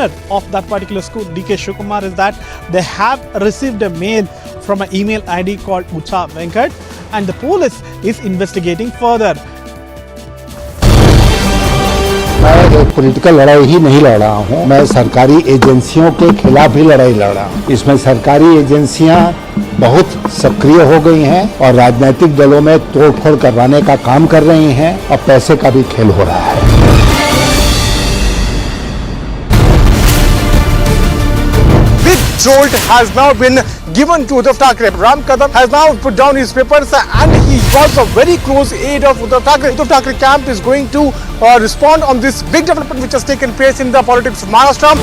owner of that particular school, DK Shivakumar, is that they have received a mail from an email ID called Ucha Venkat, and the police is investigating further. मैं एक political लड़ाई ही नहीं लड़ रहा हूँ, मैं सरकारी एजेंसियों के खिलाफ ही लड़ाई लड़ रहा हूँ। इसमें सरकारी एजेंसियां बहुत सक्रिय हो गई हैं और राजनीतिक दलों में तोड़फोड़ करवाने का काम कर रही हैं और पैसे का भी खेल हो रहा है। Jolt has now been given to Uddhav Thackeray. Ram Kadam has now put down his papers and he got a very close aid of Uddhav Thackeray. Uddhav Thackeray camp is going to respond on this big development which has taken place in the politics of Maharashtra.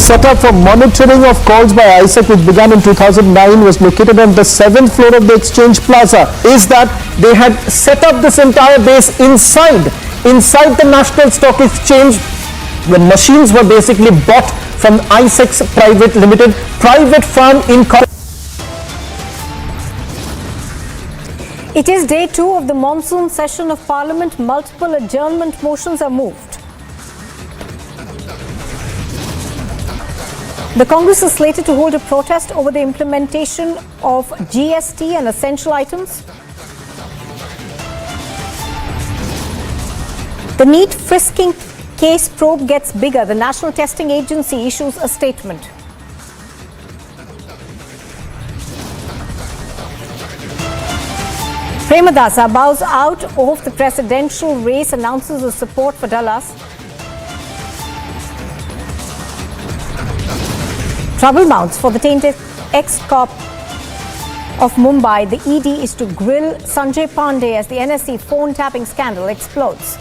Set up for monitoring of calls by ISEC, which began in 2009, was located on the 7th floor of the Exchange Plaza. Is that they had set up this entire base inside the National Stock Exchange. The machines were basically bought from ISEC's private firm in. It is day 2 of the monsoon session of Parliament. Multiple adjournment motions are moved. The Congress is slated to hold a protest over the implementation of GST and essential items. The NEET frisking case probe gets bigger. The National Testing Agency issues a statement. Premadasa bows out of the presidential race, announces his support for Dallas. Trouble mounts for the tainted ex-cop of Mumbai. The ED is to grill Sanjay Pandey as the NSE phone tapping scandal explodes.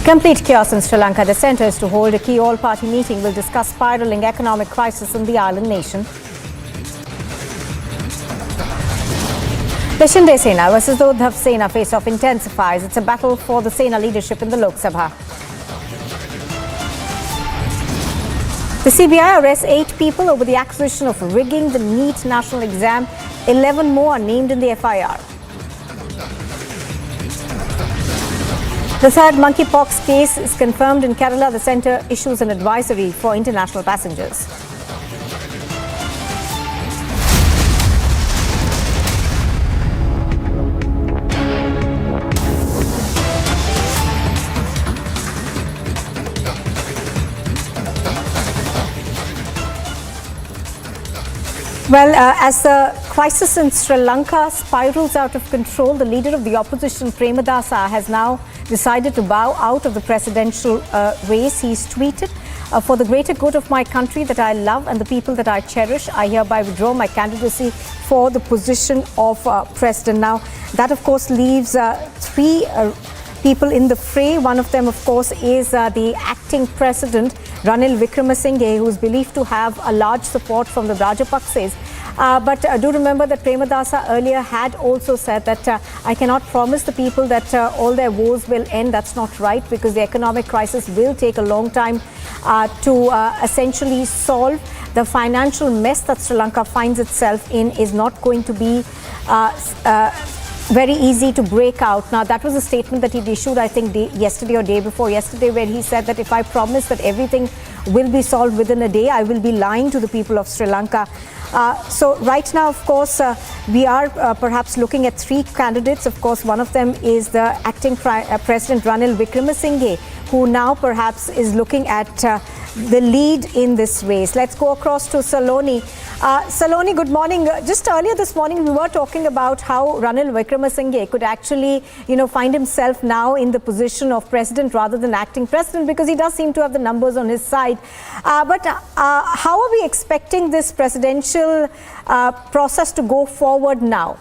Complete chaos in Sri Lanka. The centre is to hold a key all-party meeting. Will discuss spiralling economic crisis in the island nation. The Shinde Sena versus the Uddhav Sena face-off intensifies. It's a battle for the Sena leadership in the Lok Sabha. The CBI arrests 8 people over the accusation of rigging the NEET national exam. 11 more are named in the FIR. The third monkeypox case is confirmed in Kerala. The centre issues an advisory for international passengers. Well, as the crisis in Sri Lanka spirals out of control, the leader of the opposition, Premadasa, has now decided to bow out of the presidential race. He's tweeted, for the greater good of my country that I love and the people that I cherish, I hereby withdraw my candidacy for the position of president. Now, that of course leaves 3 people in the fray. One of them, of course, is the acting president, Ranil Wickremesinghe, who is believed to have a large support from the Rajapakses. But do remember that Premadasa earlier had also said that I cannot promise the people that all their woes will end. That's not right, because the economic crisis will take a long time to essentially solve. The financial mess that Sri Lanka finds itself in is not going to be very easy to break out. Now, that was a statement that he'd issued, I think, yesterday or day before yesterday, where he said that if I promise that everything will be solved within a day, I will be lying to the people of Sri Lanka. So right now, of course, we are perhaps looking at 3 candidates. Of course, one of them is the acting President Ranil Wickremesinghe, who now perhaps is looking at the lead in this race. Let's go across to Saloni. Saloni, good morning. Just earlier this morning, we were talking about how Ranil Wickremesinghe could actually, find himself now in the position of president rather than acting president, because he does seem to have the numbers on his side. But how are we expecting this presidential process to go forward now?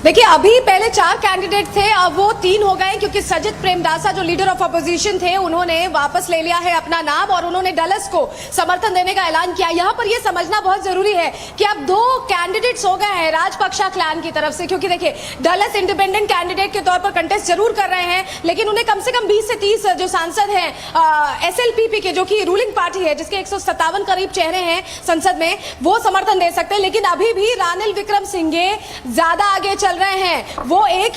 देखिए अभी पहले 4 candidate थे, अब वो 3 हो गए क्योंकि सजित प्रेमदासा जो लीडर ऑफ अपोजिशन थे उन्होंने वापस ले लिया है अपना नाम और उन्होंने डलस को समर्थन देने का ऐलान किया। यहाँ पर ये समझना बहुत जरूरी है कि अब 2 कैंडिडेट्स हो गए हैं राजपक्षा क्लैन की तरफ से, क्योंकि देखिए डलस इंडिपेंडेंट कैंडिडेट के तौर पर कंटेस्ट जरूर कर रहे हैं, लेकिन उन्हें कम से कम 20 से 30 जो सांसद हैं SLPP के, जो कि रूलिंग पार्टी है जिसके 157 करीब चेहरे हैं संसद में, वो समर्थन दे सकते हैं। लेकिन अभी भी रानिल विक्रमसिंघे ज्यादा आगे चल रहे हैं। वो एक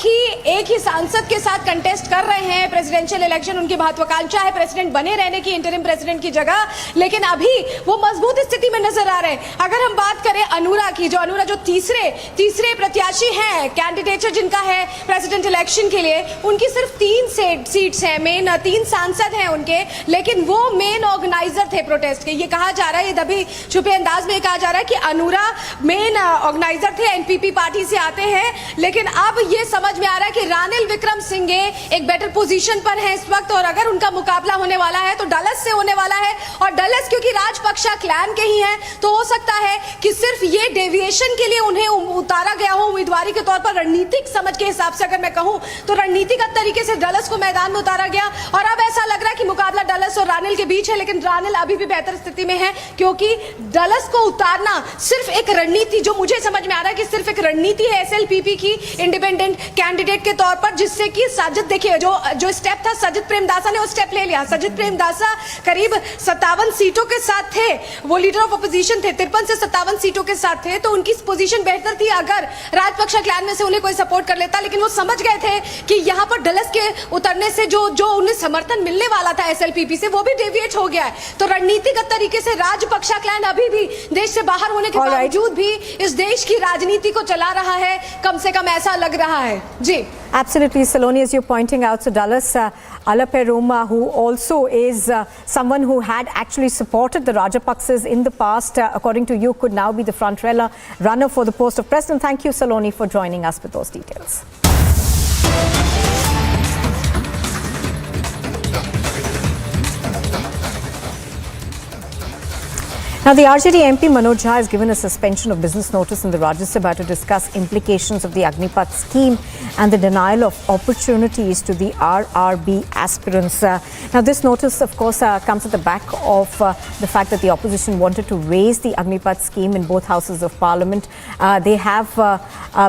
ही सांसद के साथ कंटेस्ट कर रहे हैं प्रेसिडेंशियल इलेक्शन। उनकी महत्वाकांक्षा है प्रेसिडेंट बने रहने की, इंटरिम प्रेसिडेंट की जगह, लेकिन अभी वो मजबूत स्थिति में नजर आ रहे हैं। अगर हम बात करें अनुरा की, जो तीसरे प्रत्याशी हैं, कैंडिडेचर जिनका है प्रेसिडेंट इलेक्शन के लिए, उनकी सिर्फ 3 सीट्स हैं, मेन 3 सांसद हैं उनके, लेकिन वो मेन ऑर्गेनाइजर थे प्रोटेस्ट के। ये कहा जा रहा है, ये दबे छुपे अंदाज में कहा जा रहा है कि अनुरा मेन ऑर्गेनाइजर थे, एनपीपी पार्टी से आते हैं, लेकिन अब ये समझ में आ रहा है कि रानिल विक्रमसिंघे एक बेटर पोजीशन पर है इस वक्त, और अगर उनका मुकाबला होने वाला है तो डलस से होने वाला है। और डलस क्योंकि राजपक्षा क्लैन के ही हैं, तो हो सकता है कि सिर्फ ये डेविएशन के लिए उन्हें उतारा गया हो उम्मीदवारी के तौर पर। रणनीतिक समझ के हिसाब से अगर मैं कहूं तो रणनीतिगत तरीके से डलस को मैदान में उतारा गया, और अब ऐसा लग रहा है कि मुकाबला डलस और रानिल के बीच है। लेकिन रानिल अभी भी बेहतर स्थिति में है, क्योंकि डलस को उतारना सिर्फ एक रणनीति, जो मुझे समझ में आ रहा है कि सिर्फ एक रणनीति है SLPP की इंडिपेंडेंट कैंडिडेट के तौर पर, जिससे कि साजिद, देखिए जो स्टेप था सजित प्रेमदासा ने वो स्टेप ले लिया। सजित प्रेमदासा करीब 57 सीटों के साथ थे, वो लीडर ऑफ अपोजिशन थे, 53 से 57 सीटों के साथ थे, तो उनकी पोजीशन बेहतर थी अगर राजपक्षा क्लैन में से उन्हें कोई सपोर्ट कर लेता। लेकिन वो समझ गए थे कि यहाँ पर डलस के उतरने से जो उन्हें समर्थन मिलने वाला था SLPP से, वो भी डेविएट हो गया है। तो रणनीतिगत तरीके से राजपक्षा क्लैन अभी भी देश से बाहर होने के बावजूद भी इस देश की राजनीति को चला रहा है, कम से कम ऐसा लग रहा है। जी, Absolutely, Saloni, as you're pointing out, so Dallas Alaperuma, who also is someone who had actually supported the Rajapaksas in the past, according to you, could now be the front runner for the post of president. Thank you, Saloni, for joining us with those details. Now, the RJD MP Manoj Jha has given a suspension of business notice in the Rajya Sabha to discuss implications of the Agnipath scheme and the denial of opportunities to the RRB aspirants. Now, this notice, of course, comes at the back of the fact that the opposition wanted to raise the Agnipath scheme in both houses of parliament. They have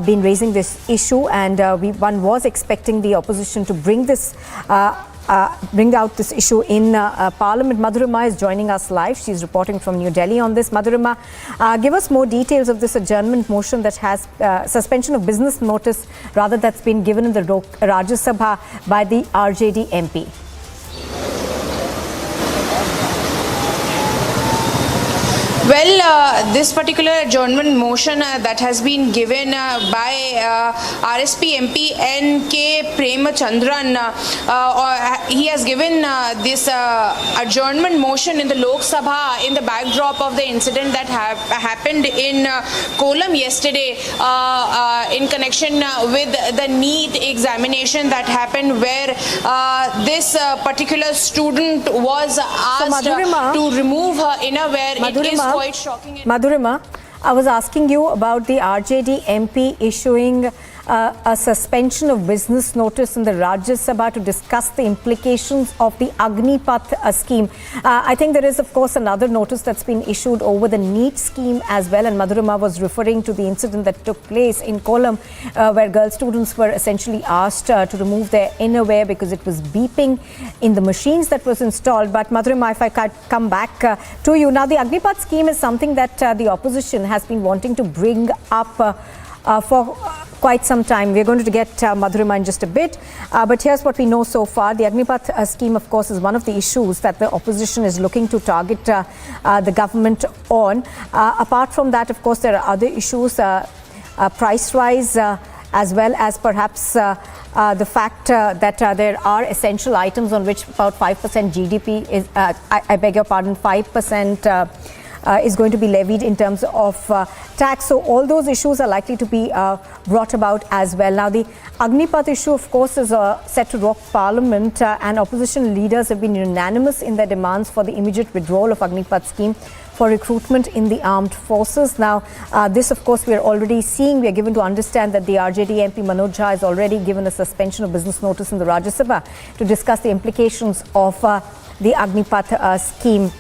been raising this issue, and one was expecting the opposition to bring out this issue in Parliament. Madhurima is joining us live. She's reporting from New Delhi on this. Madhurima, give us more details of this adjournment motion that has suspension of business notice, rather, that's been given in the Rajya Sabha by the RJD MP. Well, this particular adjournment motion that has been given by RSP MP N.K. Premachandran, he has given this adjournment motion in the Lok Sabha in the backdrop of the incident that happened in Kollam yesterday in connection with the NEET examination that happened, where this particular student was asked to remove her innerwear. It is quite shocking. Madhurima, I was asking you about the RJD MP issuing a suspension of business notice in the Rajya Sabha to discuss the implications of the Agnipath scheme. I think there is, of course, another notice that's been issued over the NEET scheme as well, and Madhurima was referring to the incident that took place in Kollam, where girl students were essentially asked to remove their innerwear because it was beeping in the machines that was installed. But Madhurima, if I could come back to you. Now, the Agnipath scheme is something that the opposition has been wanting to bring up for quite some time. We're going to get Madhurima in just a bit, but here's what we know so far. The Agnipath scheme, of course, is one of the issues that the opposition is looking to target the government on. Apart from that, of course, there are other issues, price rise, as well as perhaps the fact that there are essential items on which about 5% GDP is, I beg your pardon, 5% is going to be levied in terms of tax. So all those issues are likely to be brought about as well. Now, the Agnipath issue, of course, is set to rock Parliament, and opposition leaders have been unanimous in their demands for the immediate withdrawal of Agnipath scheme for recruitment in the armed forces. Now, this, of course, we are already seeing. We are given to understand that the RJD MP Manoj Jha has already given a suspension of business notice in the Rajya Sabha to discuss the implications of the Agnipath scheme.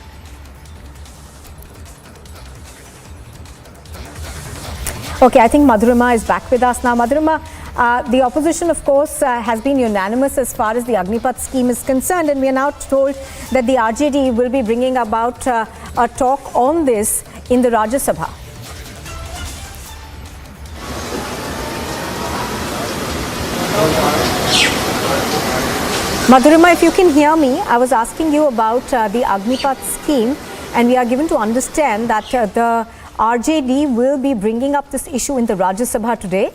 Okay, I think Madhurima is back with us now. Madhurima, the opposition, of course, has been unanimous as far as the Agnipath scheme is concerned, and we are now told that the RJD will be bringing about a talk on this in the Rajya Sabha. Madhurima, if you can hear me, I was asking you about the Agnipath scheme, and we are given to understand that the RJD will be bringing up this issue in the Rajya Sabha today.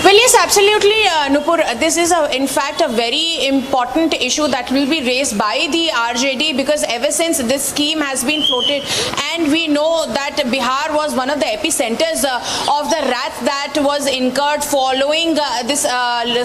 Well, yes, absolutely, Nupur. This is, in fact, a very important issue that will be raised by the RJD, because ever since this scheme has been floated, and we know that Bihar was one of the epicenters of the wrath that was incurred following this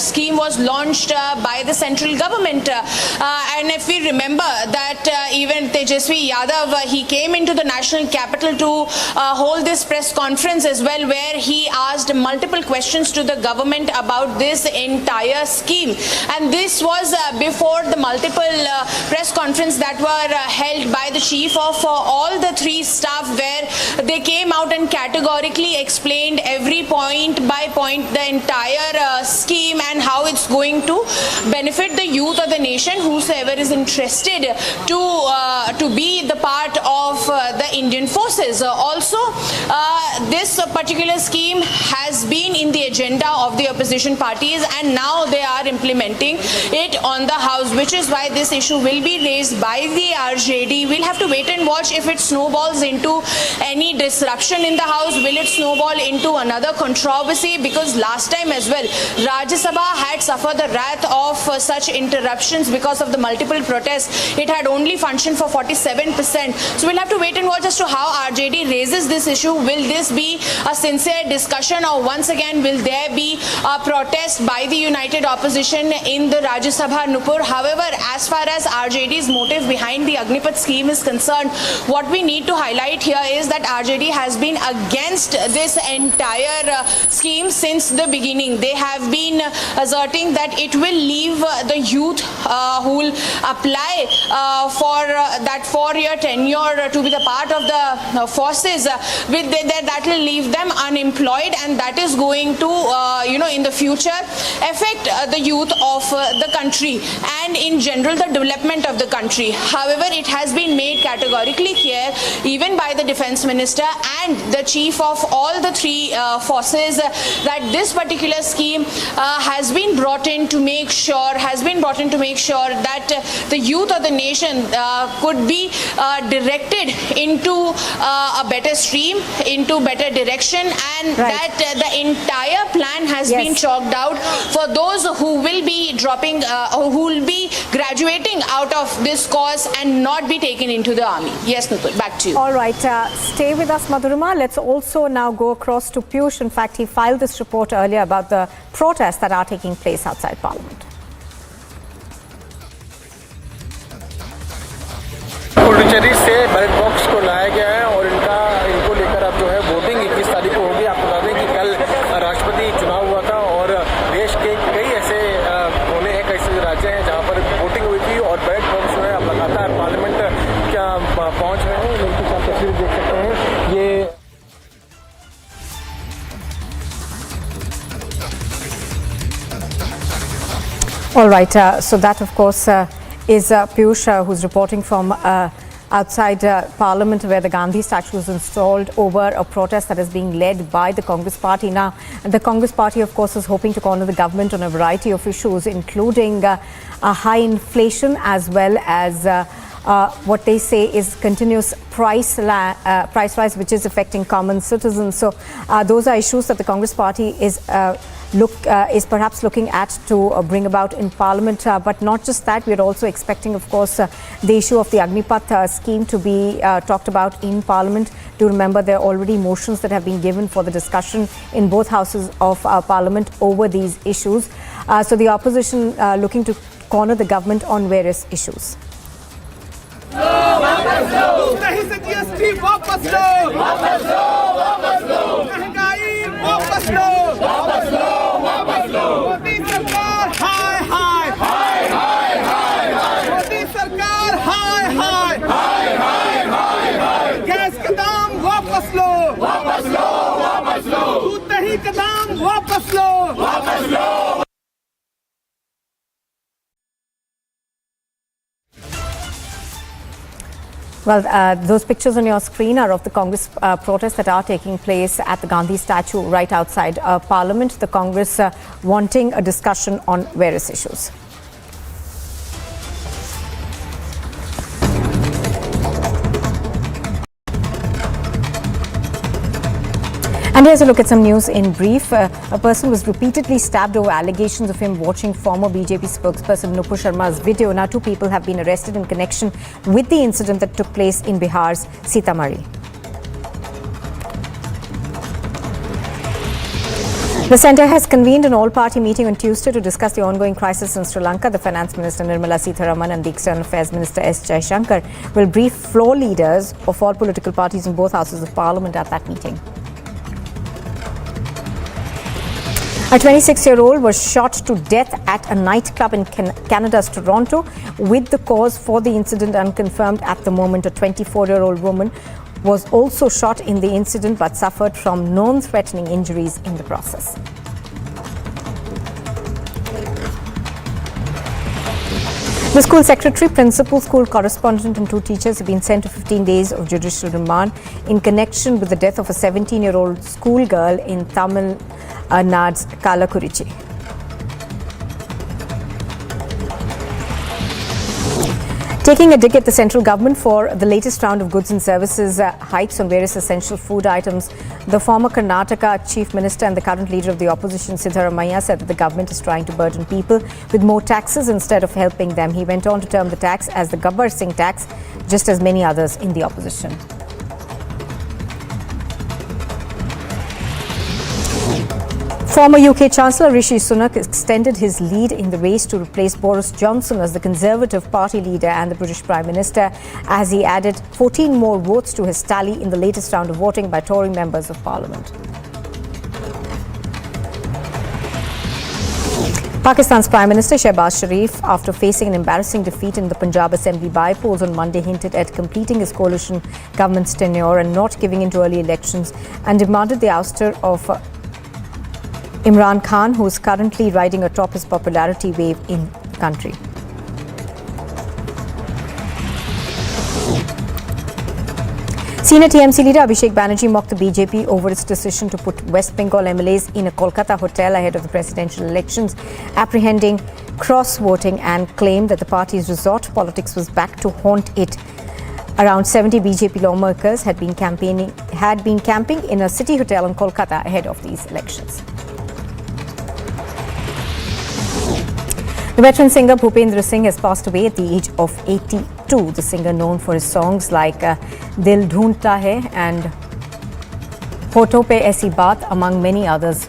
scheme was launched by the central government. And if we remember that even Tejasvi Yadav, he came into the national capital to hold this press conference as well, where he asked multiple questions to the government about this entire scheme, and this was before the multiple press conference that were held by the chief of all the three staff, where they came out and categorically explained every point by point the entire scheme and how it's going to benefit the youth of the nation, whosoever is interested to be the part of the Indian forces. Also, this particular scheme has been in the agenda of the opposition parties, and now they are implementing it on the House, which is why this issue will be raised by the RJD. We'll have to wait and watch if it snowballs into any disruption in the House. Will it snowball into another controversy? Because last time as well, Rajya Sabha had suffered the wrath of such interruptions because of the multiple protests. It had only functioned for 47%. So we'll have to wait and watch as to how RJD raises this issue. Will this be a sincere discussion, or once again will there be a protest by the united opposition in the Rajya Sabha, Nupur? However, as far as RJD's motive behind the Agnipath scheme is concerned, what we need to highlight here is that RJD has been against this entire scheme since the beginning. They have been asserting that it will leave the youth who will apply for that 4-year tenure to be the part of the forces, that will leave them unemployed, and that is going to in the future affect the youth of the country and in general the development of the country. However, it has been made categorically clear, even by the defense minister and the chief of all the three forces, that this particular scheme has been brought in to make sure that the youth of the nation could be directed into a better stream, into better direction, and that the entire plan has been chalked out for those who will be who will be graduating out of this course and not be taken into the army. Yes, Nupur, back to you. All right, stay with us, Madhurima. Let's also now go across to Piyush. In fact, he filed this report earlier about the protests that are taking place outside Parliament. Puducherry से ballot box को लाया गया है और इनको लेकर अब जो है वोटिंग 21 तारीख को होगी। आपको बता दें कि कल राष्ट्रपति चुनाव हुआ था और देश के कई ऐसे कोने हैं, कई राज्य हैं जहां पर वोटिंग हुई थी और बैलेट बॉक्स जो है अब लगातार पार्लियामेंट क्या पहुंच रहे हैं। जिनकी आप तस्वीर देख सकते हैं ये All right, so that of course is Piyush, who's reporting from outside Parliament, where the Gandhi statue is installed over a protest that is being led by the Congress Party. Now, the Congress Party, of course, is hoping to corner the government on a variety of issues, including a high inflation as well as what they say is continuous price rise, which is affecting common citizens. So those are issues that the Congress Party is is perhaps looking at to bring about in Parliament. But not just that, we are also expecting, of course, the issue of the Agnipath scheme to be talked about in Parliament. Do remember there are already motions that have been given for the discussion in both houses of Parliament over these issues. So the opposition looking to corner the government on various issues. Well, those pictures on your screen are of the Congress protests that are taking place at the Gandhi statue right outside Parliament. The Congress wanting a discussion on various issues. And here's a look at some news in brief. A person was repeatedly stabbed over allegations of him watching former BJP spokesperson Nupur Sharma's video. Now 2 people have been arrested in connection with the incident that took place in Bihar's Sitamarhi. The centre has convened an all-party meeting on Tuesday to discuss the ongoing crisis in Sri Lanka. The Finance Minister Nirmala Sitharaman and the External Affairs Minister S. Jaishankar will brief floor leaders of all political parties in both houses of Parliament at that meeting. A 26-year-old was shot to death at a nightclub in Canada's Toronto, with the cause for the incident unconfirmed at the moment. A 24-year-old woman was also shot in the incident but suffered from non-threatening injuries in the process. The school secretary, principal, school correspondent and 2 teachers have been sent to 15 days of judicial remand in connection with the death of a 17-year-old schoolgirl in Tamil Nadu's Kallakurichi. Taking a dig at the central government for the latest round of goods and services hikes on various essential food items, the former Karnataka Chief Minister and the current leader of the opposition, Siddaramaiah, said that the government is trying to burden people with more taxes instead of helping them. He went on to term the tax as the Gabbar Singh tax, just as many others in the opposition. Former UK Chancellor Rishi Sunak extended his lead in the race to replace Boris Johnson as the Conservative Party leader and the British Prime Minister, as he added 14 more votes to his tally in the latest round of voting by Tory members of Parliament. Pakistan's Prime Minister Shehbaz Sharif, after facing an embarrassing defeat in the Punjab Assembly by-polls on Monday, hinted at completing his coalition government's tenure and not giving in to early elections, and demanded the ouster of Imran Khan, who is currently riding atop his popularity wave in the country. Senior TMC leader Abhishek Banerjee mocked the BJP over its decision to put West Bengal MLAs in a Kolkata hotel ahead of the presidential elections, apprehending cross-voting, and claimed that the party's resort politics was back to haunt it. Around 70 BJP lawmakers had been camping in a city hotel in Kolkata ahead of these elections. The veteran singer Bhupendra Singh has passed away at the age of 82. The singer, known for his songs like Dil Dhoondta Hai and Hoton Pe Aisi Baat, among many others,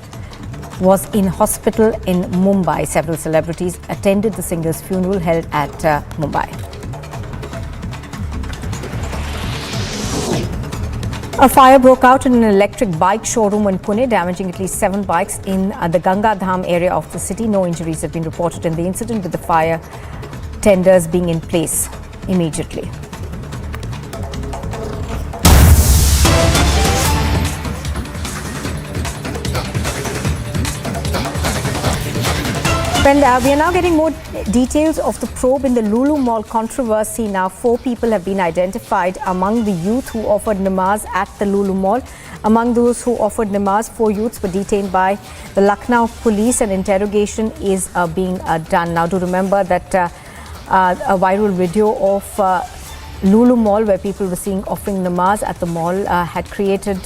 was in hospital in Mumbai. Several celebrities attended the singer's funeral held at Mumbai. A fire broke out in an electric bike showroom in Pune, damaging at least 7 bikes in the Ganga Dham area of the city. No injuries have been reported in the incident, with the fire tenders being in place immediately. And we are now getting more details of the probe in the Lulu Mall controversy. Now, 4 people have been identified among the youth who offered namaz at the Lulu Mall. Among those who offered namaz, 4 youths were detained by the Lucknow police, and interrogation is being done. Now, do remember that a viral video of Lulu Mall, where people were seen offering namaz at the mall, had created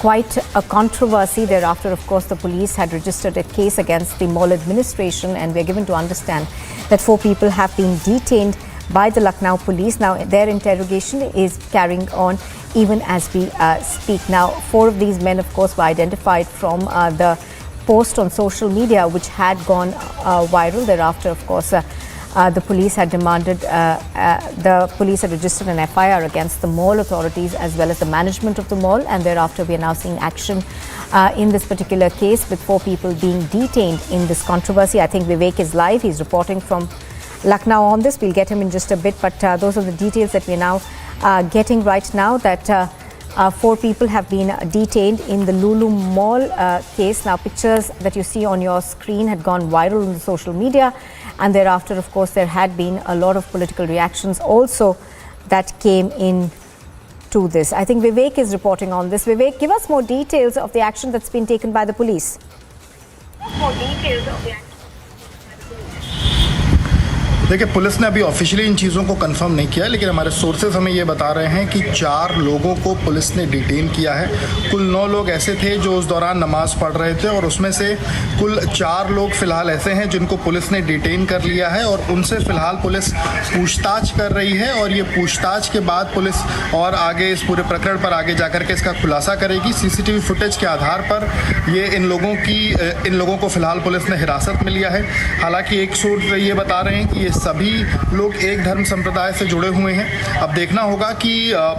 quite a controversy. Thereafter, of course, the police had registered a case against the mall administration, and we're given to understand that 4 people have been detained by the Lucknow police. Now, their interrogation is carrying on even as we speak. Now, 4 of these men, of course, were identified from the post on social media which had gone viral. Thereafter, of course, the police had demanded, the police had registered an FIR against the mall authorities as well as the management of the mall, and thereafter we are now seeing action in this particular case with 4 people being detained in this controversy. I think Vivek is live. He's reporting from Lucknow on this. We'll get him in just a bit, but those are the details that we're now getting right now, that 4 people have been detained in the Lulu Mall case. Now, pictures that you see on your screen had gone viral on the social media, and thereafter, of course, there had been a lot of political reactions also that came in to this. I think Vivek is reporting on this. Vivek, give us more details of the action that's been taken by the police. देखिए, police ने अभी officially इन चीज़ों को confirm नहीं किया, लेकिन हमारे sources हमें ये बता रहे हैं कि 4 लोगों को पुलिस ने डिटेन किया है। कुल 9 लोग ऐसे थे जो उस दौरान नमाज पढ़ रहे थे, और उसमें से कुल 4 लोग फ़िलहाल ऐसे हैं जिनको पुलिस ने डिटेन कर लिया है, और उनसे फ़िलहाल पुलिस पूछताछ कर रही है। और ये पूछताछ के बाद पुलिस और आगे इस पूरे प्रकरण पर आगे जाकर के इसका खुलासा करेगी। सीसीटीवी फुटेज के आधार पर ये इन लोगों को फ़िलहाल पुलिस ने हिरासत में लिया है। हालांकि एक सोर्स ये बता रहे हैं कि ये सभी लोग एक धर्म संप्रदाय से जुड़े हुए हैं। अब देखना होगा कि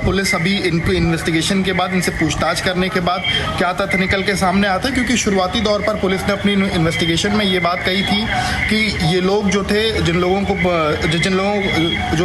पुलिस अभी इनको इन्वेस्टिगेशन के बाद, इनसे पूछताछ करने के बाद क्या तथ्य निकल के सामने आता है, क्योंकि शुरुआती दौर पर पुलिस ने अपनी इन्वेस्टिगेशन में ये बात कही थी कि ये लोग जो थे, जो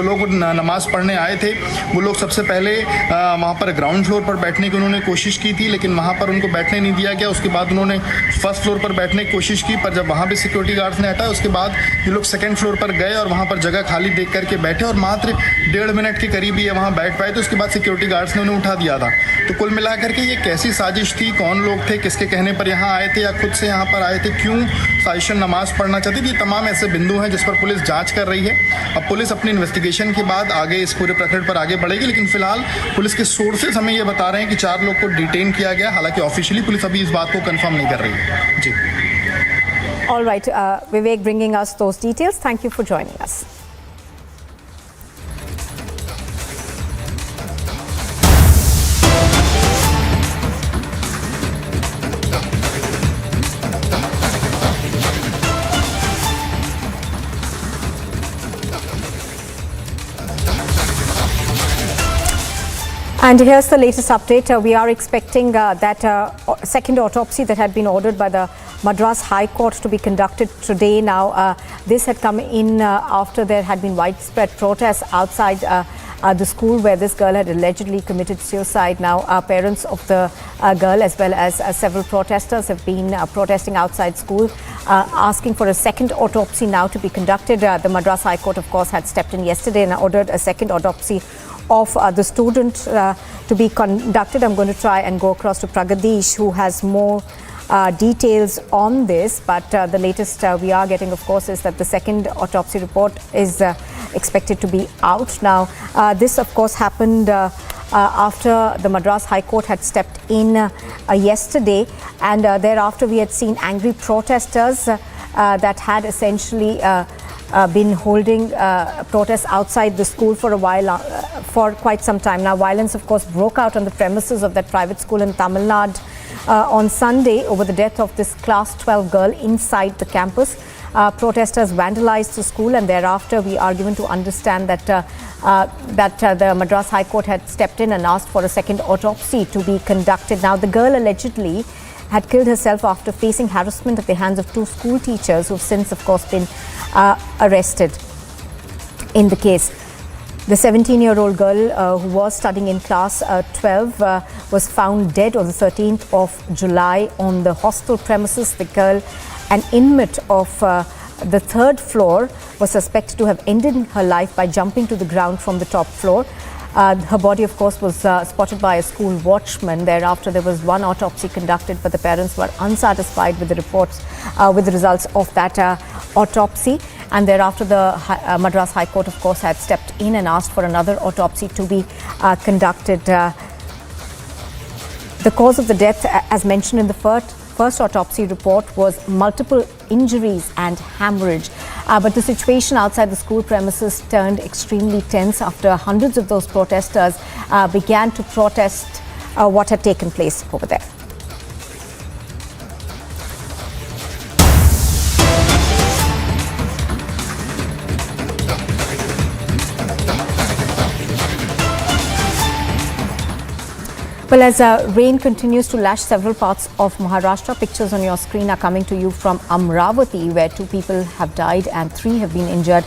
लोग नमाज पढ़ने आए थे, वो लोग सबसे पहले वहाँ पर ग्राउंड फ्लोर पर बैठने की उन्होंने कोशिश की थी, लेकिन वहाँ पर उनको बैठने नहीं दिया गया। उसके बाद उन्होंने फर्स्ट फ्लोर पर बैठने की कोशिश की, पर जब वहाँ भी सिक्योरिटी गार्ड्स ने हटाया, उसके बाद ये लोग सेकेंड फ्लोर पर गए और वहाँ पर जगह खाली देख करके बैठे, और मात्र 1.5 मिनट के करीब ये वहाँ बैठ पाए, तो उसके बाद सिक्योरिटी गार्ड्स ने उन्हें उठा दिया था। तो कुल मिलाकर के ये कैसी साजिश थी, कौन लोग थे, किसके कहने पर यहाँ आए थे या खुद से यहाँ पर आए थे, क्यों साजिश नमाज पढ़ना चाहती थी, तमाम ऐसे बिंदु हैं जिस पर पुलिस जांच कर रही है। अब पुलिस अपनी इन्वेस्टिगेशन के बाद आगे इस पूरे प्रकरण पर आगे बढ़ेगी, लेकिन फिलहाल पुलिस के सोर्सेज हमें ये बता रहे हैं कि 4 लोग को डिटेन किया गया। हालांकि ऑफिशियली पुलिस अभी इस बात को कंफर्म नहीं कर रही है। जी। All right, Vivek bringing us those details. Thank you for joining us. And here's the latest update. We are expecting that second autopsy that had been ordered by the Madras High Court to be conducted today. Now, this had come in after there had been widespread protests outside the school where this girl had allegedly committed suicide. Now, parents of the girl as well as several protesters have been protesting outside school, asking for a second autopsy now to be conducted. The Madras High Court, of course, had stepped in yesterday and ordered a second autopsy of the student to be conducted. I'm going to try and go across to Pragadish, who has more details on this, but the latest we are getting, of course, is that the second autopsy report is expected to be out now. This, of course, happened after the Madras High Court had stepped in yesterday, and thereafter we had seen angry protesters that had essentially been holding protests outside the school for a while, for quite some time now. Violence, of course, broke out on the premises of that private school in Tamil Nadu on Sunday over the death of this class 12 girl inside the campus. Protesters vandalized the school, and thereafter we are given to understand that the Madras High Court had stepped in and asked for a second autopsy to be conducted. Now, the girl allegedly had killed herself after facing harassment at the hands of 2 school teachers who have since, of course, been arrested in the case. The 17-year-old girl who was studying in class 12 was found dead on the 13th of July on the hostel premises. The girl, an inmate of the 3rd floor, was suspected to have ended her life by jumping to the ground from the top floor. Her body, of course, was spotted by a school watchman. Thereafter, there was one autopsy conducted, but the parents were unsatisfied with the reports, with the results of that autopsy. And thereafter, the Madras High Court, of course, had stepped in and asked for another autopsy to be conducted. The The cause of the death, as mentioned in the first autopsy report, was multiple injuries and hemorrhage. But the situation outside the school premises turned extremely tense after hundreds of those protesters began to protest what had taken place over there. Well, as rain continues to lash several parts of Maharashtra, pictures on your screen are coming to you from Amravati, where 2 people have died and 3 have been injured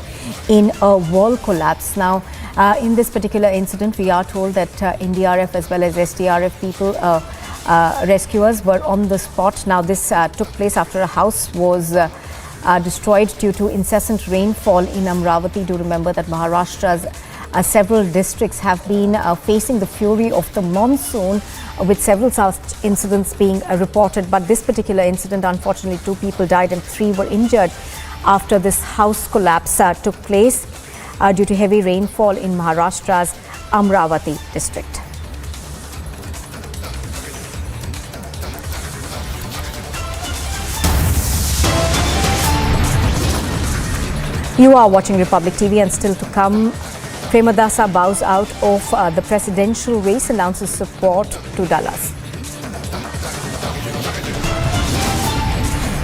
in a wall collapse. Now, in this particular incident, we are told that NDRF as well as SDRF people, rescuers, were on the spot. Now, this took place after a house was destroyed due to incessant rainfall in Amravati. Do remember that Maharashtra's several districts have been facing the fury of the monsoon, with several such incidents being reported. But this particular incident, unfortunately, 2 people died and 3 were injured after this house collapse took place due to heavy rainfall in Maharashtra's Amravati district. You are watching Republic TV, and still to come, Premadasa bows out of the presidential race, announces support to Dallas.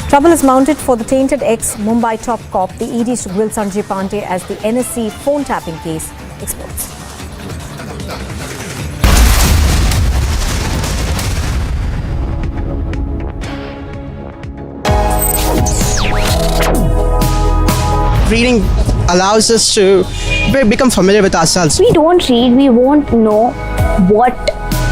Trouble is mounted for the tainted ex-Mumbai top cop. The ED to grill Sanjay Pandey as the NSC phone tapping case explodes. Reading allows us to become familiar with ourselves. We don't read, we won't know what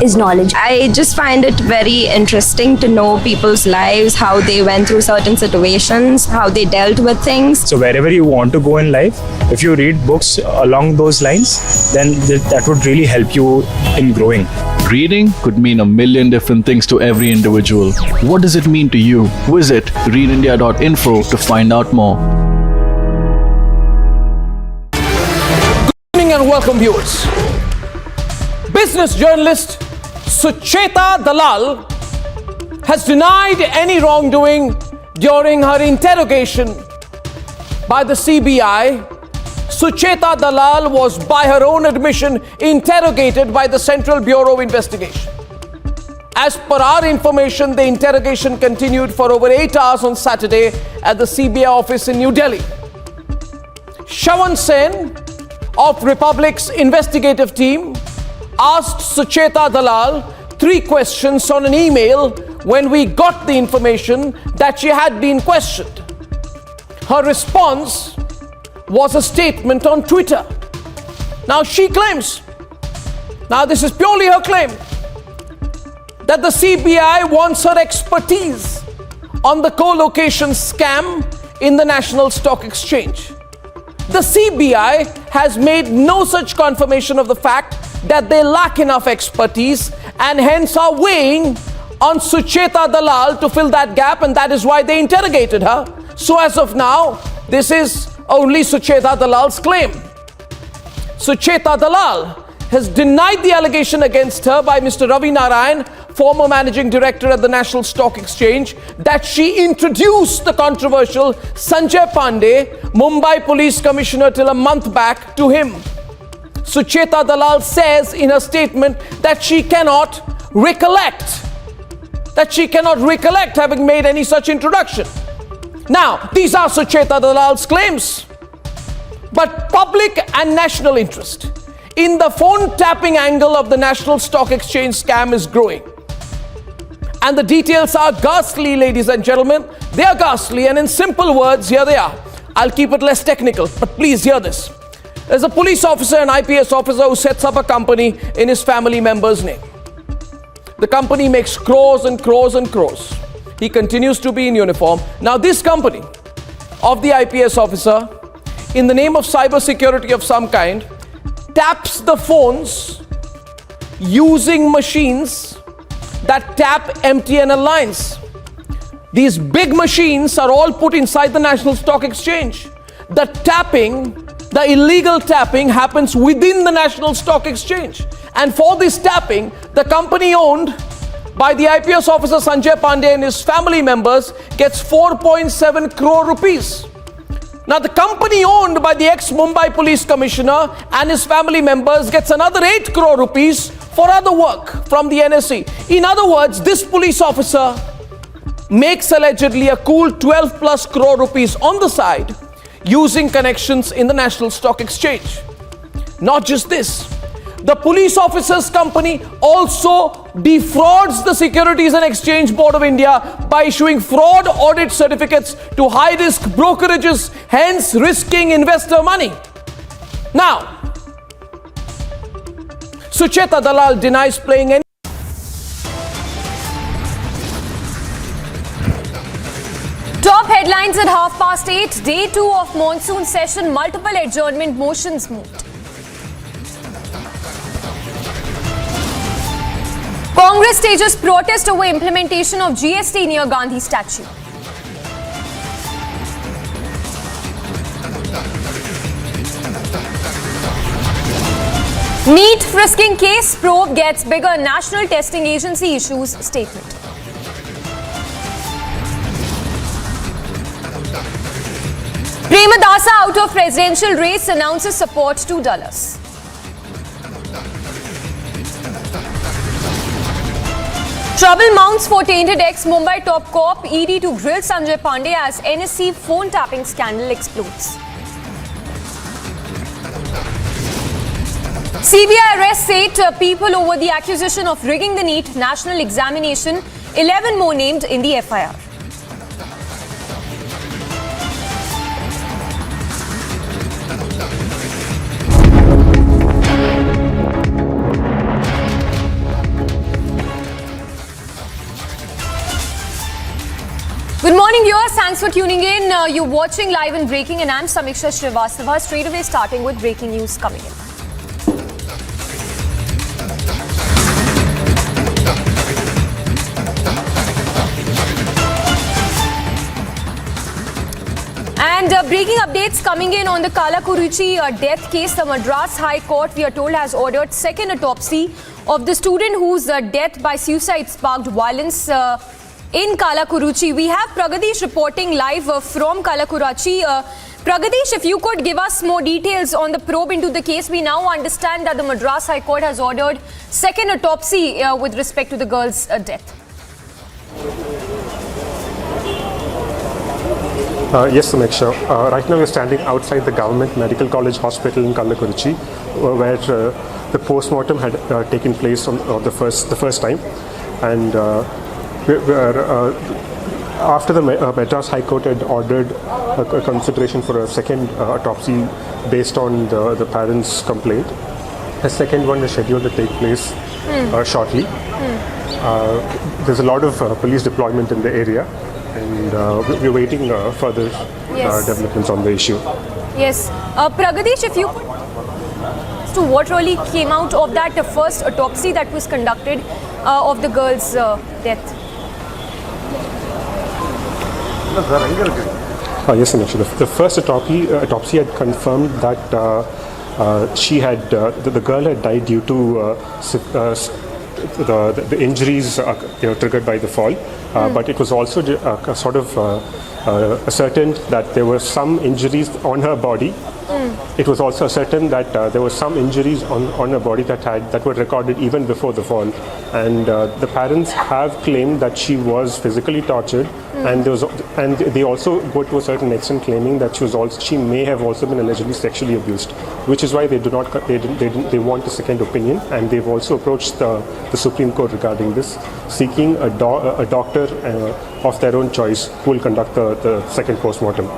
is knowledge. I just find it very interesting to know people's lives, how they went through certain situations, how they dealt with things. So wherever you want to go in life, if you read books along those lines, then that would really help you in growing. Reading could mean a million different things to every individual. What does it mean to you? Visit readindia.info to find out more. And welcome viewers. Business journalist Sucheta Dalal has denied any wrongdoing during her interrogation by the CBI. Sucheta Dalal was, by her own admission, interrogated by the Central Bureau of Investigation. As per our information, the interrogation continued for over 8 hours on Saturday at the CBI office in New Delhi. Shawan Sen of Republic's investigative team asked Sucheta Dalal 3 questions on an email when we got the information that she had been questioned. Her response was a statement on Twitter. Now she claims, now this is purely her claim, that the CBI wants her expertise on the co-location scam in the National Stock Exchange. The CBI has made no such confirmation of the fact that they lack enough expertise and hence are weighing on Sucheta Dalal to fill that gap, and that is why they interrogated her. So as of now, this is only Sucheta Dalal's claim. Sucheta Dalal has denied the allegation against her by Mr. Ravi Narayan, former managing director at the National Stock Exchange, that she introduced the controversial Sanjay Pandey, Mumbai Police Commissioner till a month back, to him. Sucheta Dalal says in her statement that she cannot recollect having made any such introduction. Now, these are Sucheta Dalal's claims. But public and national interest in the phone tapping angle of the National Stock Exchange scam is growing. And the details are ghastly, ladies and gentlemen. They are ghastly, and in simple words, here they are. I'll keep it less technical, but please hear this. There's a police officer, an IPS officer, who sets up a company in his family member's name. The company makes crores and crores and crores. He continues to be in uniform. Now this company of the IPS officer, in the name of cyber security of some kind, taps the phones using machines that tap MTNL lines. These big machines are all put inside the National Stock Exchange. The tapping, the illegal tapping, happens within the National Stock Exchange. And for this tapping, the company owned by the IPS officer Sanjay Pandey and his family members gets 4.7 crore rupees. Now, the company owned by the ex-Mumbai police commissioner and his family members gets another 8 crore rupees for other work from the NSE. In other words, this police officer makes allegedly a cool 12 plus crore rupees on the side using connections in the National Stock Exchange. Not just this, the police officer's company also defrauds the Securities and Exchange Board of India by issuing fraud audit certificates to high-risk brokerages, hence risking investor money. Now, Sucheta Dalal denies playing any. Top headlines at 8:30. Day 2 of monsoon session. Multiple adjournment motions moved. Congress stages protest over implementation of GST near Gandhi statue. NEET frisking case probe gets bigger. National Testing Agency issues statement. Premadasa out of presidential race announces support to Dulles. Trouble mounts for tainted ex-Mumbai top cop. ED to grill Sanjay Pandey as NSE phone tapping scandal explodes. CBI arrests 8 people over the accusation of rigging the NEET national examination. 11 more named in the FIR. Good morning, viewers. Thanks for tuning in. You're watching Live and Breaking, and I'm Samiksha Srivastava. Straight away, starting with breaking news coming in. And breaking updates coming in on the Kalakuruchi death case. The Madras High Court, we are told, has ordered second autopsy of the student whose death by suicide sparked violence in Kalakuruchi. We have Pragadish reporting live from Kalakuruchi. Pragadish, if you could give us more details on the probe into the case. We now understand that the Madras High Court has ordered second autopsy with respect to the girl's death. Yes, Samiksha. Right now we're standing outside the Government Medical College Hospital in Kalakuruchi, where the post-mortem had taken place on the first time, and after the Madras High Court had ordered a consideration for a second autopsy based on the parents' complaint. A second one is scheduled to take place shortly. There's a lot of police deployment in the area, and we're waiting further developments on the issue. Yes. Pragadish, if you could to what really came out of that first autopsy that was conducted of the girl's death. Yes, Samiksha. The first autopsy had confirmed that she had the girl had died due to the injuries triggered by the fall, but it was also sort of ascertained that there were some injuries on her body. It was also certain that there were some injuries on her body that were recorded even before the fall, and the parents have claimed that she was physically tortured, and they also go to a certain extent claiming that she may have also been allegedly sexually abused, which is why they want a second opinion, and they've also approached the Supreme Court regarding this, seeking a doctor of their own choice who will conduct the second post-mortem.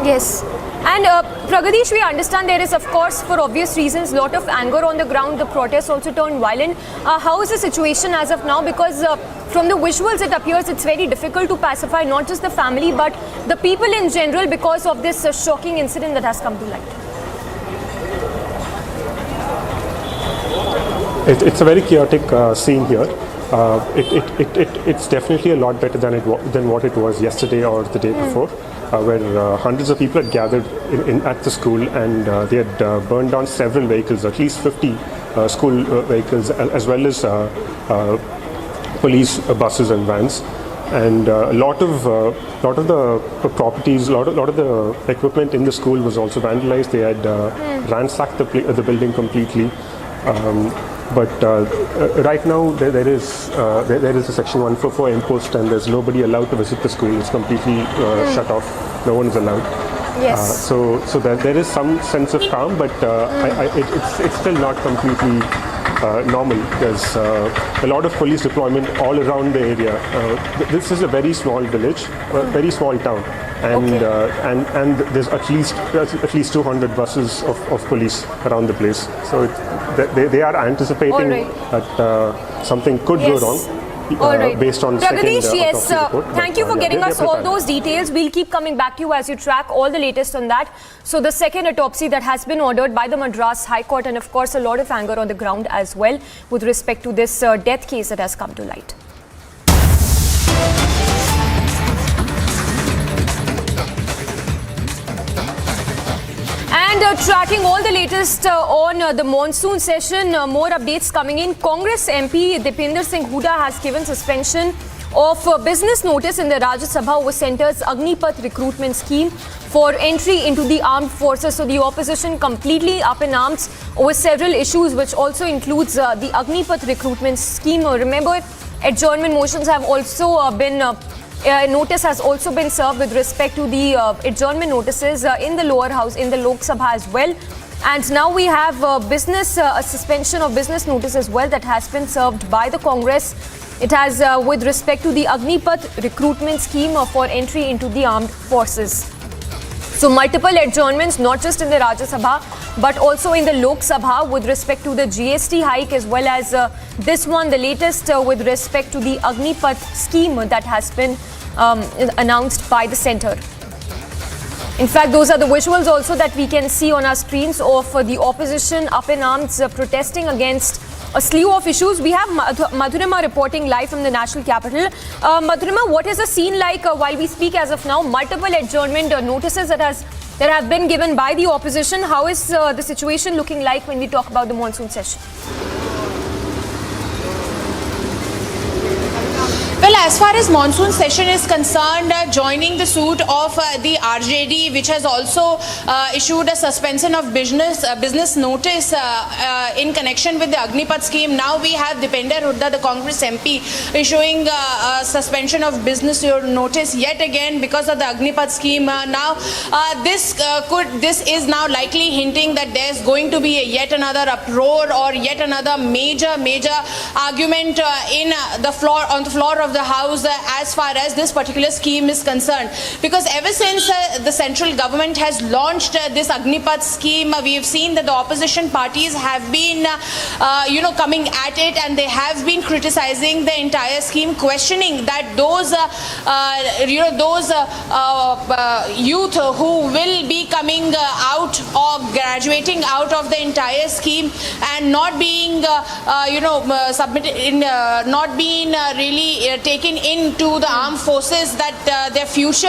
Yes. And Pragadish, we understand there is, of course, for obvious reasons, a lot of anger on the ground. The protests also turned violent. How is the situation as of now? Because from the visuals, it appears it's very difficult to pacify not just the family, but the people in general because of this shocking incident that has come to light. It's a very chaotic scene here. It's definitely a lot better than what it was yesterday or the day before, where hundreds of people had gathered at the school, and they had burned down several vehicles, at least 50 school vehicles, as well as police buses and vans. And a lot of the properties, lot of the equipment in the school was also vandalized. They had ransacked the building completely. But right now there is a Section 144 imposed, and there's nobody allowed to visit the school. It's completely shut off. No one is allowed. Yes. So there is some sense of calm, but it's still not completely normal. There's a lot of police deployment all around the area. This is a very small village, very small town, and there's at least 200 buses of police around the place. So they are anticipating that something could go wrong. Based on Pragadish, yes, report, thank you for getting us all those details. We'll keep coming back to you as you track all the latest on that. So the second autopsy that has been ordered by the Madras High Court, and of course a lot of anger on the ground as well with respect to this death case that has come to light. And tracking all the latest on the monsoon session, more updates coming in. Congress MP Dipinder Singh Hooda has given suspension of business notice in the Rajya Sabha over Centre's Agnipath recruitment scheme for entry into the armed forces. So the opposition completely up in arms over several issues, which also includes the Agnipath recruitment scheme. Remember, adjournment motions have also been notice has also been served with respect to the adjournment notices in the lower house, in the Lok Sabha as well. And now we have a suspension of business notice as well that has been served by the Congress. It has with respect to the Agnipath recruitment scheme for entry into the armed forces. So multiple adjournments, not just in the Rajya Sabha, but also in the Lok Sabha with respect to the GST hike, as well as this one, the latest with respect to the Agnipath scheme that has been announced by the centre. In fact, those are the visuals also that we can see on our screens of the opposition up in arms protesting against a slew of issues. We have Madhurima reporting live from the national capital. Madhurima, what is the scene like while we speak as of now? Multiple adjournment notices that have been given by the opposition. How is the situation looking like when we talk about the monsoon session? Well, as far as monsoon session is concerned, joining the suit of the RJD, which has also issued a suspension of business notice in connection with the Agnipath scheme. Now we have Dipinder Hooda, the Congress MP, issuing a suspension of business notice yet again because of the Agnipath scheme. Now this is now likely hinting that there's going to be yet another uproar or yet another major argument on the floor of the House as far as this particular scheme is concerned, because ever since the central government has launched this Agnipath scheme, we have seen that the opposition parties have been coming at it, and they have been criticizing the entire scheme, questioning that those youth who will be coming out or graduating out of the entire scheme and not being submitted in not being really taken into the armed forces, that their future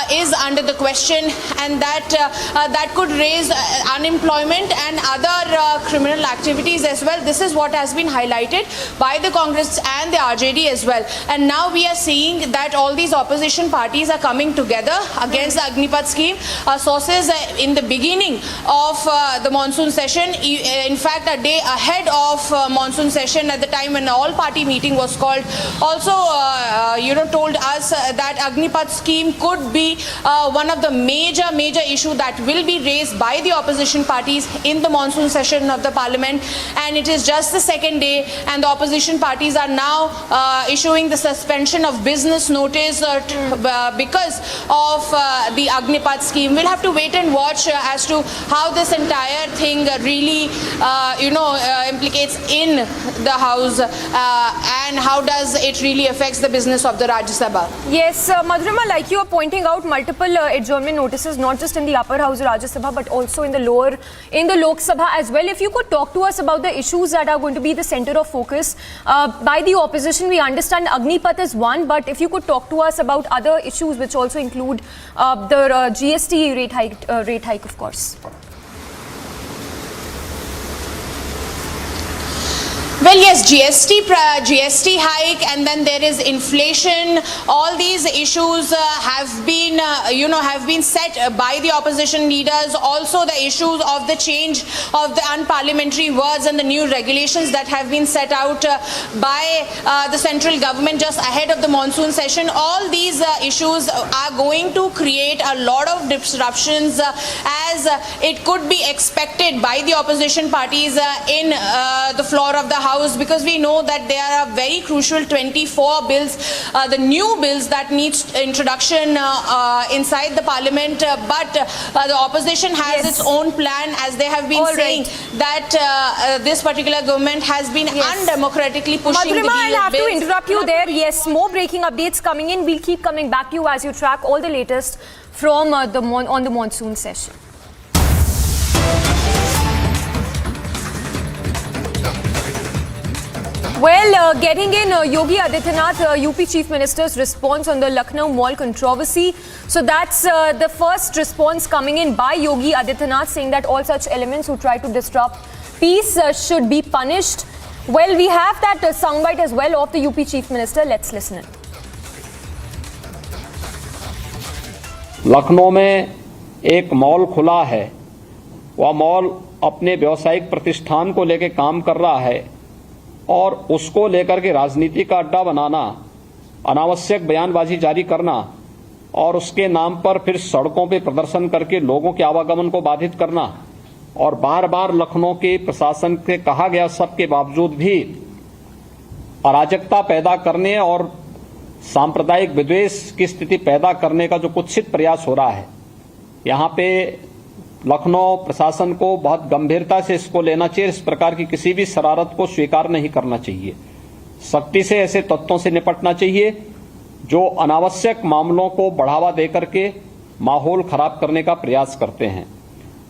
is under the question, and that could raise unemployment and other criminal activities as well. This is what has been highlighted by the Congress and the RJD as well. And now we are seeing that all these opposition parties are coming together against the Agnipath scheme. Sources in the beginning of the monsoon session, in fact a day ahead of monsoon session, at the time when the all-party meeting was called, also told us that Agnipath scheme could be one of the major issue that will be raised by the opposition parties in the monsoon session of the parliament. And it is just the second day, and the opposition parties are now issuing the suspension of business notice because of the Agnipath scheme. We'll have to wait and watch as to how this entire thing really implicates in the House and how does it really affects the business of the Rajya Sabha. Yes, Madhurima, like you are pointing out, multiple adjournment notices, not just in the upper house Rajya Sabha, but also in the Lok Sabha as well. If you could talk to us about the issues that are going to be the center of focus by the opposition. We understand Agnipath is one, but if you could talk to us about other issues which also include the GST rate hike, of course. Well, yes, GST hike, and then there is inflation. All these issues have been set by the opposition leaders. Also, the issues of the change of the unparliamentary words and the new regulations that have been set out by the central government just ahead of the monsoon session. All these issues are going to create a lot of disruptions, as it could be expected by the opposition parties in the floor of the House, because we know that there are very crucial 24 bills, the new bills that needs introduction inside the parliament, but the opposition has its own plan, as they have been saying that this particular government has been undemocratically pushing the bills. I'll have to interrupt you there. Yes, more breaking updates coming in. We'll keep coming back to you as you track all the latest from on the monsoon session. Well, getting in Yogi Adityanath, UP Chief Minister's response on the Lucknow Mall controversy. So that's the first response coming in by Yogi Adityanath, saying that all such elements who try to disrupt peace should be punished. Well, we have that soundbite as well of the UP Chief Minister. Let's listen it. Lucknow में एक mall खुला है, वह mall अपने व्यावसायिक प्रतिष्ठान को लेकर काम कर रहा है और उसको लेकर के राजनीति का अड्डा बनाना, अनावश्यक बयानबाजी जारी करना और उसके नाम पर फिर सड़कों पे प्रदर्शन करके लोगों के आवागमन को बाधित करना और बार बार लखनऊ के प्रशासन से कहा गया सब के बावजूद भी अराजकता पैदा करने और सांप्रदायिक विद्वेष की स्थिति पैदा करने का जो कुत्सित प्रयास हो रहा है, यहाँ पे लखनऊ प्रशासन को बहुत गंभीरता से इसको लेना चाहिए। इस प्रकार की किसी भी शरारत को स्वीकार नहीं करना चाहिए। सख्ती से ऐसे तत्वों से निपटना चाहिए जो अनावश्यक मामलों को बढ़ावा देकर के माहौल खराब करने का प्रयास करते हैं।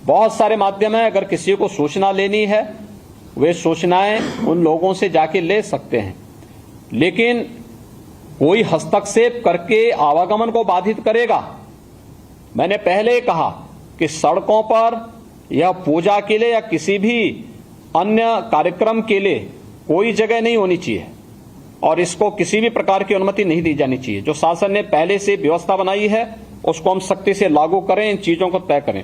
बहुत सारे माध्यम हैं, अगर किसी को सूचना लेनी है वे सूचनाएं उन लोगों से जाके ले सकते हैं, लेकिन कोई हस्तक्षेप करके आवागमन को बाधित करेगा। मैंने पहले कहा कि सड़कों पर या पूजा के लिए या किसी भी अन्य कार्यक्रम के लिए कोई जगह नहीं होनी चाहिए और इसको किसी भी प्रकार की अनुमति नहीं दी जानी चाहिए। जो शासन ने पहले से व्यवस्था बनाई है उसको हम सख्ती से लागू करें, इन चीजों को तय करें।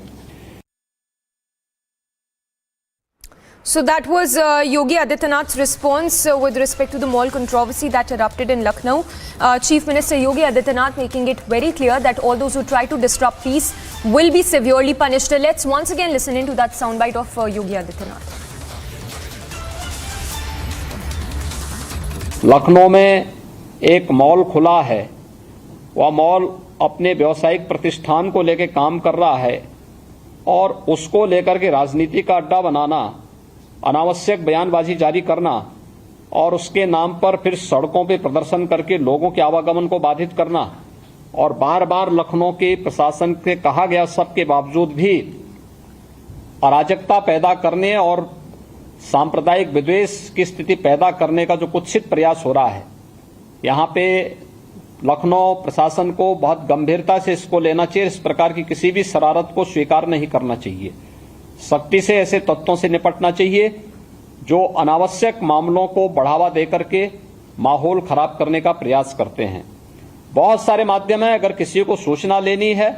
So that was Yogi Adityanath's response with respect to the mall controversy that erupted in Lucknow. Chief Minister Yogi Adityanath making it very clear that all those who try to disrupt peace will be severely punished. Let's once again listen into that soundbite of Yogi Adityanath. Lucknow में एक mall खुला है, वह mall अपने व्यावसायिक प्रतिष्ठान को लेकर काम कर रहा है और उसको लेकर के राजनीति का अड्डा बनाना, अनावश्यक बयानबाजी जारी करना और उसके नाम पर फिर सड़कों पे प्रदर्शन करके लोगों के आवागमन को बाधित करना और बार बार लखनऊ के प्रशासन से कहा गया सब के बावजूद भी अराजकता पैदा करने और सांप्रदायिक विद्वेष की स्थिति पैदा करने का जो कुत्सित प्रयास हो रहा है, यहाँ पे लखनऊ प्रशासन को बहुत गंभीरता से इसको लेना चाहिए। इस प्रकार की किसी भी शरारत को स्वीकार नहीं करना चाहिए। सख्ती से ऐसे तत्वों से निपटना चाहिए जो अनावश्यक मामलों को बढ़ावा देकर के माहौल खराब करने का प्रयास करते हैं। बहुत सारे माध्यम हैं, अगर किसी को सूचना लेनी है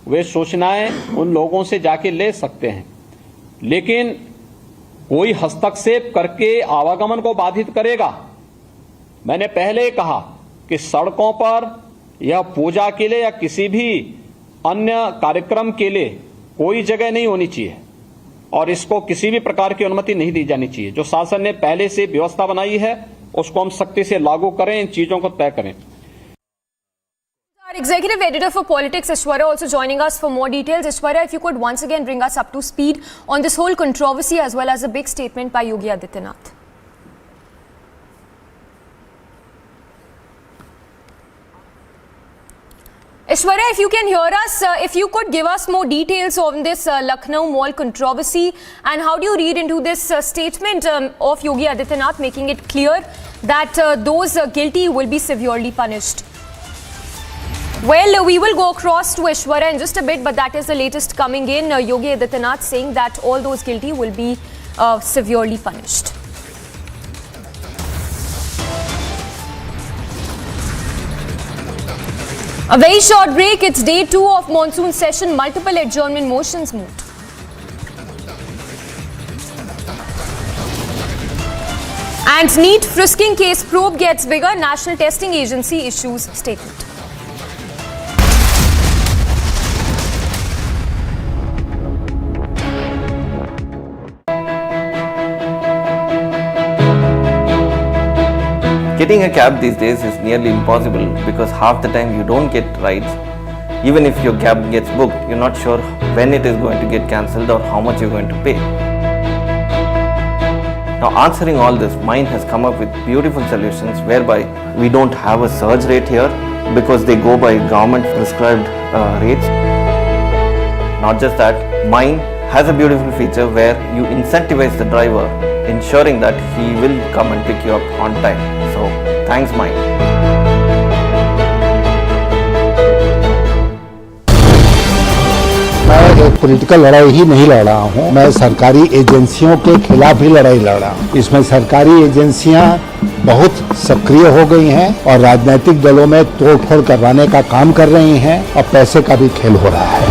वे सूचनाएं उन लोगों से जाके ले सकते हैं, लेकिन कोई हस्तक्षेप करके आवागमन को बाधित करेगा। मैंने पहले कहा कि सड़कों पर या पूजा के लिए या किसी भी अन्य कार्यक्रम के लिए कोई जगह नहीं होनी चाहिए और इसको किसी भी प्रकार की अनुमति नहीं दी जानी चाहिए। जो शासन ने पहले से व्यवस्था बनाई है उसको हम सख्ती से लागू करें, इन चीजों को तय करें। Our executive editor for politics, Ishwarya, also joining us for more details. Ishwarya, if you could once again bring us up to speed on this whole controversy as well as a big statement by Yogi Adityanath. Ishwarya, if you can hear us, if you could give us more details on this Lucknow Mall controversy, and how do you read into this statement of Yogi Adityanath making it clear that those guilty will be severely punished? Well, we will go across to Ishwarya in just a bit, but that is the latest coming in. Yogi Adityanath saying that all those guilty will be severely punished. A very short break. It's day 2 of monsoon session. Multiple adjournment motions moved. And NEET frisking case probe gets bigger. National Testing Agency issues statement. Getting a cab these days is nearly impossible because half the time you don't get rides. Even if your cab gets booked, you're not sure when it is going to get cancelled or how much you're going to pay. Now, answering all this, Mind has come up with beautiful solutions whereby we don't have a surge rate here because they go by government prescribed rates. Not just that, Mind has a beautiful feature where you incentivize the driver, ensuring that he will come and pick you up on time. So, thanks Mind. मैं एक political लड़ाई ही नहीं लड़ रहा हूँ, मैं सरकारी एजेंसियों के खिलाफ ही लड़ाई लड़ रहा हूँ। इसमें सरकारी एजेंसियां बहुत सक्रिय हो गई हैं और राजनीतिक दलों में तोड़फोड़ करवाने का काम कर रही हैं और पैसे का भी खेल हो रहा है।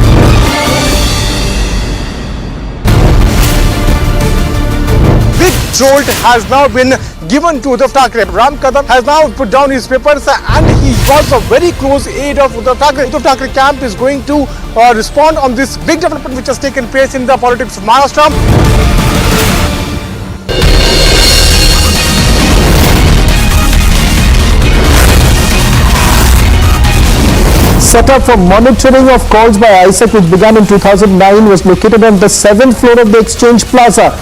Big jolt has now been given to Uddhav Thackeray. Ram Kadam has now put down his papers and he was a very close aide of Uddhav Thackeray. Uddhav Thackeray camp is going to respond on this big development which has taken place in the politics of Maharashtra. Setup for monitoring of calls by ISEC, which began in 2009, was located on the 7th floor of the Exchange Plaza.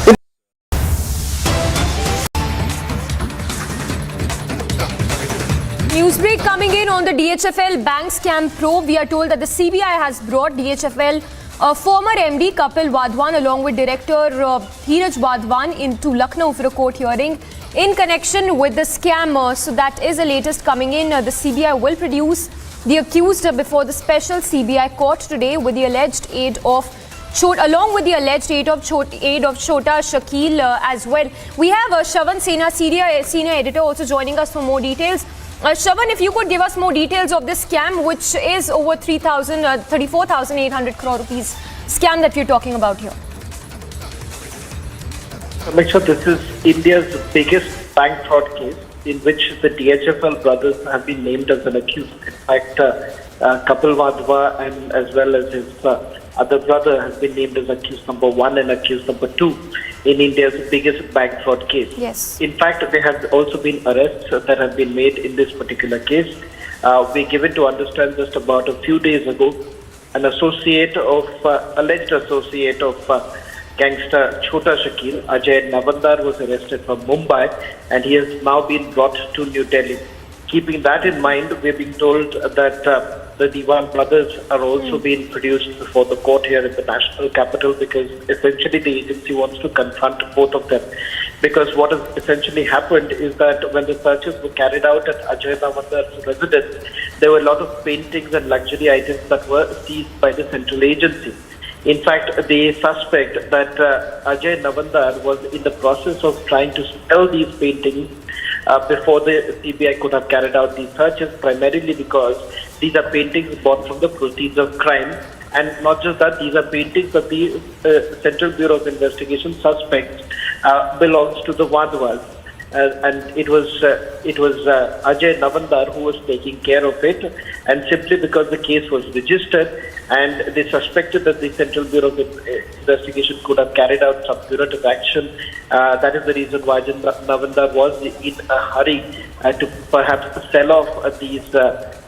Newsbreak coming in on the DHFL bank scam probe. We are told that the CBI has brought DHFL former MD Kapil Wadhwan along with Director Dheeraj Wadhwan into Lucknow for a court hearing in connection with the scam. So that is the latest coming in. The CBI will produce the accused before the special CBI court today with the alleged aid of along with the alleged aid of Chota Shakil as well. We have Shravan Sena, senior editor, also joining us for more details. Shravan, if you could give us more details of this scam, which is over 34,800 crore rupees scam that we're talking about here. Sure, this is India's biggest bank fraud case in which the DHFL brothers have been named as an accused. In fact, Kapil Wadhwa and as well as his other brother has been named as accused number 1 and accused number 2 in India's biggest bank fraud case. Yes. In fact, there have also been arrests that have been made in this particular case. We given to understand just about a few days ago, an associate of, alleged associate of gangster Chota Shakil, Ajay Navandar, was arrested from Mumbai and he has now been brought to New Delhi. Keeping that in mind, we're being told that the Diwan brothers are also being produced before the court here in the national capital because essentially the agency wants to confront both of them. Because what has essentially happened is that when the searches were carried out at Ajay Navandar's residence, there were a lot of paintings and luxury items that were seized by the central agency. In fact, the suspect that Ajay Navandar was in the process of trying to sell these paintings before the CBI could have carried out these searches, primarily because these are paintings bought from the proceeds of crime. And not just that, these are paintings that the Central Bureau of Investigation suspects belongs to the Wadhwas. And it was Ajay Navandar who was taking care of it, and simply because the case was registered and they suspected that the Central Bureau of Investigation could have carried out some punitive action, that is the reason why Ajay Navandar was in a hurry to perhaps sell off these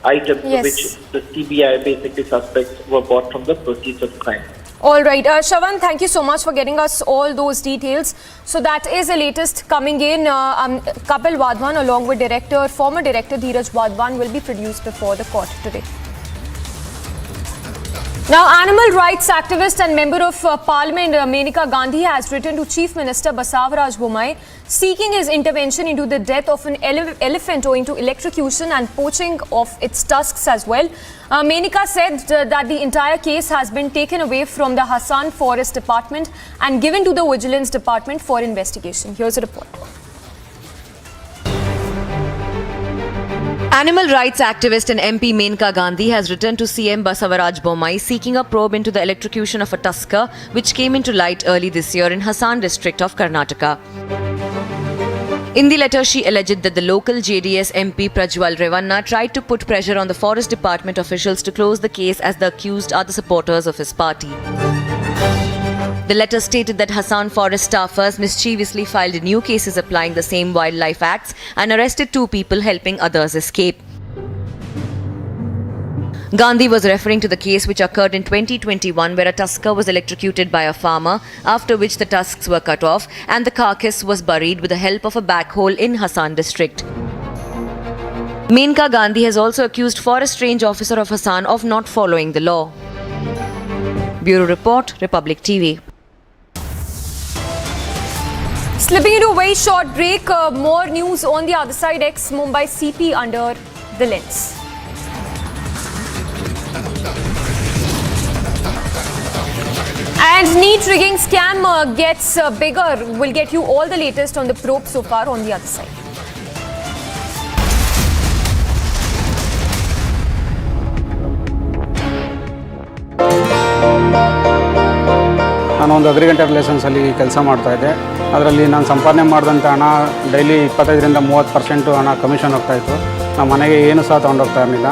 items which the CBI basically suspects were bought from the proceeds of crime. All right. Shravan, thank you so much for getting us all those details. So that is the latest coming in. Kapil Wadhwan along with former director Dheeraj Wadhwan will be produced before the court today. Now, animal rights activist and member of Parliament Menaka Gandhi has written to Chief Minister Basavaraj Bommai seeking his intervention into the death of an elephant owing to electrocution and poaching of its tusks as well. Menaka said that the entire case has been taken away from the Hassan Forest Department and given to the Vigilance Department for investigation. Here's a report. Animal rights activist and MP Menka Gandhi has returned to CM Basavaraj Bommai seeking a probe into the electrocution of a tusker which came into light early this year in Hassan district of Karnataka. In the letter, she alleged that the local JDS MP Prajwal Revanna tried to put pressure on the forest department officials to close the case as the accused are the supporters of his party. The letter stated that Hassan forest staffers mischievously filed new cases applying the same wildlife acts and arrested 2 people helping others escape. Gandhi was referring to the case which occurred in 2021 where a tusker was electrocuted by a farmer, after which the tusks were cut off and the carcass was buried with the help of a backhoe in Hassan district. Menka Gandhi has also accused Forest Range Officer of Hassan of not following the law. Bureau Report, Republic TV. Slipping into a very short break, more news on the other side. Ex-Mumbai CP under the lens. And NEET rigging scam gets bigger. We'll get you all the latest on the probe so far on the other side. ನಾನು ಒಂದು agriculture ಲೈಸೆನ್ಸಲ್ಲಿ ಕೆಲಸ ಮಾಡ್ತಾಯಿದ್ದೆ. ಅದರಲ್ಲಿ ನಾನು ಸಂಪಾದನೆ ಮಾಡಿದಂಥ ಹಣ daily 25-30% ಹಣ ಕಮಿಷನ್ ಹೋಗ್ತಾಯಿತ್ತು. ನಮ್ಮ ಮನೆಗೆ ಏನು ಸಹ ತೊಗೊಂಡೋಗ್ತಾ ಇರಲಿಲ್ಲ.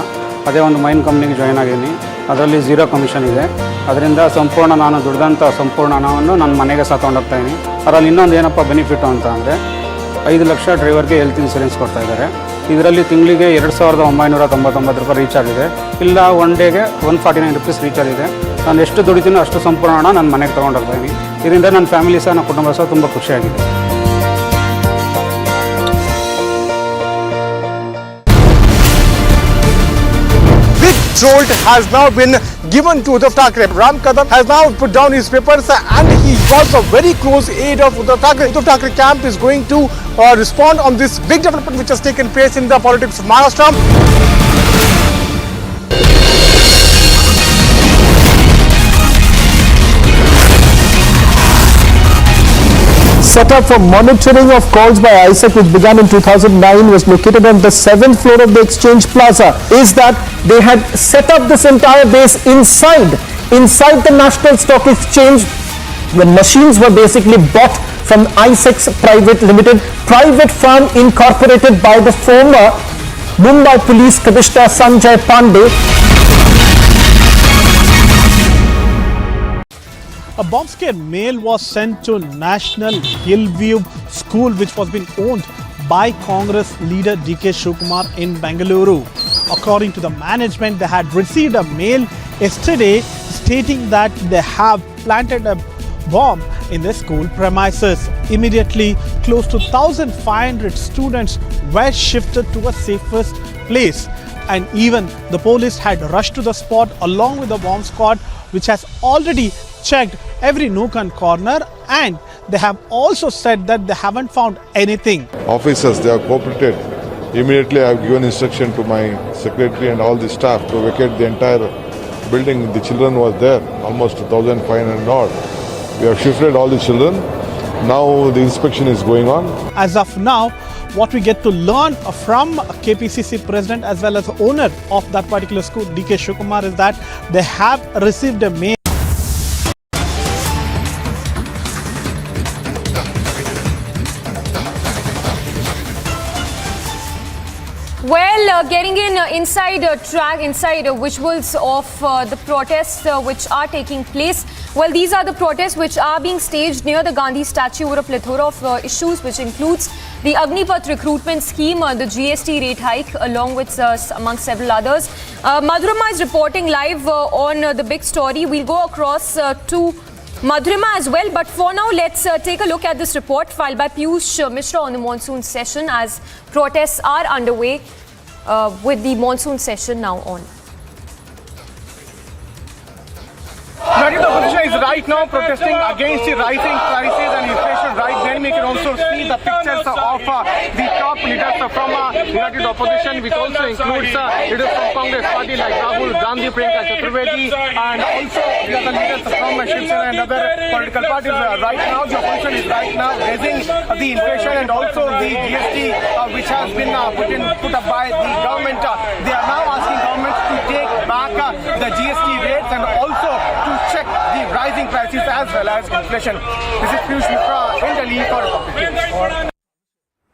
ಅದೇ ಒಂದು ಮೈನ್ ಕಂಪ್ನಿಗೆ ಜಾಯ್ನ್ ಆಗಿದ್ದೀನಿ. ಅದರಲ್ಲಿ 0 ಕಮಿಷನ್ ಇದೆ. ಅದರಿಂದ ಸಂಪೂರ್ಣ ನಾನು ದುಡ್ದಂಥ ಸಂಪೂರ್ಣ ಹಣವನ್ನು ನನ್ನ ಮನೆಗೆ ಸಹ ತೊಗೊಂಡೋಗ್ತಾಯಿದ್ದೀನಿ. ಅದರಲ್ಲಿ ಇನ್ನೊಂದು ಏನಪ್ಪ ಬೆನಿಫಿಟು ಅಂತ ಅಂದರೆ 5 ಲಕ್ಷ ಡ್ರೈವರ್ಗೆ ಹೆಲ್ತ್ ಇನ್ಸೂರೆನ್ಸ್ ಕೊಡ್ತಾಯಿದ್ದಾರೆ. ಇದರಲ್ಲಿ ತಿಂಗಳಿಗೆ 2999 ರೂಪಾಯಿ ರೀಚಾರ್ಜ್ ಇದೆ. ಇಲ್ಲ ಒನ್ ಡೇಗೆ 149 ರೂಪೀಸ್ ರೀಚಾರ್ಜ್ ಇದೆ. ನಾನು ಎಷ್ಟು ದುಡಿತೀನೋ ಅಷ್ಟು ಸಂಪೂರ್ಣ ಹಣ ನನ್ನ ಮನೆಗೆ ತೊಗೊಂಡೋಗ್ತಾಯಿದ್ದೀನಿ. ಇದರಿಂದ ನನ್ನ ಫ್ಯಾಮಿಲಿ ಸಹ, ನನ್ನ ಕುಟುಂಬ ಸಹ ತುಂಬ ಖುಷಿಯಾಗಿದೆ. Jolt has now been given to Uddhav Thackeray. Ram Kadam has now put down his papers and he was a very close aide of Uddhav Thackeray. Uddhav Thackeray camp is going to respond on this big development which has taken place in the politics of Maharashtra. Setup for monitoring of calls by ISEC, which began in 2009, was located on the 7th floor of the Exchange Plaza. Is that they had set up this entire base inside the National Stock Exchange. The machines were basically bought from ISEC's private firm incorporated by the former Mumbai Police Commissioner Sanjay Pandey. A bomb scare mail was sent to National Hillview School, which was being owned by Congress leader DK Shivakumar in Bengaluru. According to the management, they had received a mail yesterday stating that they have planted a bomb in the school premises. Immediately, close to 1,500 students were shifted to a safest place. And even the police had rushed to the spot along with the bomb squad, which has already checked every nook and corner, and they have also said that they haven't found anything. Officers, they have cooperated. Immediately I have given instruction to my secretary and all the staff to vacate the entire building. The children were there, almost 1,500 odd. We have shifted all the children. Now the inspection is going on. As of now, what we get to learn from KPCC president as well as the owner of that particular school, DK Shivakumar, is that they have received a mail. Well, getting inside visuals of the protests which are taking place. Well, these are the protests which are being staged near the Gandhi statue over a plethora of issues, which includes the Agnipath recruitment scheme, the GST rate hike, along with among several others. Madhurima is reporting live on the big story. We'll go across to Madhurima as well, but for now let's take a look at this report filed by Piyush Mishra on the monsoon session, as protests are underway with the monsoon session now on. The opposition is right now protesting against the rising prices and inflation right there in we can also see the pictures of the top leaders from United Opposition, which also includes leaders from Congress Party like Rahul Gandhi, Priyanka Chaturvedi, and also the other leaders from Shiv Sena and other political parties. Right now, the opposition is raising the inflation and also the GST, which has been put up by the government. They are now asking government to take back the GST rates and also to check the rising prices as well as inflation. This is Piyush Mishra in Delhi for Republic News.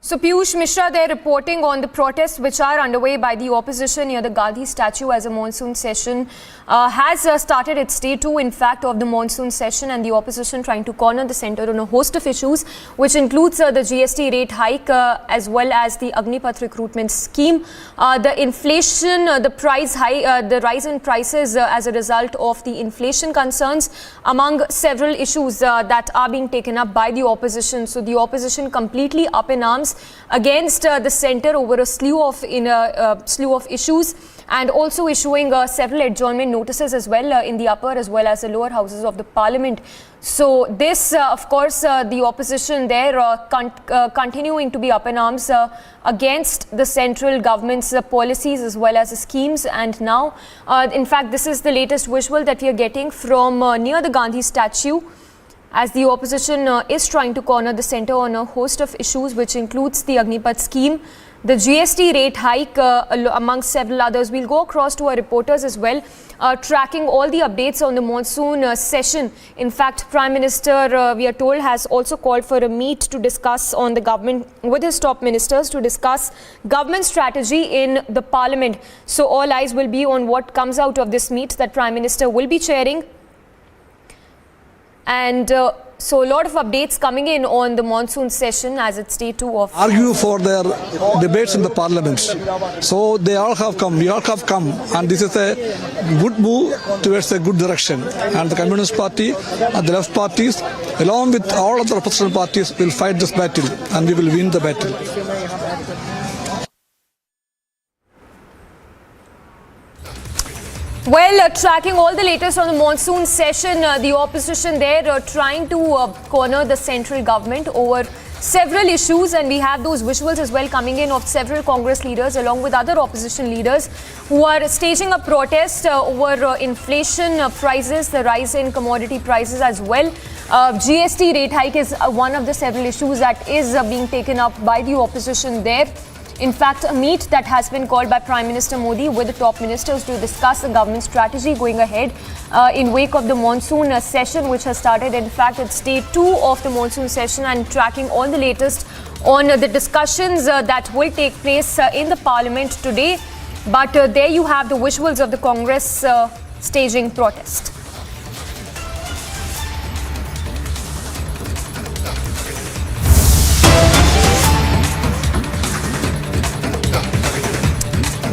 So Piyush Mishra there reporting on the protests which are underway by the opposition near the Gandhi statue as a monsoon session has started its day 2 in fact of the monsoon session, and the opposition trying to corner the centre on a host of issues which includes the GST rate hike as well as the Agnipath recruitment scheme, the inflation, the price high, the rise in prices as a result of the inflation concerns, among several issues that are being taken up by the opposition. So the opposition completely up in arms against the centre over a slew of issues, and also issuing several adjournment notices as well in the upper as well as the lower houses of the parliament. So this of course the opposition there continuing to be up in arms against the central government's policies as well as the schemes. And now in fact this is the latest visual that we are getting from near the Gandhi statue, as the opposition is trying to corner the centre on a host of issues which includes the Agnipath scheme, the GST rate hike amongst several others. We'll go across to our reporters as well, tracking all the updates on the monsoon session. In fact, Prime Minister, we are told, has also called for a meet to discuss on the government with his top ministers to discuss government strategy in the parliament. So all eyes will be on what comes out of this meet that Prime Minister will be chairing. And so a lot of updates coming in on the monsoon session as it's day 2 of... Argue for their debates in the parliament. So they all have come, we all have come, and this is a good move towards a good direction. And the Communist Party and the left parties, along with all other opposition parties, will fight this battle and we will win the battle. Well, tracking all the latest on the monsoon session, the opposition there trying to corner the central government over several issues, and we have those visuals as well coming in of several Congress leaders along with other opposition leaders who are staging a protest over inflation prices, the rise in commodity prices as well. GST rate hike is one of the several issues that is being taken up by the opposition there. In fact, a meet that has been called by Prime Minister Modi with the top ministers to discuss the government strategy going ahead in wake of the monsoon session which has started. In fact, it's day 2 of the monsoon session, and tracking all the latest on the discussions that will take place in the parliament today. But there you have the visuals of the Congress staging protest.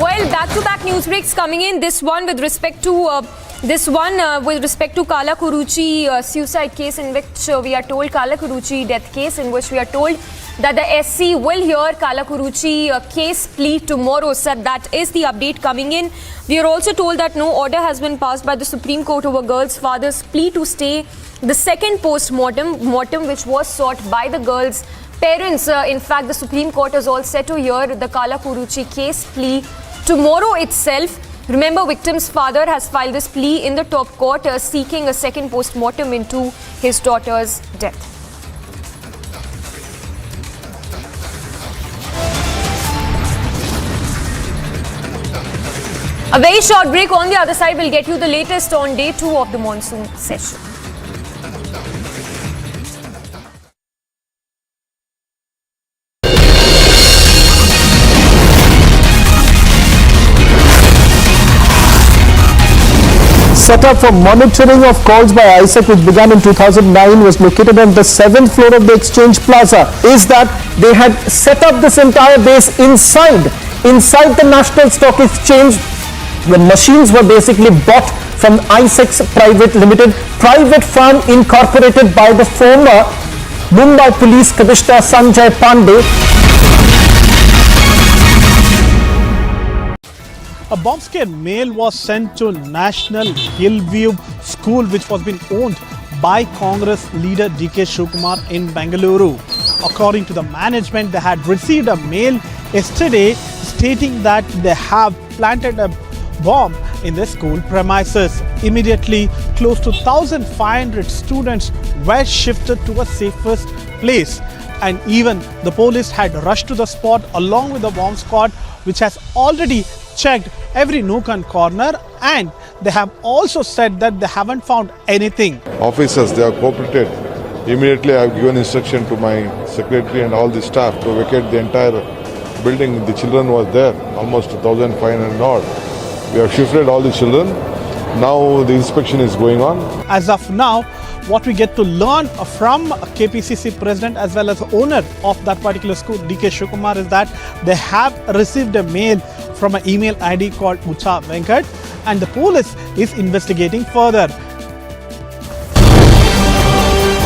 Well, back-to-back news breaks coming in. This one with respect to Kala Kuruchi suicide case, in which we are told Kala Kuruchi death case, in which we are told that the SC will hear Kala Kuruchi case plea tomorrow. So that is the update coming in. We are also told that no order has been passed by the Supreme Court over girl's father's plea to stay the second post-mortem which was sought by the girl's parents. In fact, the Supreme Court is all set to hear the Kala Kuruchi case plea tomorrow itself. Remember, victim's father has filed this plea in the top court seeking a second post-mortem into his daughter's death. A very short break. On the other side, we'll get you the latest on day 2 of the monsoon session. Setup for monitoring of calls by ISEC, which began in 2009, was located on the 7th floor of the Exchange Plaza, is that they had set up this entire base inside the National Stock Exchange. The machines were basically bought from ISEC's private firm incorporated by the former Mumbai Police Commissioner Sanjay Pandey. A bomb-scare mail was sent to National Hillview School, which was being owned by Congress leader D.K. Shivakumar in Bengaluru. According to the management, they had received a mail yesterday stating that they have planted a bomb in the school premises. Immediately, close to 1,500 students were shifted to a safest place. And even the police had rushed to the spot along with the bomb squad, which has already checked every nook and corner, and they have also said that they haven't found anything. Officers, they have cooperated. Immediately I have given instruction to my secretary and all the staff to vacate the entire building. The children were there, almost 1,500 odd. We have shifted all the children. Now the inspection is going on. As of now, what we get to learn from KPCC president as well as owner of that particular school, DK Shivakumar, is that they have received a mail from an email ID called Mucha Venkat, and the police is investigating further.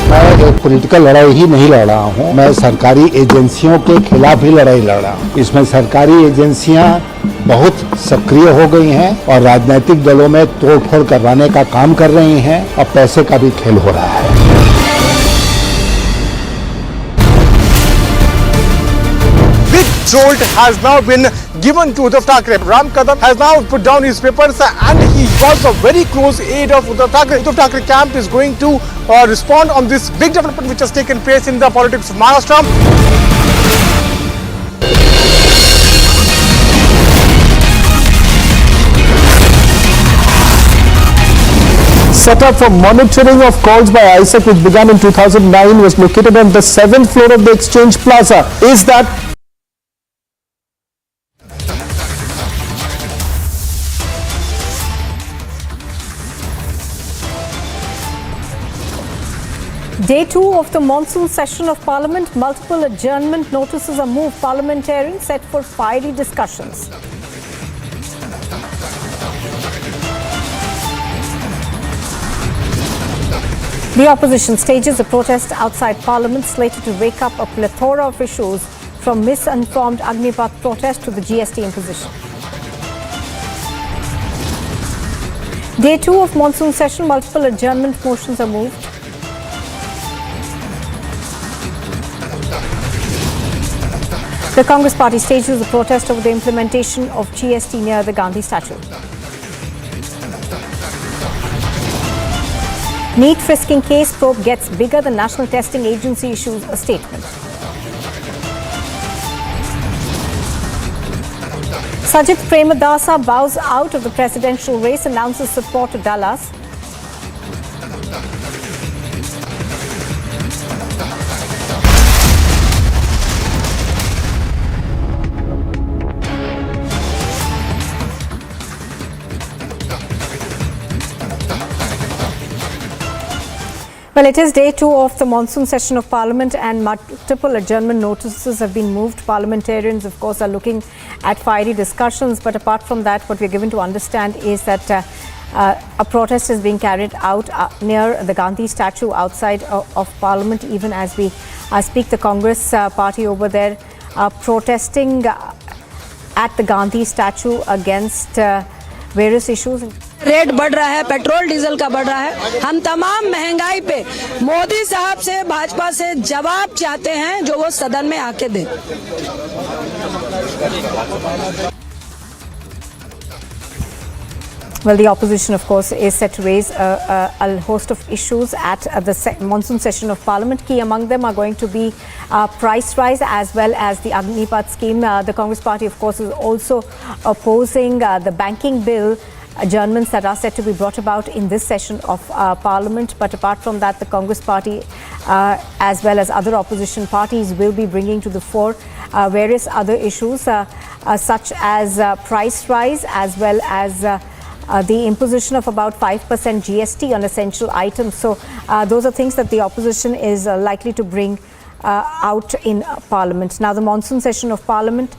मैं एक political लड़ाई ही नहीं लड़ रहा हूँ, मैं सरकारी एजेंसियों के खिलाफ ही लड़ाई लड़ रहा हूँ। इसमें सरकारी एजेंसियां बहुत सक्रिय हो गई हैं और राजनीतिक दलों में तोड़फोड़ करवाने का काम कर रही हैं और पैसे का भी खेल हो रहा है। Big jolt has now been given to Uddhav Thackeray. Ram Kadam has now put down his papers and he was a very close aide of Uddhav Thackeray. Uddhav Thackeray camp is going to respond on this big development which has taken place in the politics of Maharashtra. Setup for monitoring of calls by ISAC, which began in 2009, was located on the 7th floor of the Exchange Plaza. Is that Day 2 of the monsoon session of Parliament, multiple adjournment notices are moved. Parliamentarians set for fiery discussions. The opposition stages a protest outside Parliament slated to wake up a plethora of issues from misinformed Agnipath protest to the GST imposition. Day 2 of monsoon session, multiple adjournment motions are moved. The Congress party stages a protest over the implementation of GST near the Gandhi statue. NEET frisking case probe gets bigger. The National Testing Agency issues a statement. Sajith Premadasa bows out of the presidential race, announces support to Dallas. Well, it is day 2 of the monsoon session of Parliament and multiple adjournment notices have been moved. Parliamentarians, of course, are looking at fiery discussions. But apart from that, what we're given to understand is that a protest is being carried out near the Gandhi statue outside of Parliament. Even as we speak, the Congress party over there protesting at the Gandhi statue against various issues. Rate बढ़ रहा है, petrol diesel का बढ़ रहा है। हम तमाम महंगाई पे मोदी साहब से, भाजपा से जवाब चाहते हैं जो वो सदन में आके दें। Well, the opposition, of course, is set to raise a host of issues at the monsoon session of Parliament. Key among them are going to be price rise as well as the Agnipath scheme. The Congress party, of course, is also opposing the banking bill adjournments that are set to be brought about in this session of Parliament. But apart from that, the Congress party as well as other opposition parties will be bringing to the fore various other issues such as price rise as well as the imposition of about 5% GST on essential items. So those are things that the opposition is likely to bring out in Parliament. Now, the monsoon session of Parliament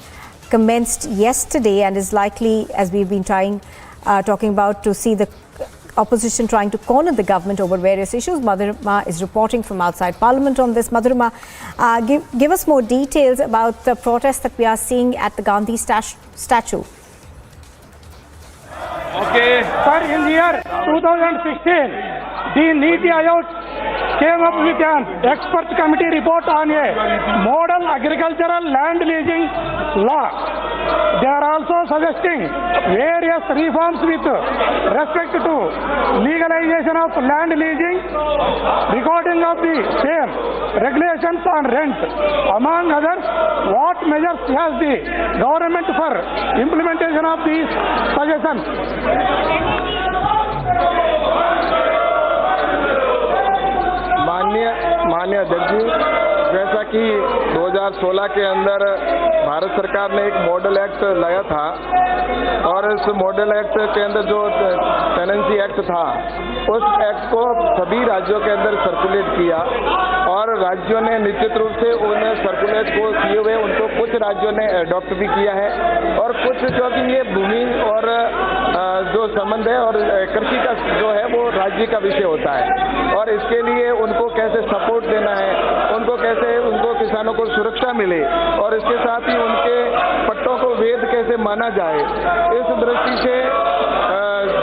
commenced yesterday and is likely, as we've been talking about, to see the opposition trying to corner the government over various issues. Madhurima is reporting from outside Parliament on this. Madhurima, give us more details about the protest that we are seeing at the Gandhi statue. Okay. Sir, in the year 2016, the Niti Aayog came up with an expert committee report on a model agricultural land leasing law. They are also suggesting various reforms with respect to legalization of land leasing, recording of the same, regulations on rent. Among others, what measures has the government for implementation of these suggestions? माननीय अध्यक्ष जी, जैसा कि 2016 के अंदर भारत सरकार ने एक model act लाया था और इस मॉडल एक्ट के अंदर जो टेनेंसी एक्ट था, उस एक्ट को सभी राज्यों के अंदर सर्कुलेट किया और राज्यों ने निश्चित रूप से उन सर्कुलेट को किए हुए उनको कुछ राज्यों ने अडॉप्ट भी किया है और कुछ, क्योंकि ये भूमि और जो संबंध है और कृषि का जो है वो राज्य का विषय होता है और इसके लिए उनको कैसे सपोर्ट देना है, उनको कैसे उनको किसानों को सुरक्षा मिले और इसके साथ ही उनके पट्टों को वैध कैसे माना जाए, इस दृष्टि से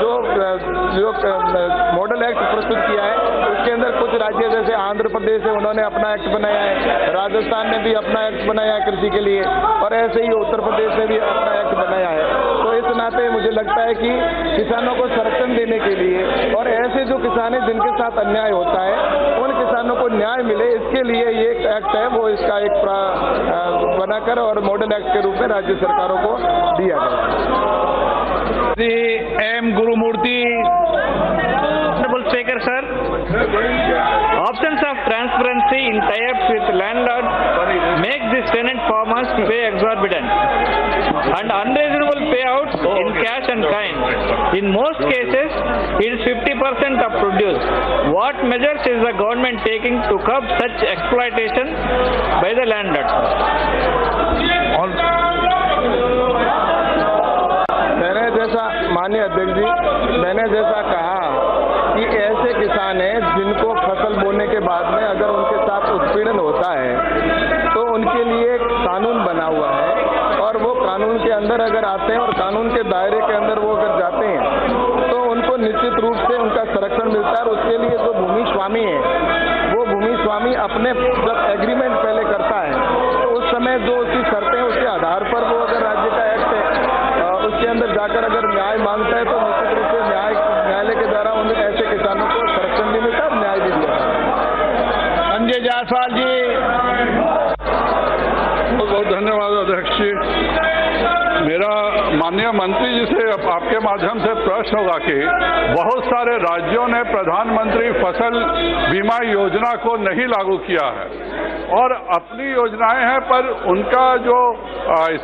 जो मॉडल एक्ट प्रस्तुत किया है उसके अंदर कुछ राज्य जैसे आंध्र प्रदेश है, उन्होंने अपना एक्ट बनाया है, राजस्थान ने भी अपना एक्ट बनाया है कृषि के लिए और ऐसे ही उत्तर प्रदेश ने भी अपना एक्ट बनाया है। तो इस नाते मुझे लगता है कि किसानों को संरक्षण देने के लिए और ऐसे जो किसान हैं जिनके साथ अन्याय होता है उन किसानों को न्याय मिले, इसके लिए ये एक्ट है वो इसका एक बनाकर और मॉडल एक्ट के रूप में राज्य सरकारों को दिया गया। Shri M Gurumurthy, Speaker, sir. Options of transparency in tie-ups with landlords make these tenant farmers pay exorbitant and unreasonable payouts in cash and kind. In most cases, it is 50% of produce. What measures is the government taking to curb such exploitation by the landlords? माननीय अध्यक्ष जी, मैंने जैसा कहा कि ऐसे किसान हैं जिनको फसल बोने के बाद में अगर उनके साथ उत्पीड़न होता है तो उनके लिए कानून बना हुआ है और वो कानून के अंदर अगर आते हैं और कानून के दायरे के अंदर वो अगर जाते हैं तो उनको निश्चित रूप से उनका संरक्षण मिलता है और उसके लिए जो भूमि स्वामी है वो भूमि स्वामी अपने जब एग्रीमेंट पहले करता है तो उस समय जो उसकी शर्तें हैं उसके आधार पर वो अगर राज्य का एक्ट है उसके अंदर जाकर अगर न्याय मांगता है तो निश्चित रूप से न्यायालय के द्वारा उन ऐसे किसानों को संरक्षण भी मिलता है और न्याय भी दिया। संजय जायसवाल जी। बहुत धन्यवाद अध्यक्ष जी। मेरा माननीय मंत्री जी से आपके माध्यम से प्रश्न होगा कि बहुत सारे राज्यों ने प्रधानमंत्री फसल बीमा योजना को नहीं लागू किया है और अपनी योजनाएं हैं पर उनका जो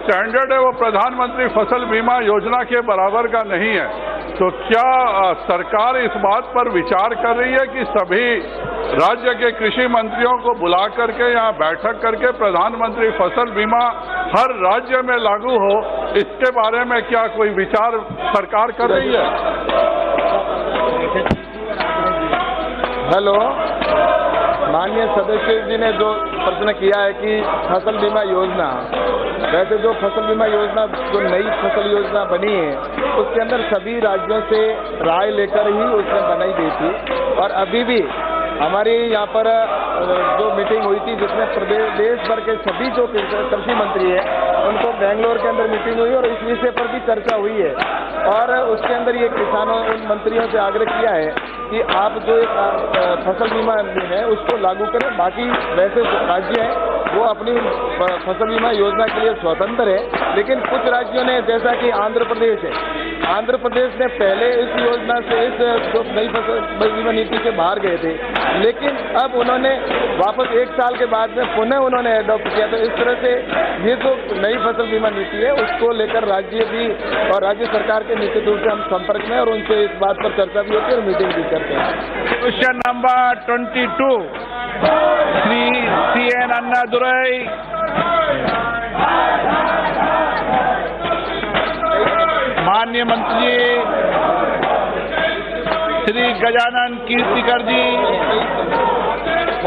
स्टैंडर्ड है वो प्रधानमंत्री फसल बीमा योजना के बराबर का नहीं है। तो क्या सरकार इस बात पर विचार कर रही है कि सभी राज्य के कृषि मंत्रियों को बुला करके यहाँ बैठक करके प्रधानमंत्री फसल बीमा हर राज्य में लागू हो, इसके बारे में क्या कोई विचार सरकार कर रही है? हेलो, माननीय सदस्य जी ने जो प्रश्न किया है कि फसल बीमा योजना, वैसे जो फसल बीमा योजना जो नई फसल योजना बनी है उसके अंदर सभी राज्यों से राय लेकर ही उसने बनाई गई थी और अभी भी हमारी यहाँ पर जो मीटिंग हुई थी जिसमें देश भर के सभी जो कृषि मंत्री हैं उनको बेंगलोर के अंदर मीटिंग हुई और इस विषय पर भी चर्चा हुई है और उसके अंदर ये किसानों उन मंत्रियों से आग्रह किया है कि आप जो एक फसल बीमा है उसको लागू करें। बाकी वैसे राज्य हैं वो अपनी फसल बीमा योजना के लिए स्वतंत्र है, लेकिन कुछ राज्यों ने जैसा कि आंध्र प्रदेश है, आंध्र प्रदेश ने पहले इस योजना से इस जो नई फसल बीमा नीति से बाहर गए थे, लेकिन अब उन्होंने वापस 1 साल के बाद में पुनः उन्होंने अडॉप्ट किया। तो इस तरह से ये जो नई फसल बीमा नीति है उसको लेकर राज्य भी और राज्य सरकार के निश्चित रूप से हम संपर्क में और उनसे इस बात पर चर्चा भी होती है और मीटिंग भी करते हैं। Question number 22 Shri CN Annadurai. माननीय मंत्री Shri Gajanan Kirtikar ji.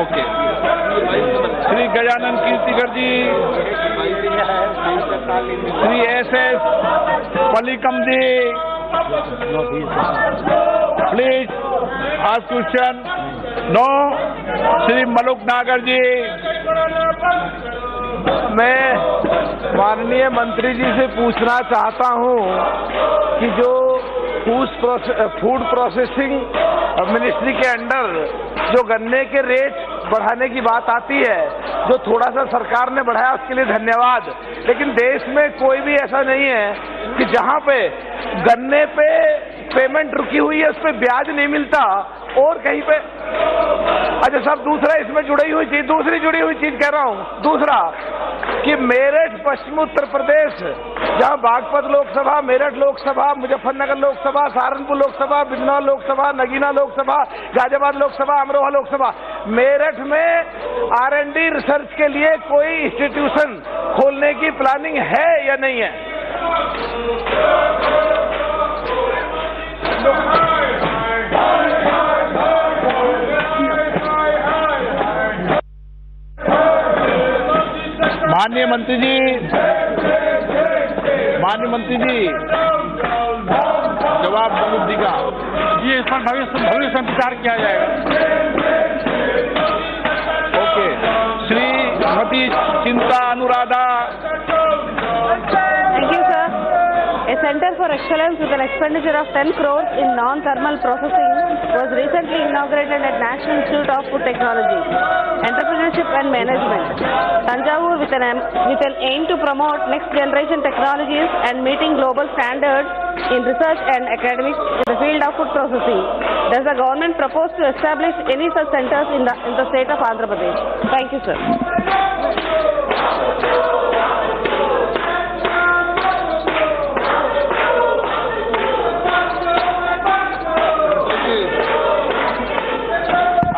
Okay, Shri Gajanan Kirtikar ji, Shri SS Palikam ji, please ask question. No. Shri Maluk Nagar ji, मैं माननीय मंत्री जी से पूछना चाहता हूं कि जो फूड प्रोसेसिंग मिनिस्ट्री के अंडर जो गन्ने के रेट बढ़ाने की बात आती है, जो थोड़ा सा सरकार ने बढ़ाया उसके लिए धन्यवाद, लेकिन देश में कोई भी ऐसा नहीं है कि जहां पे गन्ने पे पेमेंट रुकी हुई है उस पर ब्याज नहीं मिलता और कहीं पे। अच्छा साहब, दूसरा इसमें दूसरी जुड़ी हुई चीज कह रहा हूं, दूसरा कि मेरठ पश्चिम उत्तर प्रदेश, जहां बागपत लोकसभा, मेरठ लोकसभा, मुजफ्फरनगर लोकसभा, सहारनपुर लोकसभा, बिजनौर लोकसभा, नगीना लोकसभा, गाजियाबाद लोकसभा, अमरोहा लोकसभा, मेरठ में R&D रिसर्च के लिए कोई इंस्टीट्यूशन खोलने की प्लानिंग है या नहीं है? माननीय मंत्री जी जवाब मुद्दे का जी, इस पर भविष्य में विचार किया जाएगा। ओके, श्रीमती चिंता Anuradha. Thank you, sir. A Center for Excellence with an expenditure of 10 crores in non-thermal processing was recently inaugurated at National Institute of Food Technology, Entrepreneurship and Management, Tanjavur, with an aim to promote next generation technologies and meeting global standards in research and academics in the field of food processing. Does the government propose to establish any such centers in the state of Andhra Pradesh? Thank you, sir.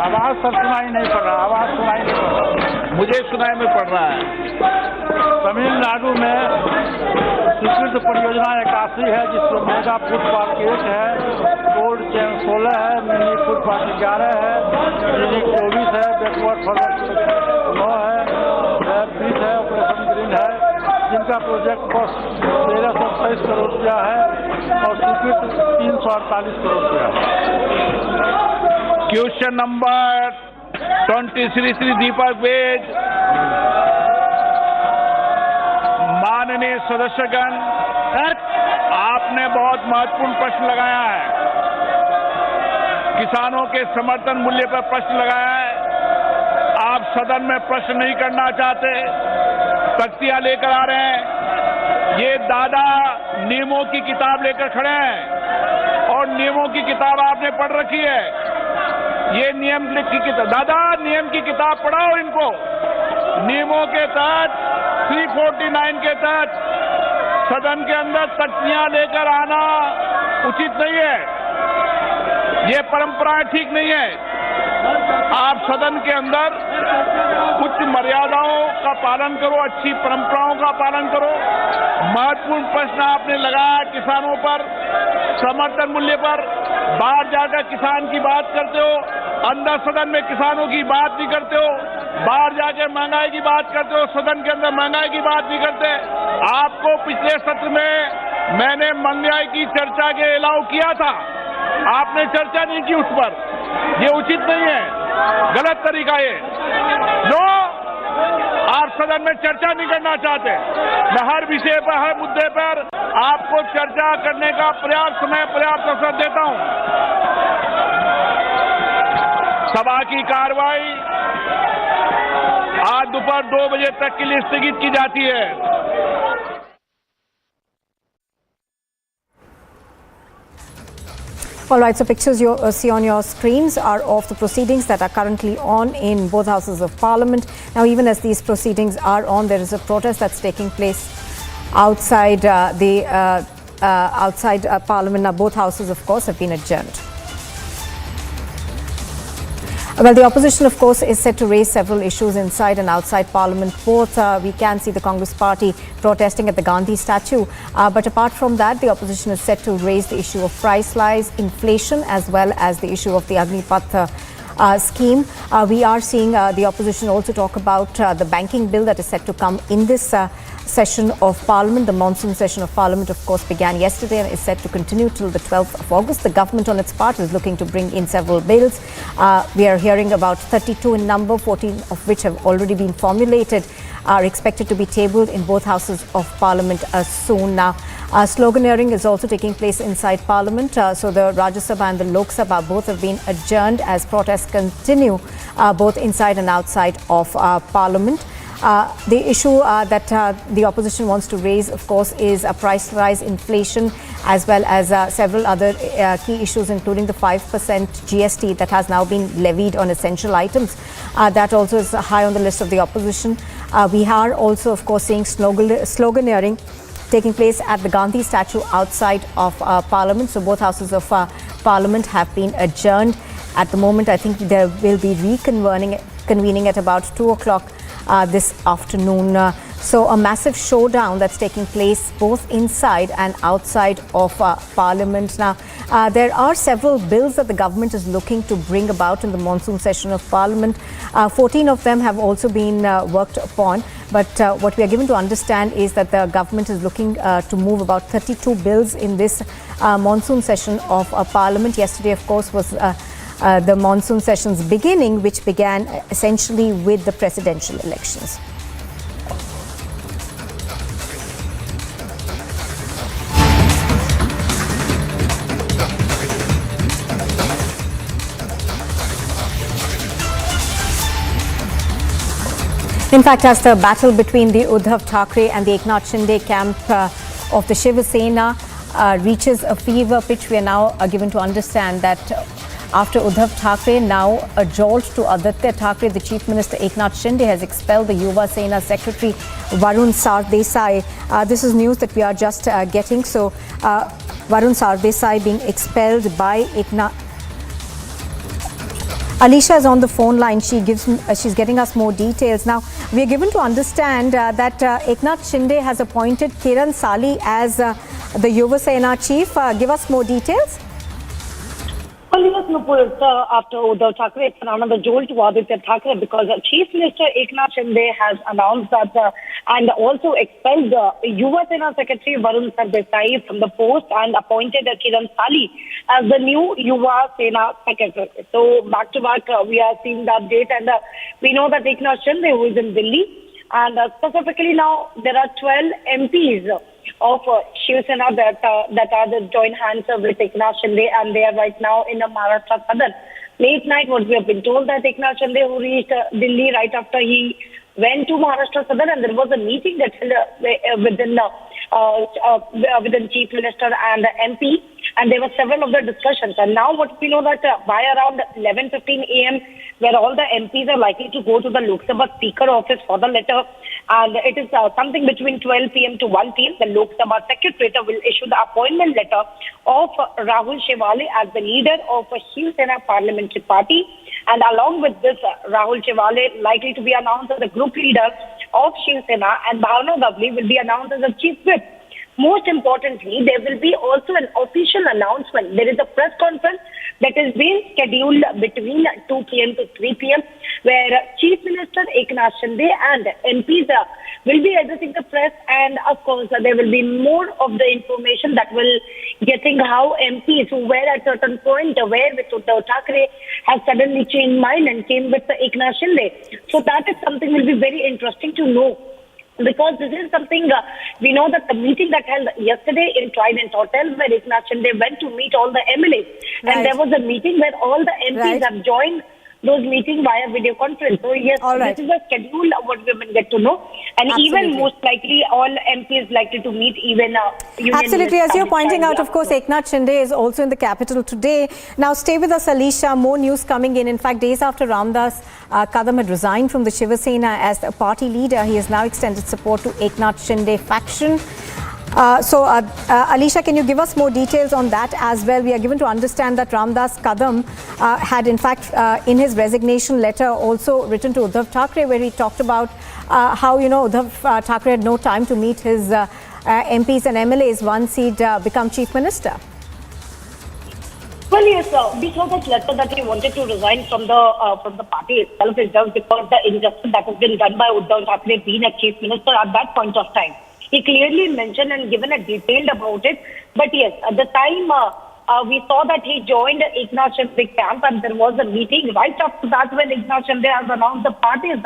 आवाज sir सुनाई नहीं पड़ रहा, आवाज सुनाई नहीं पड़ रहा, मुझे सुनाई में पड़ रहा है। तमिलनाडु में स्वीकृत परियोजना 81 है, जिसमें मेगा फूड पार्क 1 है, कोल्ड चेन 16 है, मिनी फूड पार्क 11 है, क्लिनिक 24 है, बैकवर्ड फॉरवर्ड 9 है, लैब 20 है, ऑपरेशन ग्रीन है, जिनका प्रोजेक्ट कॉस्ट 1328 करोड़ रुपया है और स्वीकृत 348 करोड़ रुपया है। Question number 23 Shri Deepak beige. माननीय सदस्यगण, आपने बहुत महत्वपूर्ण प्रश्न लगाया है, किसानों के समर्थन मूल्य पर प्रश्न लगाया है। आप सदन में प्रश्न नहीं करना चाहते, तख्तियां लेकर आ रहे हैं। ये दादा नियमों की किताब लेकर खड़े हैं और नियमों की किताब आपने पढ़ रखी है। ये नियम की किताब, दादा नियम की किताब पढ़ाओ इनको। नियमों के तहत 349 के तहत सदन के अंदर तख्तियां लेकर आना उचित नहीं है, ये परंपराएं ठीक नहीं है। आप सदन के अंदर कुछ मर्यादाओं का पालन करो, अच्छी परंपराओं का पालन करो। महत्वपूर्ण प्रश्न आपने लगाया किसानों पर, समर्थन मूल्य पर, बाहर जाकर किसान की बात करते हो, अंदर सदन में किसानों की बात नहीं करते हो, बाहर जाकर महंगाई की बात करते हो, सदन के अंदर महंगाई की बात नहीं करते। आपको पिछले सत्र में मैंने महंगाई की चर्चा के अलाउ किया था, आपने चर्चा नहीं की उस पर, ये उचित नहीं है, गलत तरीका ये। नो, आप सदन में चर्चा नहीं करना चाहते। मैं हर विषय पर, हर मुद्दे पर आपको चर्चा करने का पर्याप्त अवसर देता हूं। सभा की कार्रवाई आज दोपहर 2 बजे तक के लिए स्थगित की जाती है। All right, so pictures you see on your screens are of the proceedings that are currently on in both houses of parliament. Now, even as these proceedings are on, there is a protest that's taking place outside outside parliament. Now, both houses, of course, have been adjourned. Well, the opposition, of course, is set to raise several issues inside and outside Parliament. Both, we can see the Congress party protesting at the Gandhi statue. But apart from that, the opposition is set to raise the issue of price rise, inflation, as well as the issue of the Agnipath scheme. We are seeing the opposition also talk about the banking bill that is set to come in this session of Parliament. The monsoon session of Parliament, of course, began yesterday and is set to continue till the 12th of August. The government on its part is looking to bring in several bills. We are hearing about 32 in number, 14 of which have already been formulated, are expected to be tabled in both houses of Parliament soon. Now, sloganeering is also taking place inside Parliament. So the Rajya Sabha and the Lok Sabha both have been adjourned as protests continue both inside and outside of Parliament. The issue that the opposition wants to raise, of course, is a price rise, inflation, as well as several other key issues, including the 5% GST that has now been levied on essential items. That also is high on the list of the opposition. We are also, of course, seeing sloganeering taking place at the Gandhi statue outside of Parliament. So both houses of Parliament have been adjourned. At the moment, I think there will be convening at about 2 o'clock this afternoon. So a massive showdown that's taking place both inside and outside of Parliament. Now, there are several bills that the government is looking to bring about in the monsoon session of Parliament. 14 of them have also been worked upon. But what we are given to understand is that the government is looking to move about 32 bills in this monsoon session of Parliament. Yesterday, of course, was the monsoon session's beginning, which began essentially with the presidential elections. In fact, as the battle between the Uddhav Thackeray and the Eknath Shinde camp of the Shiv Sena reaches a fever pitch, we are now given to understand that after Uddhav Thackeray, now a jolt to Aditya Thackeray, the Chief Minister Eknath Shinde has expelled the Yuva Sena Secretary Varun Sardesai. This is news that we are just getting. So Varun Sardesai being expelled by Eknath. Alicia is on the phone line. She's getting us more details. Now, we are given to understand that Eknath Shinde has appointed Kiran Sali as the Yuva Sena chief. Give us more details. Well, yes, Nupur, after Uddhav Thackeray, it's another jolt to Aditya Thackeray because Chief Minister Eknath Shinde has announced that and also expelled Yuva Sena Secretary Varun Sardesai from the post and appointed Kiran Sali as the new Yuva Sena Secretary. So back to back, we are seeing the update, and we know that Eknath Shinde, who is in Delhi, and specifically now there are 12 MPs of Shiv Sena that are the joint hands with Eknath Shinde, and they are right now in the Maharashtra Southern. Late night, what we have been told that Eknath Shinde, who reached Delhi right after he went to Maharashtra Southern, and there was a meeting that within Chief Minister and MP, and there were several of the discussions. And now what we know that by around 11:15 a.m., where all the MPs are likely to go to the Lok Sabha Speaker office for the letter, and it is something between 12 p.m. to 1 p.m. The Lok Sabha Secretary will issue the appointment letter of Rahul Shewale as the leader of Shiv Sena Parliamentary Party. And along with this, Rahul Shewale likely to be announced as the group leader of Shiv Sena, and Bhavna Gavli will be announced as the chief whip. Most importantly, there will be also an official announcement. There is a press conference that is being scheduled between 2 p.m. to 3 p.m. where Chief Minister Eknath Shinde and MPs will be addressing the press, and of course there will be more of the information that will getting how MPs who were at a certain point aware with Uddhav Thackeray has suddenly changed mind and came with Eknath Shinde. So that is something will be very interesting to know. Because this is something, we know that the meeting that held yesterday in Trident Hotel, where Eknath Shinde went to meet all the MLAs. Right. And there was a meeting where all the MPs have joined those meetings via video conference. So yes, this is a schedule of what we will get to know. And even most likely all MPs likely to meet even union. Absolutely. As you're pointing out, of course, Eknath Shinde is also in the capital today. Now stay with us, Alicia. More news coming in. In fact, days after Ramdas Kadam had resigned from the Shiv Sena as the party leader, he has now extended support to Eknath Shinde faction. Alicia, can you give us more details on that as well? We are given to understand that Ramdas Kadam had in fact in his resignation letter also written to Uddhav Thackeray, where he talked about how, you know, Uddhav Thackeray had no time to meet his MPs and MLAs once he'd become Chief Minister. Well, yes, we saw that letter that he wanted to resign from the party itself is just because the injustice that has been done by Uddhav Thackeray being a chief minister at that point of time. He clearly mentioned and given a detailed about it. But yes, at the time we saw that he joined Eknath Shinde camp, and there was a meeting right after that when Eknath Shinde has announced the party's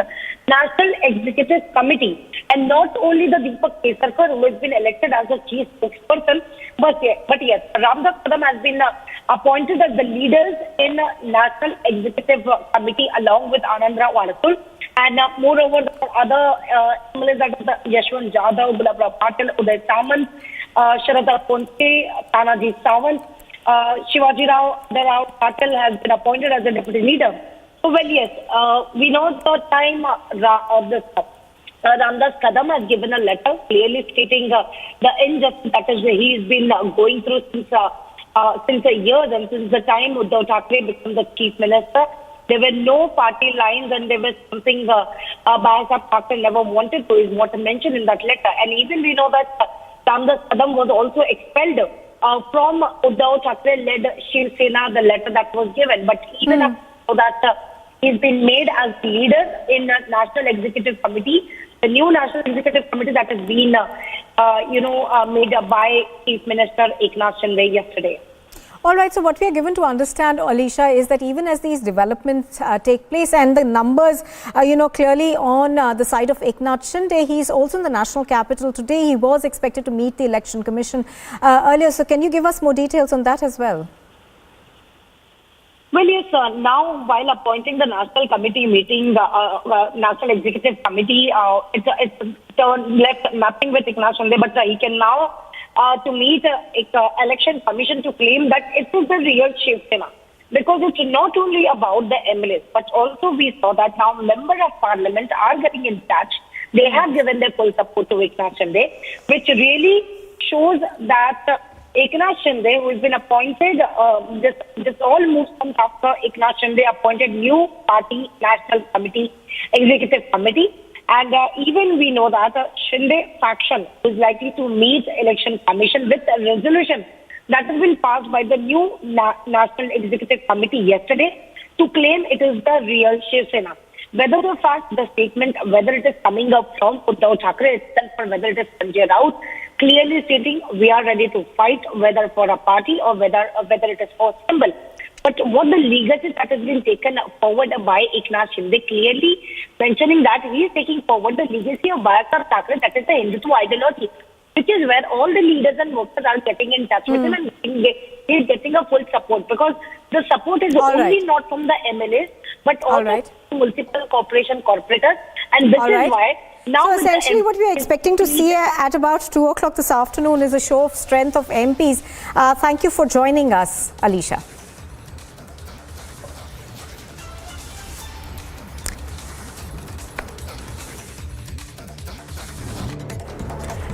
National Executive Committee. And not only the Deepak Kesarkar, who has been elected as a chief spokesperson, but yes, Ramdas Kadam has been appointed as the leaders in National Executive Committee along with Anand Rao Arasul. And moreover, the other MLAs that Yashwant Jadhav, Gulab Rao Patil, Uday Samant, Sharada Ponte, Tanaji Sawant, Shivaji Rao Patil has been appointed as the deputy leader. So, well, yes, we know the time Ramdas Kadam has given a letter clearly stating the injustice that is he's been going through since a year, and since the time Uddhav Thackeray became the chief minister. There were no party lines, and there was something Bhaisab Thackeray never wanted to, is what I mentioned in that letter. And even we know that Ramdas Kadam was also expelled from Uddhav Thackeray-led Shiv Sena, the letter that was given. But even after that, he's been made as leader in National Executive Committee, the new National Executive Committee that has been, made by Chief Minister Eknath Shinde yesterday. All right, so what we are given to understand, Alicia, is that even as these developments take place and the numbers, clearly on the side of Eknath Shinde, he's also in the national capital today. He was expected to meet the Election Commission earlier. So can you give us more details on that as well? Well, yes, now while appointing the National Committee meeting, National Executive Committee, it's left nothing with Eknath Shinde, but he can now to meet Election Commission to claim that it is the real Shiv Sena. Because it's not only about the MLAs, but also we saw that now members of parliament are getting in touch. They have given their full support to Eknath Shinde, which really shows that Eknath Shinde, who has been appointed, this all moves comes after Eknath Shinde appointed new party National Committee, Executive Committee. And even we know that Shinde faction is likely to meet Election Commission with a resolution that has been passed by the new National Executive Committee yesterday to claim it is the real Shiv Sena. Whether the fact, the statement, whether it is coming up from Uddhav Thackeray itself or whether it is Sanjay Raut, clearly stating we are ready to fight, whether for a party or whether it is for a symbol. But what the legacy that has been taken forward by Eknath Shinde, clearly mentioning that he is taking forward the legacy of Bhaisab Thackeray, that is the Hindutva ideology, which is where all the leaders and workers are getting in touch with him, and he is getting a full support, because the support is only not from the MLAs, but also from municipal corporation corporators, and this is why now. So essentially what we are expecting to see at about 2 o'clock this afternoon is a show of strength of MPs. Thank you for joining us, Alicia.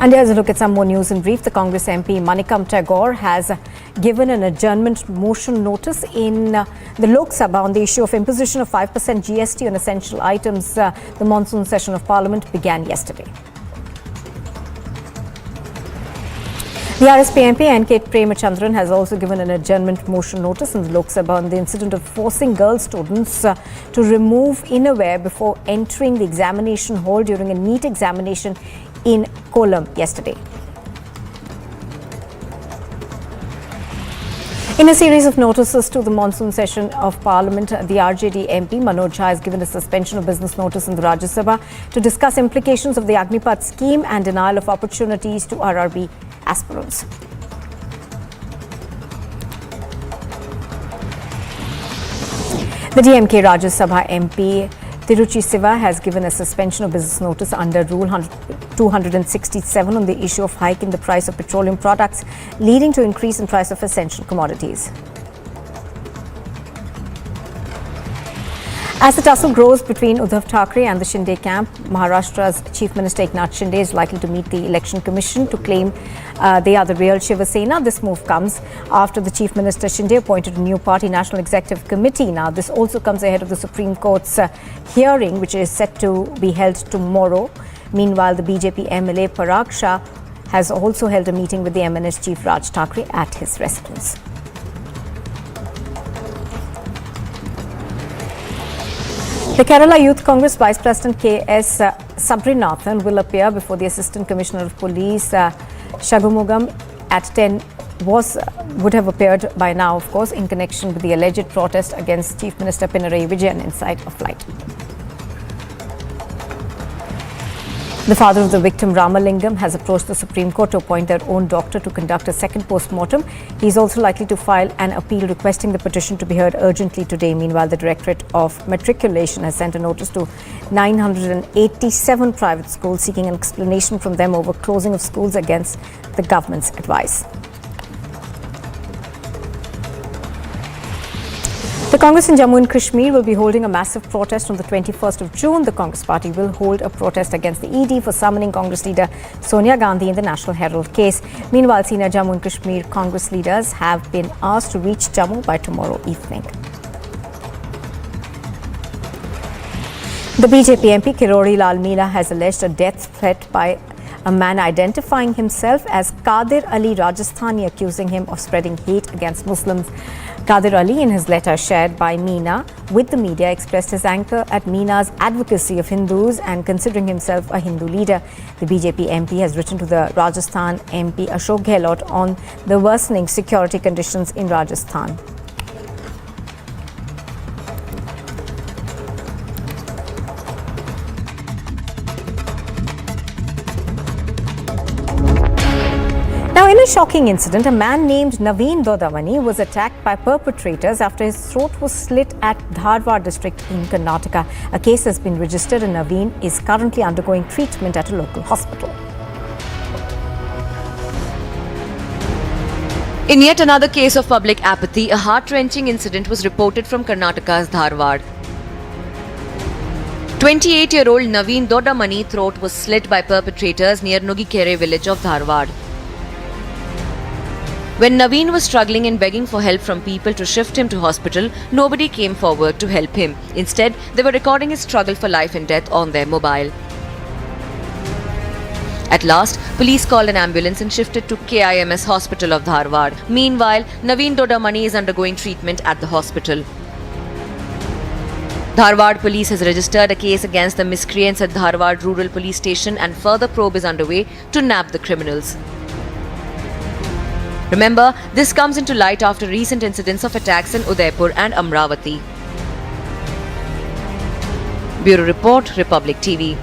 And here's a look at some more news in brief. The Congress MP Manikam Tagore has given an adjournment motion notice in the Lok Sabha on the issue of imposition of 5% GST on essential items. The monsoon session of Parliament began yesterday. The RSP MP N.K. Premachandran has also given an adjournment motion notice in the Lok Sabha on the incident of forcing girl students to remove innerwear before entering the examination hall during a NEET examination in Kollam yesterday. In a series of notices to the monsoon session of Parliament, the RJD MP Manoj Jha has given a suspension of business notice in the Rajya Sabha to discuss implications of the Agnipath scheme and denial of opportunities to RRB aspirants. The DMK Rajya Sabha MP Tiruchi Siva has given a suspension of business notice under Rule 267 on the issue of hike in the price of petroleum products, leading to increase in price of essential commodities. As the tussle grows between Uddhav Thackeray and the Shinde camp, Maharashtra's Chief Minister Eknath Shinde is likely to meet the Election Commission to claim they are the real Shiv Sena. This move comes after the Chief Minister Shinde appointed a new party National Executive Committee. Now, this also comes ahead of the Supreme Court's hearing, which is set to be held tomorrow. Meanwhile, the BJP MLA Parag Shah has also held a meeting with the MNS Chief Raj Thackeray at his residence. The Kerala Youth Congress Vice President K.S. Sabrinathan will appear before the Assistant Commissioner of Police Shagumugam at 10 would have appeared by now, of course, in connection with the alleged protest against Chief Minister Pinarayi Vijayan inside a flight. The father of the victim, Ramalingam, has approached the Supreme Court to appoint their own doctor to conduct a second post-mortem. He is also likely to file an appeal requesting the petition to be heard urgently today. Meanwhile, the Directorate of Matriculation has sent a notice to 987 private schools seeking an explanation from them over closing of schools against the government's advice. The Congress in Jammu and Kashmir will be holding a massive protest on the 21st of June. The Congress party will hold a protest against the ED for summoning Congress leader Sonia Gandhi in the National Herald case. Meanwhile, senior Jammu and Kashmir Congress leaders have been asked to reach Jammu by tomorrow evening. The BJP MP Kirori Lal Meela has alleged a death threat by a man identifying himself as Qadir Ali Rajasthani, accusing him of spreading hate against Muslims. Qadir Ali, in his letter shared by Meena with the media, expressed his anger at Meena's advocacy of Hindus and considering himself a Hindu leader. The BJP MP has written to the Rajasthan MP Ashok Gehlot on the worsening security conditions in Rajasthan. Now, in a shocking incident, a man named Naveen Dodamani was attacked by perpetrators after his throat was slit at Dharwad district in Karnataka. A case has been registered and Naveen is currently undergoing treatment at a local hospital. In yet another case of public apathy, a heart-wrenching incident was reported from Karnataka's Dharwad. 28-year-old Naveen Dodamani throat was slit by perpetrators near Nugikere village of Dharwad. When Naveen was struggling and begging for help from people to shift him to hospital, nobody came forward to help him. Instead, they were recording his struggle for life and death on their mobile. At last, police called an ambulance and shifted to KIMS Hospital of Dharwad. Meanwhile, Naveen Dodamani is undergoing treatment at the hospital. Dharwad police has registered a case against the miscreants at Dharwad Rural Police Station and further probe is underway to nab the criminals. Remember, this comes into light after recent incidents of attacks in Udaipur and Amravati. Bureau Report, Republic TV.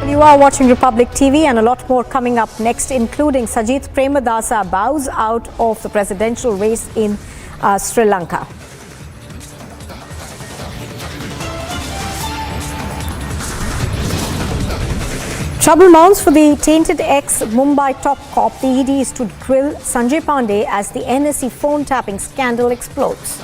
You are watching Republic TV and a lot more coming up next, including Sajith Premadasa bows out of the presidential race in Sri Lanka. Trouble mounts for the tainted ex-Mumbai top cop. The ED is to grill Sanjay Pandey as the NSE phone tapping scandal explodes.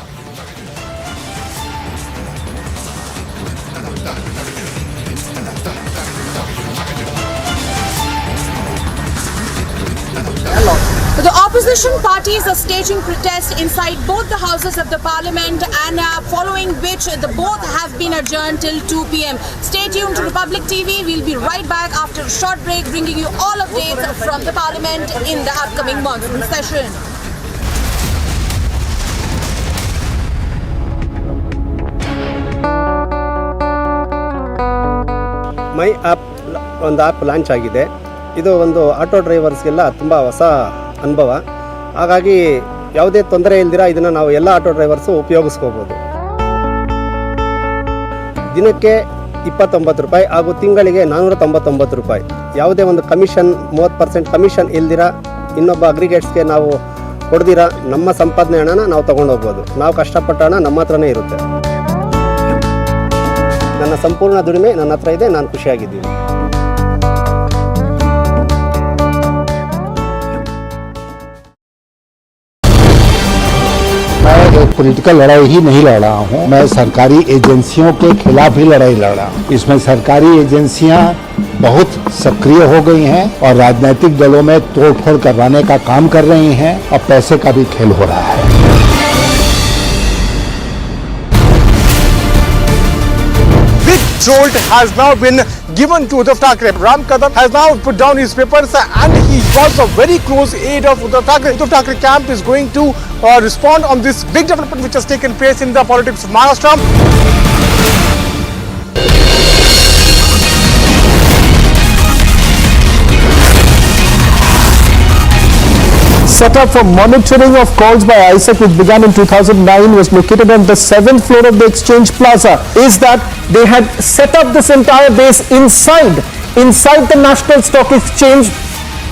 The opposition parties are staging protests inside both the houses of the parliament and following which the both have been adjourned till 2 p.m. Stay tuned to Republic TV. We'll be right back after a short break bringing you all updates from the parliament in the upcoming monsoon session. My app ಒಂದು app launch ಆಗಿದೆ. ಇದು ಒಂದು auto ಡ್ರೈವರ್ಸ್ಗೆಲ್ಲ ತುಂಬ ಹೊಸ ಅನುಭವ. ಹಾಗಾಗಿ ಯಾವುದೇ ತೊಂದರೆ ಇಲ್ದಿರ ಇದನ್ನು ನಾವು ಎಲ್ಲ ಆಟೋ ಡ್ರೈವರ್ಸು ಉಪಯೋಗಿಸ್ಕೋಬೋದು. ದಿನಕ್ಕೆ 29 ರೂಪಾಯಿ ಹಾಗೂ ತಿಂಗಳಿಗೆ 499 ರೂಪಾಯಿ. ಯಾವುದೇ ಒಂದು ಕಮಿಷನ್ 30% ಕಮಿಷನ್ ಇಲ್ದಿರ ಇನ್ನೊಬ್ಬ ಅಗ್ರಿಗೇಟ್ಸ್ಗೆ ನಾವು ಕೊಡ್ದಿರ ನಮ್ಮ ಸಂಪಾದನೆ ಹಣನ ನಾವು ತೊಗೊಂಡೋಗ್ಬೋದು. ನಾವು ಕಷ್ಟಪಟ್ಟ ಹಣ ನಮ್ಮ ಹತ್ರನೇ ಇರುತ್ತೆ. ನನ್ನ ಸಂಪೂರ್ಣ ದುಡಿಮೆ ನನ್ನ ಹತ್ರ ಇದೆ. ನಾನು ಖುಷಿಯಾಗಿದ್ದೀನಿ. मैं एक पॉलिटिकल लड़ाई ही नहीं लड़ रहा हूँ, मैं सरकारी एजेंसियों के खिलाफ ही लड़ाई लड़ रहा हूँ. इसमें सरकारी एजेंसियां बहुत सक्रिय हो गई हैं और राजनीतिक दलों में तोड़फोड़ करवाने का काम कर रही हैं और पैसे का भी खेल हो रहा है. jolt has now been given to Uddhav Thackeray. Ram Kadam has now put down his papers and he was a very close aide of Uddhav Thackeray. Uddhav Thackeray camp is going to respond on this big development which has taken place in the politics of Maharashtra. Setup for monitoring of calls by ISEC, which began in 2009, was located on the 7th floor of the Exchange Plaza. Is that they had set up this entire base inside the National Stock Exchange.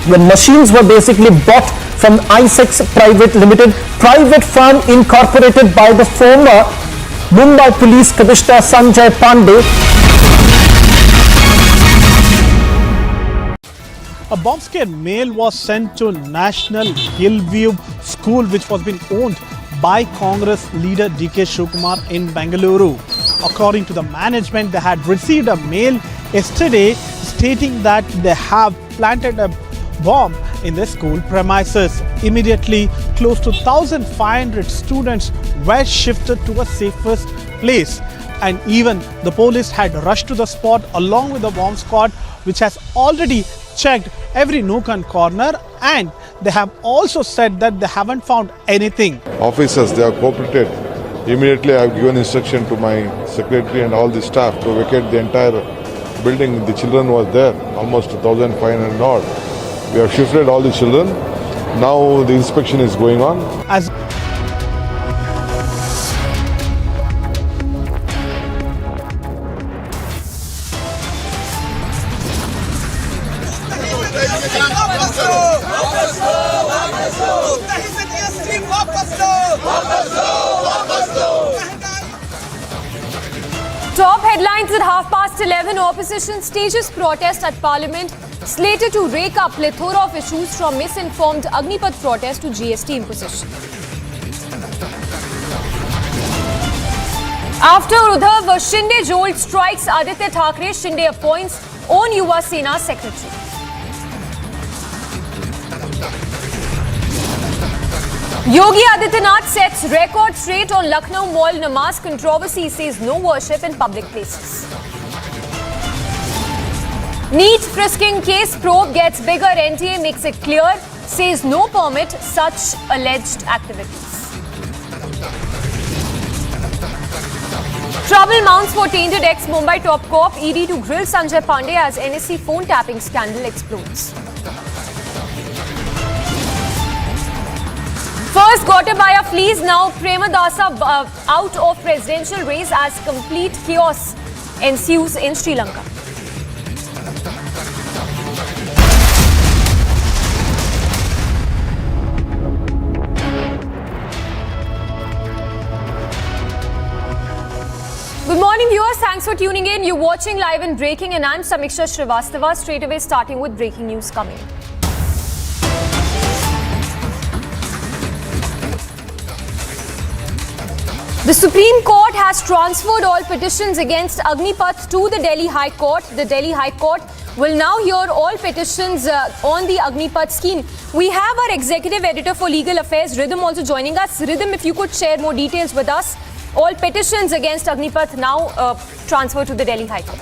The machines were basically bought from ISEC's private firm incorporated by the former Mumbai Police Commissioner Sanjay Pandey. A bomb-scare mail was sent to National Hillview School, which was being owned by Congress leader DK Shivakumar in Bengaluru. According to the management, they had received a mail yesterday stating that they have planted a bomb in the school premises. Immediately, close to 1,500 students were shifted to a safest place. And even the police had rushed to the spot along with the bomb squad, which has already checked every nook and corner, and they have also said that they haven't found anything. Officers, they have cooperated. Immediately I have given instruction to my secretary and all the staff to vacate the entire building. The children was there, almost 1,500 odd. We have shifted all the children. Now the inspection is going on. As Top headlines at 11:30. Opposition stages protest at Parliament, slated to rake up plethora of issues from misinformed Agnipath protest to GST imposition. After Uddhav, Shinde jolt strikes Aditya Thackeray, Shinde appoints own Yuva Sena secretary. Yogi Adityanath sets record straight on Lucknow Mall Namaz controversy, says no worship in public places. NEET frisking case probe gets bigger, NTA makes it clear, says no permit such alleged activities. Trouble mounts for tainted ex-Mumbai top cop, ED to grill Sanjay Pandey as NSC phone tapping scandal explodes. First Gotabaya flees, now Premadasa out of presidential race as complete chaos ensues in Sri Lanka. Good morning viewers, thanks for tuning in. You're watching Live and Breaking and I'm Samiksha Srivastava. Straight away starting with breaking news coming. The Supreme Court has transferred all petitions against Agnipath to the Delhi High Court. The Delhi High Court will now hear all petitions on the Agnipath scheme. We have our executive editor for legal affairs, Rhythm, also joining us. Rhythm, if you could share more details with us. All petitions against Agnipath now transferred to the Delhi High Court.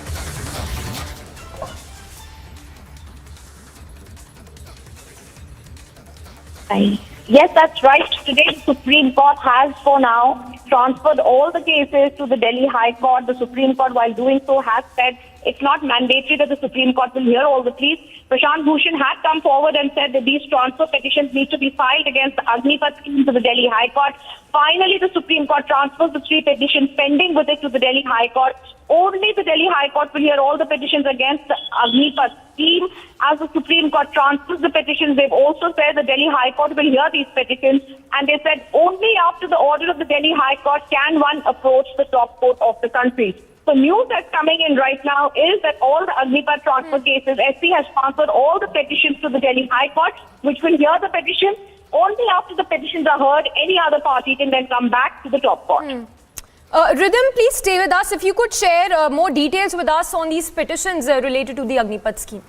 Yes, that's right. Today, the Supreme Court has, for now, transferred all the cases to the Delhi High Court. The Supreme Court, while doing so, has said it's not mandatory that the Supreme Court will hear all the pleas. Prashant Bhushan had come forward and said that these transfer petitions need to be filed against the Agnipath scheme to the Delhi High Court. Finally, the Supreme Court transfers the 3 petitions pending with it to the Delhi High Court. Only the Delhi High Court will hear all the petitions against the Agnipath scheme. As the Supreme Court transfers the petitions, they've also said the Delhi High Court will hear these petitions, and they said only after the order of the Delhi High Court can one approach the top court of the country. So news that's coming in right now is that all the Agnipath transfer cases, SC has transferred all the petitions to the Delhi High Court, which will hear the petitions. Only after the petitions are heard, any other party can then come back to the top court. Rhythm, please stay with us. If you could share more details with us on these petitions related to the Agnipath scheme.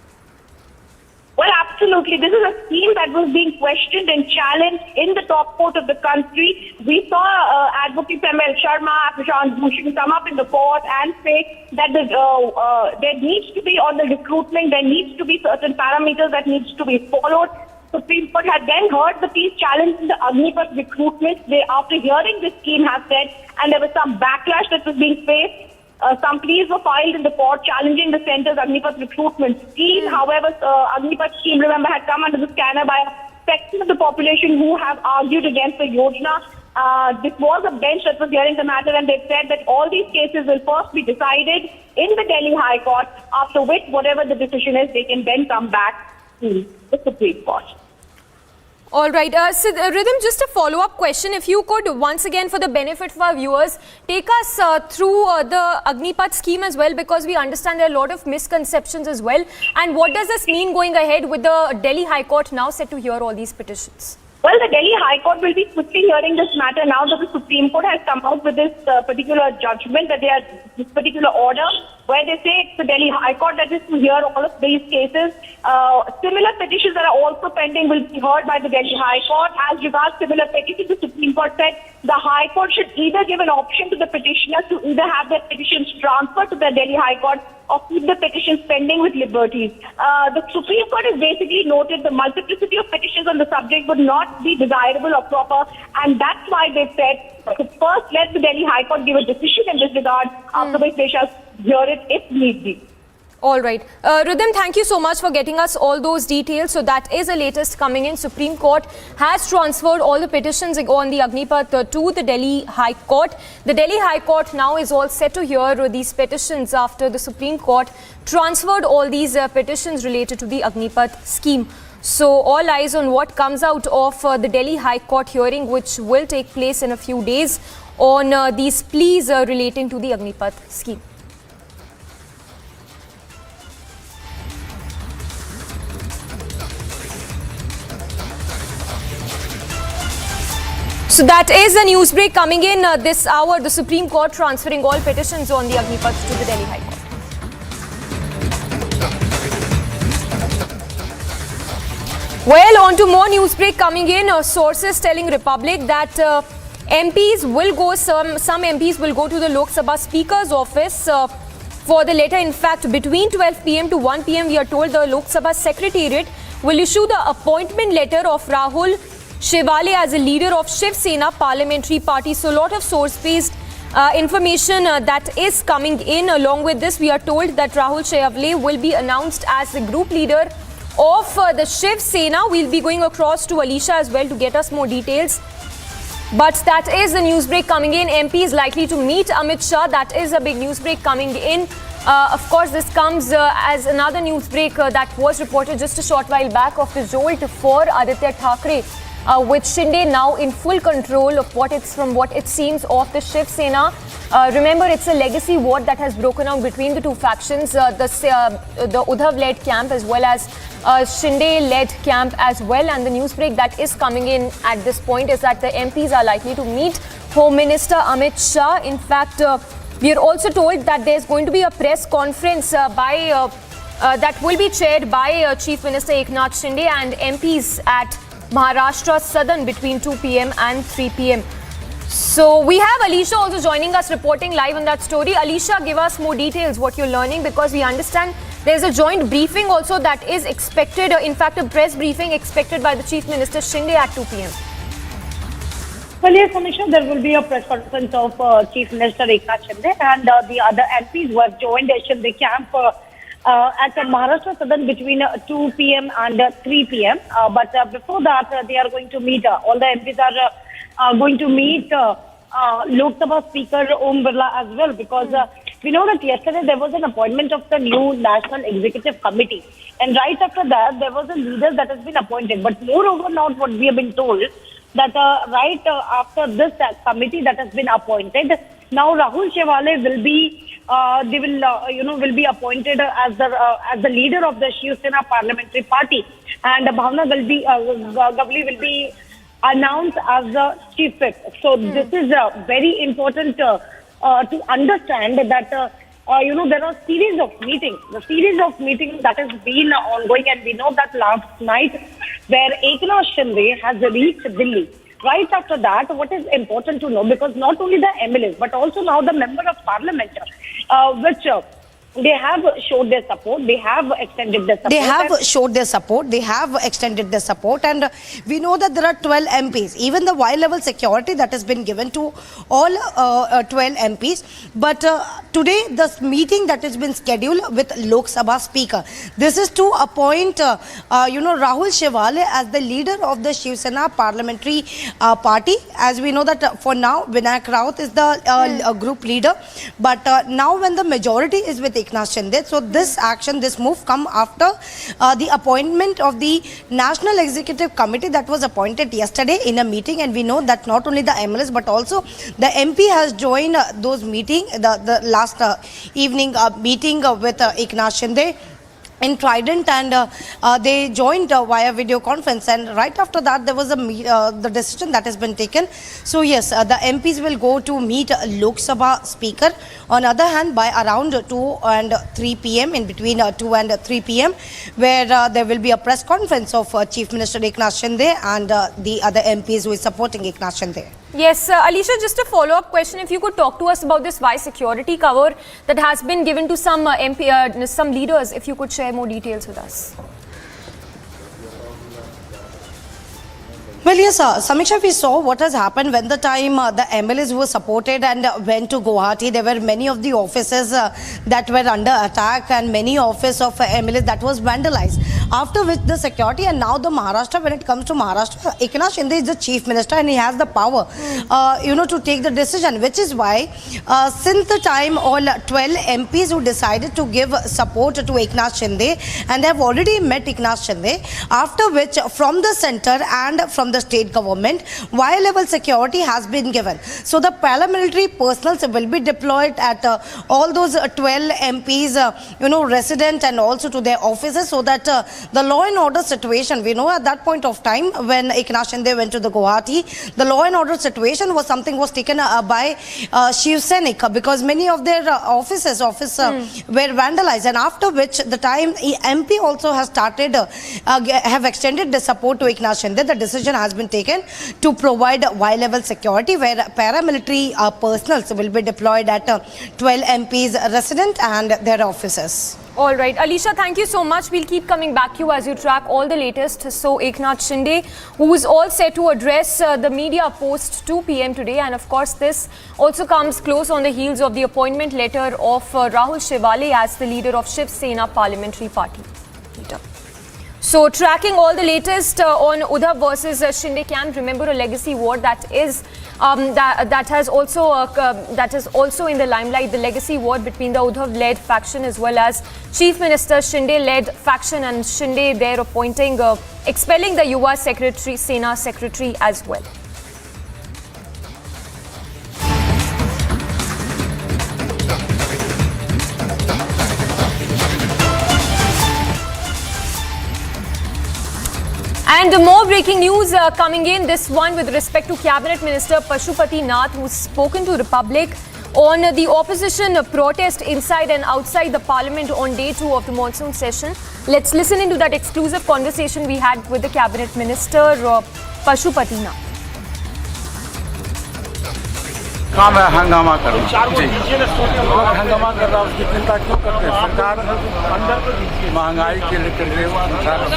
Well, absolutely. This is a scheme that was being questioned and challenged in the top court of the country. We saw Advocate Premadasa Sharma, Prashant Bhushan come up in the court and say that there needs to be on the recruitment, there needs to be certain parameters that needs to be followed. Supreme Court had then heard the case challenging the Agnipath recruitment. They, after hearing this scheme, have said, and there was some backlash that was being faced. Some pleas were filed in the court challenging the centre's Agnipath recruitment scheme. However, Agnipath scheme, remember, had come under the scanner by a section of the population who have argued against the Yojana. This was a bench that was hearing the matter, and they said that all these cases will first be decided in the Delhi High Court, after which, whatever the decision is, they can then come back to the Supreme Court. All right. Rhythm, just a follow-up question. If you could, once again, for the benefit of our viewers, take us through the Agnipath scheme as well, because we understand there are a lot of misconceptions as well. And what does this mean going ahead with the Delhi High Court now set to hear all these petitions? Well, the Delhi High Court will be quickly hearing this matter now that the Supreme Court has come out with this particular judgment, that this particular order, where they say it's the Delhi High Court that is to hear all of these cases. Similar petitions that are also pending will be heard by the Delhi High Court. As regards similar petitions, the Supreme Court said the High Court should either give an option to the petitioner to either have their petitions transferred to the Delhi High Court or keep the petitions pending with liberties. The Supreme Court has basically noted the multiplicity of petitions on the subject would not be desirable or proper, and that's why they said to first let the Delhi High Court give a decision in this regard, after which they shall hear it if need be. All right. Rhythm, thank you so much for getting us all those details. So that is the latest coming in. Supreme Court has transferred all the petitions on the Agnipath to the Delhi High Court. The Delhi High Court now is all set to hear these petitions after the Supreme Court transferred all these petitions related to the Agnipath scheme. So all eyes on what comes out of the Delhi High Court hearing, which will take place in a few days, on these pleas relating to the Agnipath scheme. So that is a news break coming in this hour. The Supreme Court transferring all petitions on the Agnipath to the Delhi High Court. Well, on to more news break coming in. Sources telling Republic that MPs will go, some MPs will go to the Lok Sabha Speaker's office for the letter. In fact, between 12 p.m. to 1 p.m, we are told the Lok Sabha Secretariat will issue the appointment letter of Rahul Shewale as a leader of Shiv Sena Parliamentary Party. So a lot of source-based information that is coming in. Along with this, we are told that Rahul Shewale will be announced as the group leader of the Shiv Sena. We'll be going across to Alicia as well to get us more details. But that is the news break coming in. MP is likely to meet Amit Shah. That is a big news break coming in. Of course, this comes as another news break that was reported just a short while back of the jolt for Aditya Thackeray. With Shinde now in full control of what it seems of the Shiv Sena. Remember, it's a legacy war that has broken out between the two factions, the Uddhav-led camp as well as Shinde-led camp as well. And the news break that is coming in at this point is that the MPs are likely to meet Home Minister Amit Shah. In fact, we are also told that there's going to be a press conference that will be chaired by Chief Minister Eknath Shinde and MPs at Maharashtra Southern between 2 p.m. and 3 p.m. So we have Alicia also joining us, reporting live on that story. Alicia, give us more details, what you're learning, because we understand there's a joint briefing also that is expected, in fact a press briefing expected by the Chief Minister Shinde at 2 p.m. Well, yes, Amisha, there will be a press conference of Chief Minister Eknath Shinde and the other MPs who have joined the Shinde camp at Maharashtra Southern between 2 p.m. and 3 p.m. But before that, they are going to meet, all the MPs are going to meet Lok Sabha Speaker Om Birla as well, because we know that yesterday there was an appointment of the new National Executive Committee. And right after that, there was a leader that has been appointed. But moreover, now what we have been told, that right after this committee that has been appointed, now Rahul Shewale will be will be appointed as the leader of the Shiv Sena Parliamentary Party, and Bhavna Gavli will be announced as the chief whip. So this is very important to understand that there are series of meetings. The series of meetings that has been ongoing, and we know that last night where Eknath Shinde has reached Delhi. Right after that, what is important to know, because not only the MLAs, but also now the Member of Parliament, which they have showed their support, they have extended their support. They have showed their support, they have extended their support, and we know that there are 12 MPs. Even the Y-level security that has been given to all 12 MPs. But today, the meeting that has been scheduled with Lok Sabha Speaker, this is to appoint, Rahul Shewale as the leader of the Shiv Sena parliamentary party. As we know that for now, Vinayak Raut is the group leader. But now when the majority is with Eknath Shinde. So this action, this move come after the appointment of the National Executive Committee that was appointed yesterday in a meeting, and we know that not only the MLS but also the MP has joined those meeting, the last evening meeting with Eknath Shinde in Trident, and they joined via video conference, and right after that there was the decision that has been taken. So yes, the MPs will go to meet Lok Sabha Speaker. On other hand, by around 2 and 3 p.m, in between 2 and 3 p.m, where there will be a press conference of Chief Minister Eknath Shinde and the other MPs who is supporting Eknath Shinde. Yes, Alicia, just a follow-up question. If you could talk to us about this Y security cover that has been given to some some leaders, if you could share more details with us. Well, yes, Samiksha, we saw what has happened when the time the MLAs were supported and went to Guwahati. There were many of the offices that were under attack, and many office of MLAs that was vandalized. After which the security, and now the Maharashtra, when it comes to Maharashtra, Eknath Shinde is the chief minister and he has the power, to take the decision, which is why since the time all 12 MPs who decided to give support to Eknath Shinde, and they have already met Eknath Shinde, after which from the center and from the state government, Y-level security has been given. So the paramilitary personnel will be deployed at all those 12 MPs, resident, and also to their offices, so that the law and order situation, we know at that point of time when Eknath Shinde went to the Guwahati, the law and order situation was something was taken by Shiv Sainik, because many of their offices were vandalized, and after which the time MP also has started, have extended the support to Eknath Shinde. The decision has been taken to provide Y-level security, where paramilitary personnel will be deployed at 12 MPs resident and their offices. All right, Alicia, thank you so much. We'll keep coming back to you as you track all the latest. So Eknath Shinde, who is all set to address the media post 2 p.m. today, and of course this also comes close on the heels of the appointment letter of Rahul Shewale as the leader of Shiv Sena parliamentary party. So tracking all the latest on Uddhav versus Shinde camp. Remember, a legacy war that is that is also in the limelight. The legacy war between the Uddhav-led faction as well as Chief Minister Shinde-led faction, and Shinde there appointing, expelling the Yuva secretary, Sena secretary as well. And more breaking news coming in, this one with respect to Cabinet Minister Pashupati Nath, who's spoken to Republic on the opposition protest inside and outside the Parliament on day 2 of the monsoon session. Let's listen into that exclusive conversation we had with the Cabinet Minister Pashupati Nath. काम है हंगामा करना जी, लोग हंगामा कर रहा है, उसकी चिंता क्यों करते हैं? सरकार महंगाई के लेकर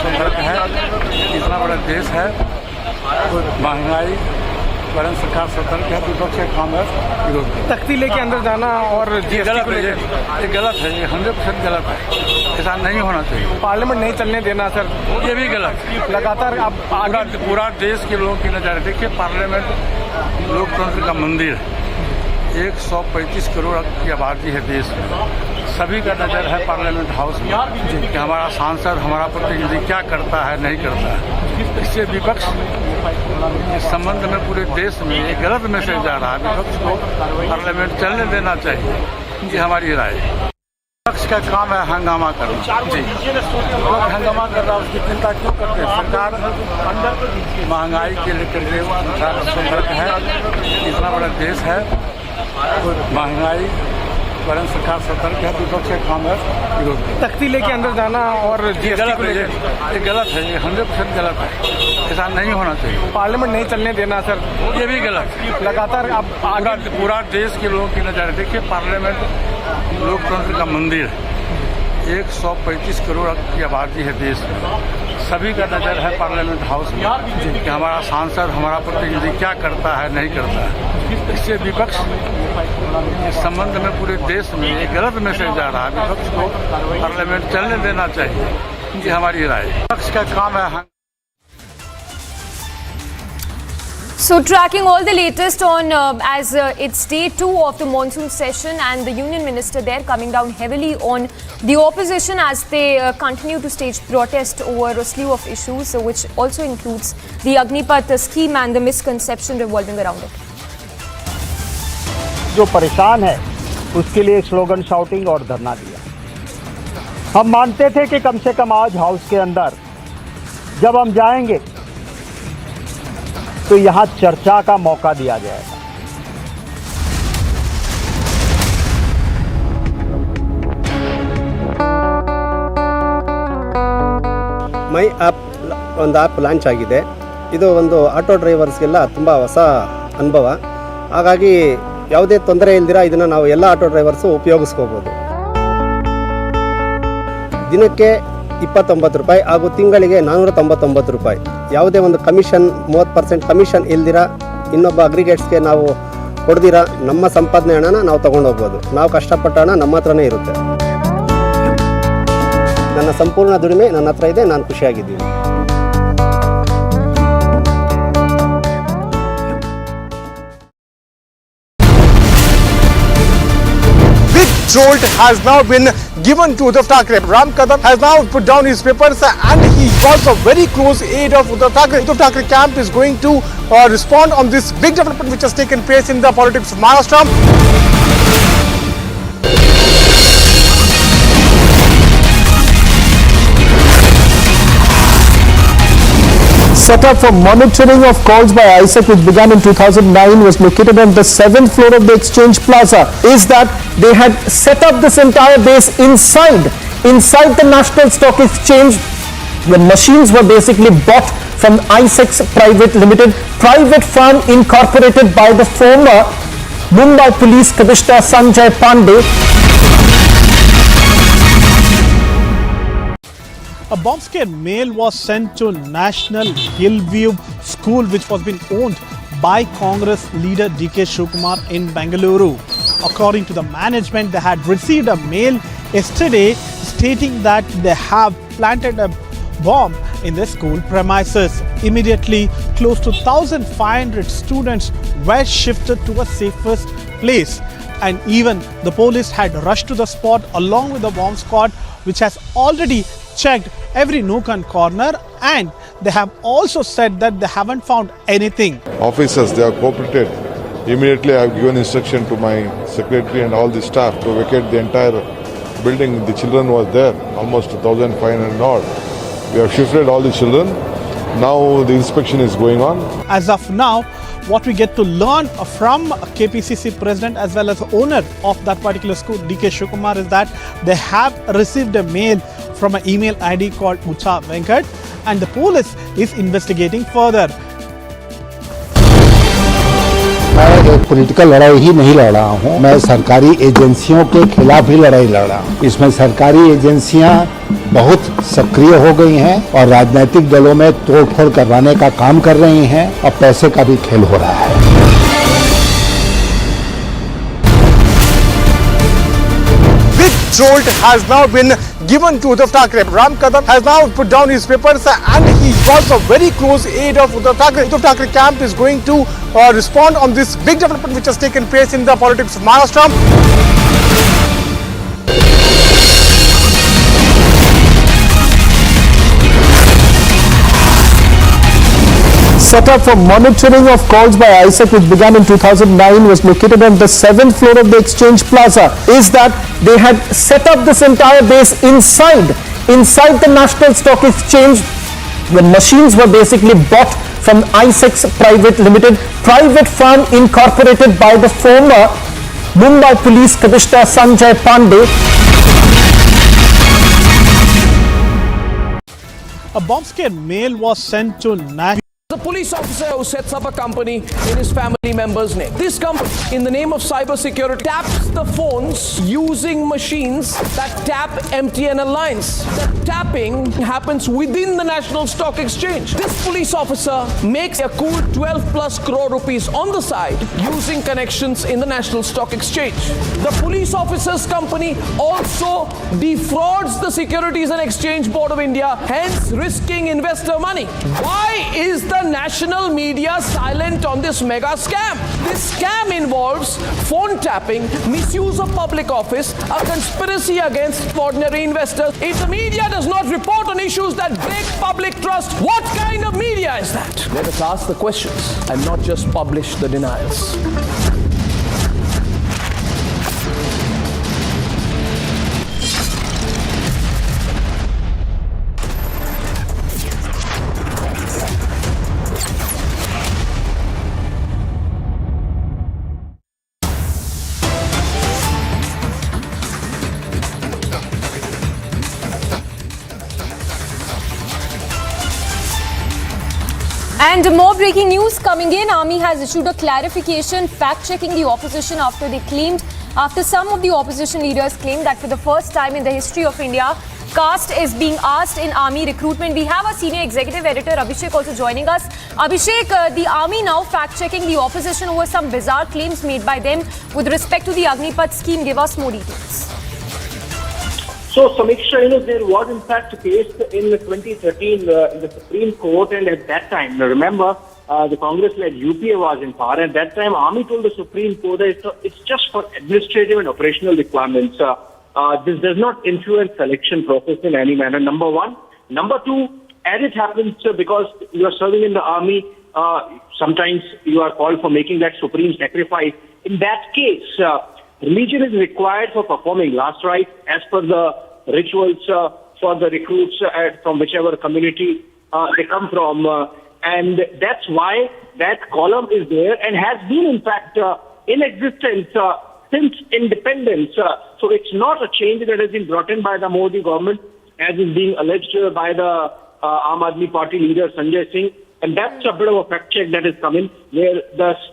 सतर्क है, इतना बड़ा देश है, महंगाई पर सरकार सतर्क है, विपक्ष का काम है विरोध करना। तख्ती लेके अंदर जाना और गलत है, ये गलत है, ये 100% गलत है, ऐसा नहीं होना चाहिए। पार्लियामेंट नहीं चलने देना सर, ये भी गलत। लगातार अब पूरा देश के लोगों की नजर, देखिए पार्लियामेंट लोकतंत्र का मंदिर है, 135 करोड़ की आबादी है देश में, सभी का नज़र है पार्लियामेंट हाउस में कि हमारा सांसद, हमारा प्रतिनिधि क्या करता है, नहीं करता है। इससे विपक्ष इस संबंध में पूरे देश में एक गलत मैसेज जा रहा है। विपक्ष को पार्लियामेंट चलने देना चाहिए, ये हमारी राय है। विपक्ष का काम है हंगामा करना जी, लोग हंगामा कर रहा है, उसकी चिंता क्यों करते हैं? सरकार महंगाई के लेकर सतर्क है, इतना बड़ा देश है, महंगाई करें, सरकार सतर्क है, विपक्ष का काम है विरोध करना। तख्ती लेके अंदर जाना और ये गलत है, ये गलत है, ये 100% गलत है, ऐसा नहीं होना चाहिए। पार्लियामेंट नहीं चलने देना सर, ये भी गलत है। लगातार अब पूरा देश के लोगों की नजर, देखिए पार्लियामेंट लोकतंत्र का मंदिर है, 135 करोड़ की आबादी है देश में, सभी का नज़र है पार्लियामेंट हाउस में कि हमारा सांसद, हमारा प्रतिनिधि क्या करता है, नहीं करता है। इससे विपक्ष इस संबंध में पूरे देश में एक गलत मैसेज जा रहा है। विपक्ष को पार्लियामेंट चलने देना चाहिए, ये हमारी राय है। विपक्ष का काम है। So tracking all the latest on as it's day 2 of the monsoon session and the union minister there coming down heavily on the opposition as they continue to stage protest over a slew of issues which also includes the Agnipath scheme and the misconception revolving around it. जो परेशान है उसके लिए slogan shouting और धरना दिया। हम मानते थे कि कम से कम आज हाउस के अंदर जब हम जाएंगे तो यहां चर्चा का मौका दिया जाएगा। ಮೈ ಆ್ಯಪ್ ಒಂದು ಆ್ಯಪ್ ಲಾಂಚ್ ಆಗಿದೆ. ಇದು ಒಂದು ಆಟೋ ಡ್ರೈವರ್ಸ್ಗೆಲ್ಲ ತುಂಬ ಹೊಸ ಅನುಭವ. ಹಾಗಾಗಿ ಯಾವುದೇ ತೊಂದರೆ ಇಲ್ದಿರ ಇದನ್ನು ನಾವು ಎಲ್ಲ ಆಟೋ ಡ್ರೈವರ್ಸು ಉಪಯೋಗಿಸ್ಕೋಬೋದು. ದಿನಕ್ಕೆ 29 ರೂಪಾಯಿ ಹಾಗೂ ತಿಂಗಳಿಗೆ 499 ರೂಪಾಯಿ. ಯಾವುದೇ ಒಂದು ಕಮಿಷನ್ 30% ಕಮಿಷನ್ ಇಲ್ದಿರ ಇನ್ನೊಬ್ಬ ಅಗ್ರಿಗೇಟ್ಸ್ಗೆ ನಾವು ಕೊಡ್ದಿರ ನಮ್ಮ ಸಂಪಾದನೆ ಹಣನ ನಾವು ತೊಗೊಂಡೋಗ್ಬೋದು. ನಾವು ಕಷ್ಟಪಟ್ಟ ಹಣ ನಮ್ಮ ಹತ್ರನೇ ಇರುತ್ತೆ. ನನ್ನ ಸಂಪೂರ್ಣ ದುಡಿಮೆ ನನ್ನ ಹತ್ರ ಇದೆ, ನಾನು ಖುಷಿಯಾಗಿದ್ದೀನಿ. Jolt has now been given to Uddhav Thackeray. Ram Kadam has now put down his papers and he was a very close aide of Uddhav Thackeray. Uddhav Thackeray camp is going to respond on this big development which has taken place in the politics of Maharashtra. Setup for monitoring of calls by ISEC, which began in 2009, was located on the 7th floor of the Exchange Plaza. Is that they had set up this entire base inside the National Stock Exchange, when machines were basically bought from ISEC's private limited private firm incorporated by the former Mumbai Police Commissioner Sanjay Pandey. A bomb scare mail was sent to National Hillview School, which was being owned by Congress leader DK Shivakumar in Bengaluru. According to the management, they had received a mail yesterday stating that they have planted a bomb in the school premises. Immediately, close to 1,500 students were shifted to a safest place. And even the police had rushed to the spot along with the bomb squad, which has already checked every nook and corner, and they have also said that they haven't found anything. Officers, they have cooperated. Immediately I have given instruction to my secretary and all the staff to vacate the entire building. The children was there, almost 1,500 odd. We have shifted all the children. Now the inspection is going on. As of now, what we get to learn from KPCC president as well as owner of that particular school, DK Shivakumar, is that they have received a mail from an email ID called Ucha Venkat, and the police is investigating further. मैं एक political लड़ाई ही नहीं लड़ रहा हूँ, मैं सरकारी एजेंसियों के खिलाफ ही लड़ाई लड़ रहा हूँ। इसमें सरकारी एजेंसियां बहुत सक्रिय हो गई हैं और राजनीतिक दलों में तोड़फोड़ करवाने का काम कर रही हैं और पैसे का भी खेल हो रहा है। Jolt has now been given to Uddhav Thackeray. Ram Kadam has now put down his papers and he was a very close aide of Uddhav Thackeray. Uddhav Thackeray camp is going to respond on this big development which has taken place in the politics of Maharashtra. Setup for monitoring of calls by ISEC, which began in 2009, was located on the 7th floor of the Exchange Plaza. Is that they had set up this entire base inside the National Stock Exchange, when machines were basically bought from ISEC's private limited private firm incorporated by the former Mumbai Police Commissioner Sanjay Pandey. A bomb-scare mail was sent to national. The police officer who sets up a company in his family member's name. This company, in the name of cybersecurity, taps the phones using machines that tap MTNL lines. The tapping happens within the National Stock Exchange. This police officer makes a cool 12 plus crore rupees on the side using connections in the National Stock Exchange. The police officer's company also defrauds the Securities and Exchange Board of India, hence risking investor money. Why is the national media silent on this mega scam? This scam involves phone tapping, misuse of public office, a conspiracy against ordinary investors. If the media does not report on issues that break public trust, what kind of media is that? Let us ask the questions and not just publish the denials. And more breaking news coming in. Army has issued a clarification fact-checking the opposition after some of the opposition leaders claimed that for the first time in the history of India, caste is being asked in army recruitment. We have our senior executive editor Abhishek also joining us. Abhishek, the army now fact-checking the opposition over some bizarre claims made by them with respect to the Agnipath scheme. Give us more details. So, Samiksha, there was in fact a case in 2013 in the Supreme Court, and at that time, remember, the Congress-led UPA was in power. At that time, Army told the Supreme Court that it's just for administrative and operational requirements. This does not influence selection process in any manner, number one. Number two, as it happens, because you are serving in the Army, sometimes you are called for making that supreme sacrifice. In that case, religion is required for performing last rites as per the rituals for the recruits from whichever community they come from. And that's why that column is there and has been, in fact, in existence since independence. So it's not a change that has been brought in by the Modi government, as is being alleged by the Aam Aadmi Party leader Sanjay Singh. And that's a bit of a fact check that has come in, where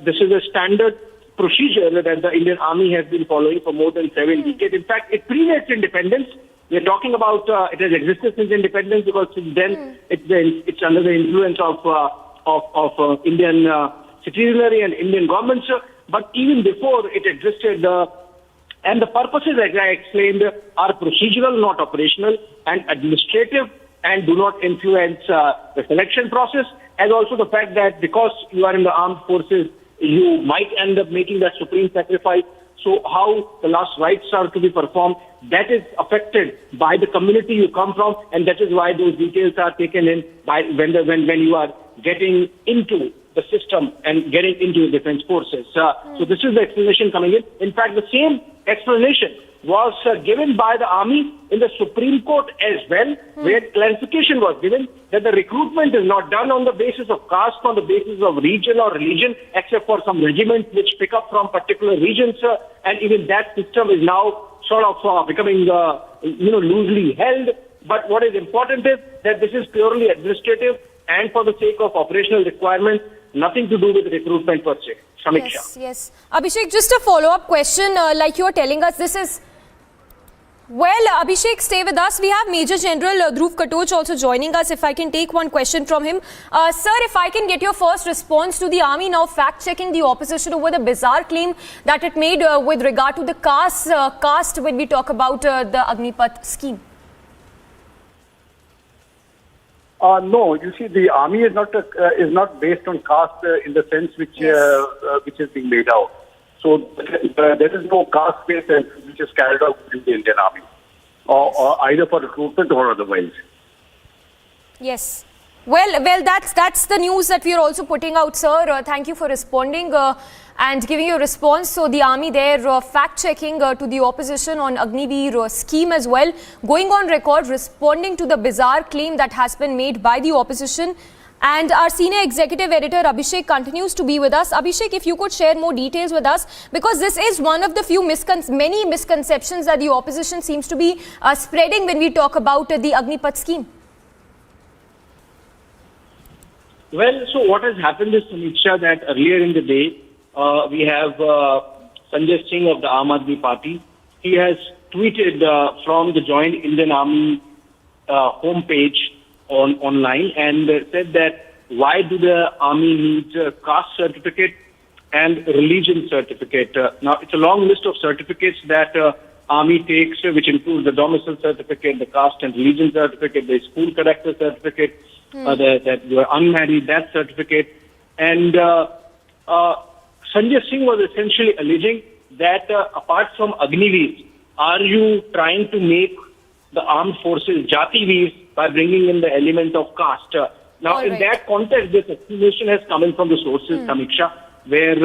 this is a standard procedure that the Indian Army has been following for more than 7 decades. In fact, it predates independence. We're talking about it has existed since independence, because since then it's under the influence of Indian citizenry and Indian governments. But even before it existed, and the purposes, as I explained, are procedural, not operational, and administrative, and do not influence the selection process, as also the fact that because you are in the armed forces, you might end up making that supreme sacrifice. So how the last rites are to be performed, that is affected by the community you come from, and that is why those details are taken in by when you are getting into the system and getting into the defense forces. So this is the explanation coming in. In fact, the same explanation was given by the Army in the Supreme Court as well, where clarification was given that the recruitment is not done on the basis of caste, on the basis of region or religion, except for some regiments which pick up from particular regions, and even that system is now sort of becoming, loosely held. But what is important is that this is purely administrative and for the sake of operational requirements, nothing to do with recruitment per se. Samiksha. Yes. Abhishek, just a follow-up question, like you are telling us, this is... Well, Abhishek, stay with us. We have Major General Dhruv Katoch also joining us. If I can take one question from him. Sir, if I can get your first response to the Army now fact-checking the opposition over the bizarre claim that it made with regard to the caste when we talk about the Agnipath scheme. No, you see, the Army is not based on caste in the sense which is being laid out. So there is no caste-based which is carried out in the Indian Army, or either for recruitment or otherwise. Yes. Well, that's the news that we are also putting out, sir. Thank you for responding and giving your response. So the Army there fact-checking to the opposition on Agniveer scheme as well, going on record responding to the bizarre claim that has been made by the opposition. And our senior executive editor Abhishek continues to be with us. Abhishek, if you could share more details with us, because this is one of the few many misconceptions that the opposition seems to be spreading when we talk about the Agnipath scheme. Well, so what has happened is, Samiksha, that earlier in the day, we have Sanjay Singh of the Aam Aadmi Party. He has tweeted from the Joint Indian Army homepage online and said that why do the army need caste certificate and religion certificate? Now, it's a long list of certificates that army takes, which includes the domicile certificate, the caste and religion certificate, the school character certificate, that you are unmarried, that certificate. And Sanjay Singh was essentially alleging that apart from Agniveer, are you trying to make the armed forces Jativeer by bringing in the element of caste? Now, in that context, this accusation has come in from the sources, Samiksha, where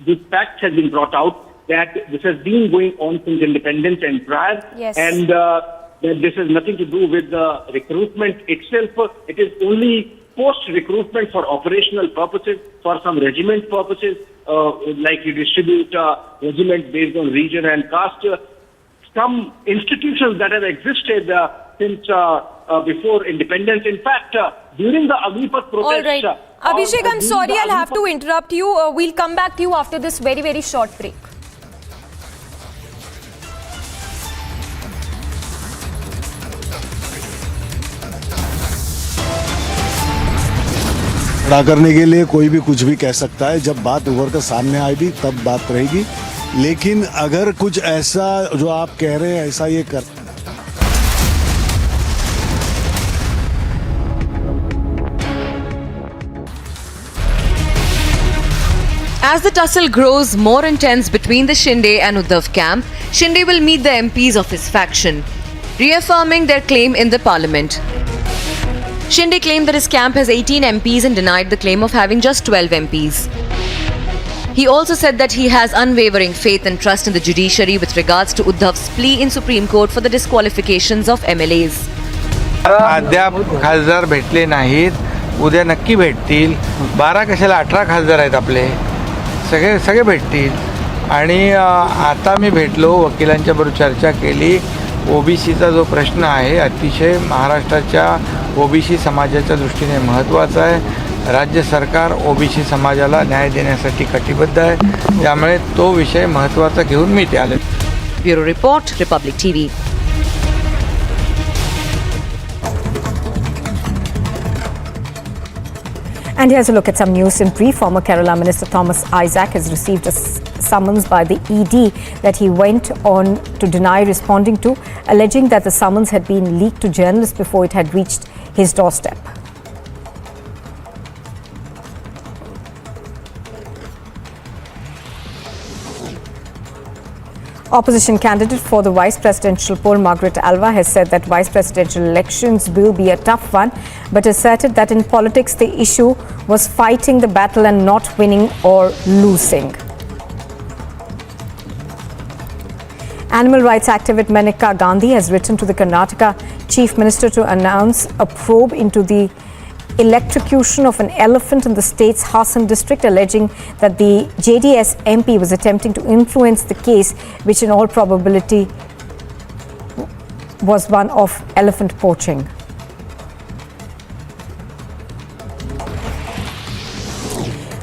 this fact has been brought out that this has been going on since independence and prior, and that this has nothing to do with the recruitment itself. It is only post-recruitment for operational purposes, for some regiment purposes, like you distribute regiments based on region and caste. Some institutions that have existed since before independence. In fact, during the Agnipath protest... All right. Abhishek, I'm sorry, I'll have to interrupt you. We'll come back to you after this very, very short break. खड़ा करने के लिए कोई भी कुछ भी कह सकता है, जब बात उभर कर सामने आएगी तब बात रहेगी, लेकिन अगर कुछ ऐसा जो आप कह रहे हैं ऐसा ये कर As the tussle grows more intense between the Shinde and Uddhav camp, Shinde will meet the MPs of his faction, reaffirming their claim in the parliament. Shinde claimed that his camp has 18 MPs and denied the claim of having just 12 MPs. He also said that he has unwavering faith and trust in the judiciary with regards to Uddhav's plea in Supreme Court for the disqualifications of MLAs. अद्याप खासदार भेटले नाहीत, उद्या नक्की भेटतील. 12 कशाला 18 खासदार आहेत आपले, सगळे भेटतील. आणि आता मी भेटलो, वकिलांच्या बरोबर चर्चा केली. ओबीसीचा जो प्रश्न आहे अतिशय महाराष्ट्राच्या ओबीसी समाजाच्या दृष्टीने महत्त्वाचा आहे. राज्य सरकार ओबीसी समाजाला न्याय देण्यासाठी कटिबद्ध आहे, त्यामुळे तो विषय महत्त्वाचा घेऊन मी ते आले. Bureau report, Republic TV. And here's a look at some news in brief. Former Kerala Minister Thomas Isaac has received a summons by the ED that he went on to deny responding to, alleging that the summons had been leaked to journalists before it had reached his doorstep. Opposition candidate for the vice presidential poll, Margaret Alva, has said that vice presidential elections will be a tough one, but asserted that in politics the issue was fighting the battle and not winning or losing. Animal rights activist Maneka Gandhi has written to the Karnataka Chief Minister to announce a probe into the electrocution of an elephant in the state's Hassan district, alleging that the JDS MP was attempting to influence the case, which in all probability was one of elephant poaching.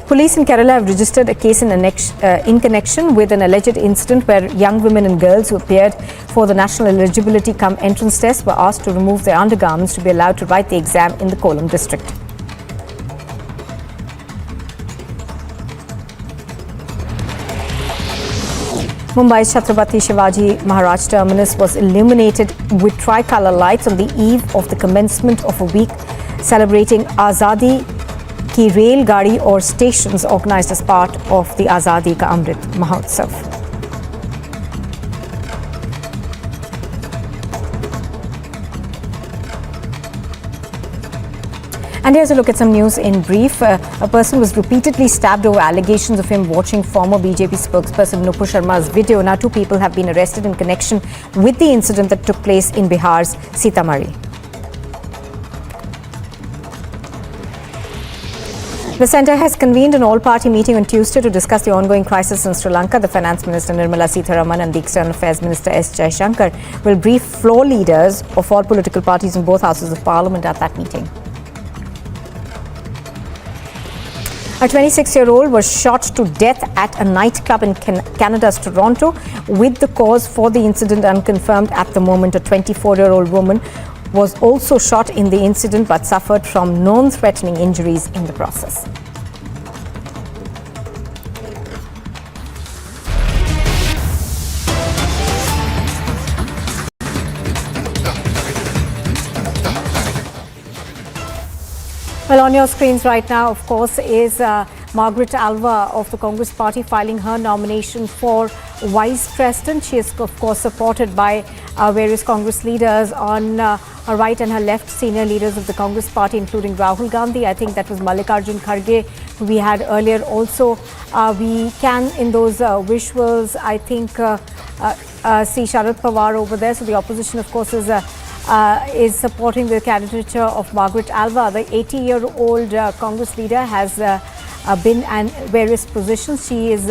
Police in Kerala have registered a case in connection with an alleged incident where young women and girls who appeared for the national eligibility cum entrance test were asked to remove their undergarments to be allowed to write the exam in the Kollam district. Mumbai's Chhatrapati Shivaji Maharaj terminus was illuminated with tricolour lights on the eve of the commencement of a week celebrating Azadi Ki Rail Gadi or stations organised as part of the Azadi Ka Amrit Mahotsav. And here's a look at some news in brief. A person was repeatedly stabbed over allegations of him watching former BJP spokesperson Nupur Sharma's video. Now 2 people have been arrested in connection with the incident that took place in Bihar's Sitamarhi. The centre has convened an all-party meeting on Tuesday to discuss the ongoing crisis in Sri Lanka. The Finance Minister Nirmala Sitharaman and the External Affairs Minister S. Jaishankar will brief floor leaders of all political parties in both houses of Parliament at that meeting. A 26-year-old was shot to death at a nightclub in Canada's Toronto, with the cause for the incident unconfirmed at the moment. A 24-year-old woman was also shot in the incident but suffered from non-threatening injuries in the process. Well, on your screens right now, of course, is Margaret Alva of the Congress Party filing her nomination for Vice President. She is, of course, supported by various Congress leaders on her right and her left, senior leaders of the Congress Party, including Rahul Gandhi. I think that was Mallikarjun Kharge, who we had earlier. Also, we can, in those visuals, I think, see Sharad Pawar over there. So the opposition, of course, is supporting the candidature of Margaret Alva. The 80-year-old Congress leader has been in various positions. She is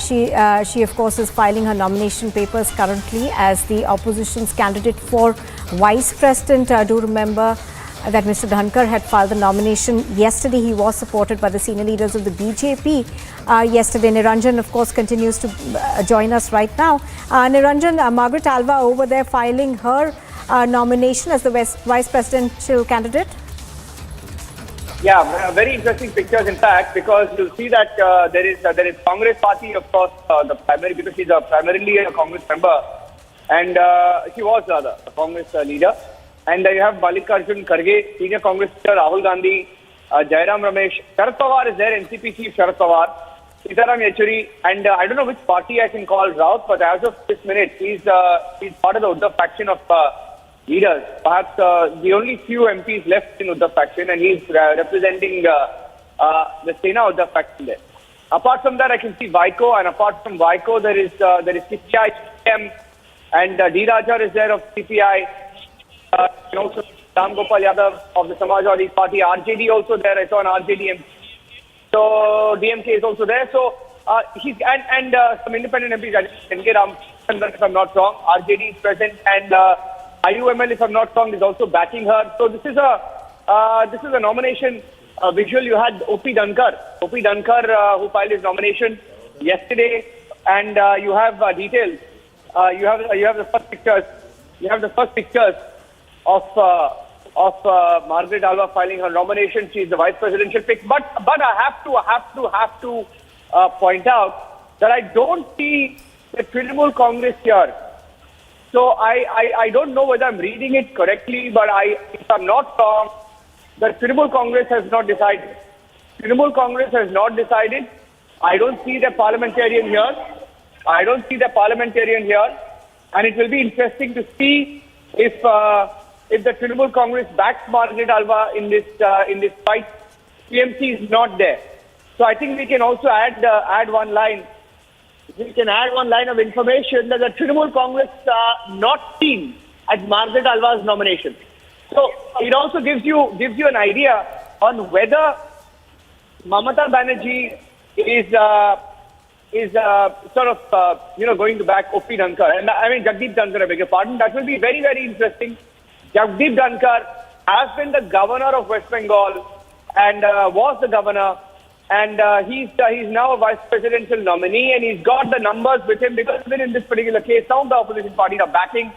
she of course is filing her nomination papers currently as the opposition's candidate for Vice President. Do remember that Mr. Dhankar had filed the nomination yesterday. He was supported by the senior leaders of the BJP yesterday. Niranjan, of course, continues to join us right now. Niranjan, Margaret Alva over there filing her nomination as the vice presidential candidate. Yeah, very interesting pictures, in fact, because you'll see that there is Congress Party, of course, the primary, because she's primarily a Congress member, and she was rather a Congress leader. And you have Mallikarjun Kharge, senior Congress leader, Rahul Gandhi, Jairam Ramesh, Sharad Pawar is there, NCP chief Sharad Pawar, Sitaram Yechuri, and I don't know which party I can call Raut, but as of this minute, he's part of the Uddhav faction of leaders. Perhaps the only few MPs left in Uddhav faction, and he's representing the Sena Uddhav faction there. Apart from that, I can see Vaiko, and apart from Vaiko, there is CPI, and D. Raja is there of CPI. Also Ram Gopal Yadav of the Samajwadi Party, RJD also there. I saw an RJD MP. So DMK is also there. So he's and some independent MPs, N.K. Ramchandran, if I'm not wrong, RJD is present, and IUML, if I'm not wrong, is also backing her. So this is a nomination visual. You had O.P. Dhankar, who filed his nomination yesterday, and you have details. You have the first pictures. You have the first pictures of Margaret Alva filing her nomination. She is the vice presidential pick. But I have to point out that I don't see the Trinamool Congress here. So I don't know whether I'm reading it correctly, but if I'm not wrong, the Trinamool Congress has not decided. Trinamool Congress has not decided. I don't see the parliamentarian here. And it will be interesting to see if the Trinamool Congress backs Margaret Alva in this fight. TMC is not there. So I think we can also add one line. We can add one line of information that the Trinamool Congress not keen at Margaret Alva's nomination. So it also gives you an idea on whether Mamata Banerjee is sort of going to back O.P. Dhankar, and I mean Jagdeep Dhankar, I beg your pardon. That will be very, very interesting. Jagdeep Dhankar has been the governor of West Bengal and was the governor, and he's now a vice presidential nominee, and he's got the numbers with him, because even in this particular case, some of the opposition parties are backing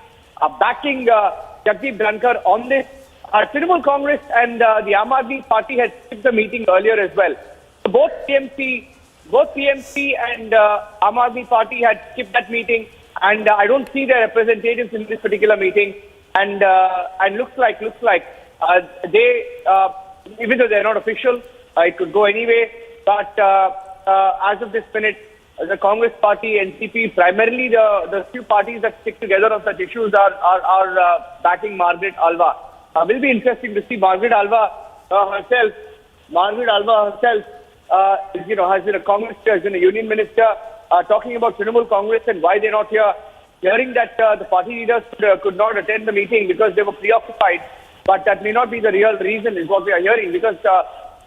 Jagdeep Dhankar on this. Trinamool Congress and the Aam Aadmi Party had skipped the meeting earlier as well. So both PMC and Aam Aadmi Party had skipped that meeting, and I don't see their representatives in this particular meeting. And looks like they, even though they're not official, it could go anyway. But as of this minute, the Congress Party, NCP, primarily the few parties that stick together on such issues are backing Margaret Alva. Will be interesting to see Margaret Alva herself. Has been a Congress, has been a union minister, talking about Trinamool Congress and why they're not here. Hearing that the party leaders could not attend the meeting because they were preoccupied, but that may not be the real reason, is what we are hearing, because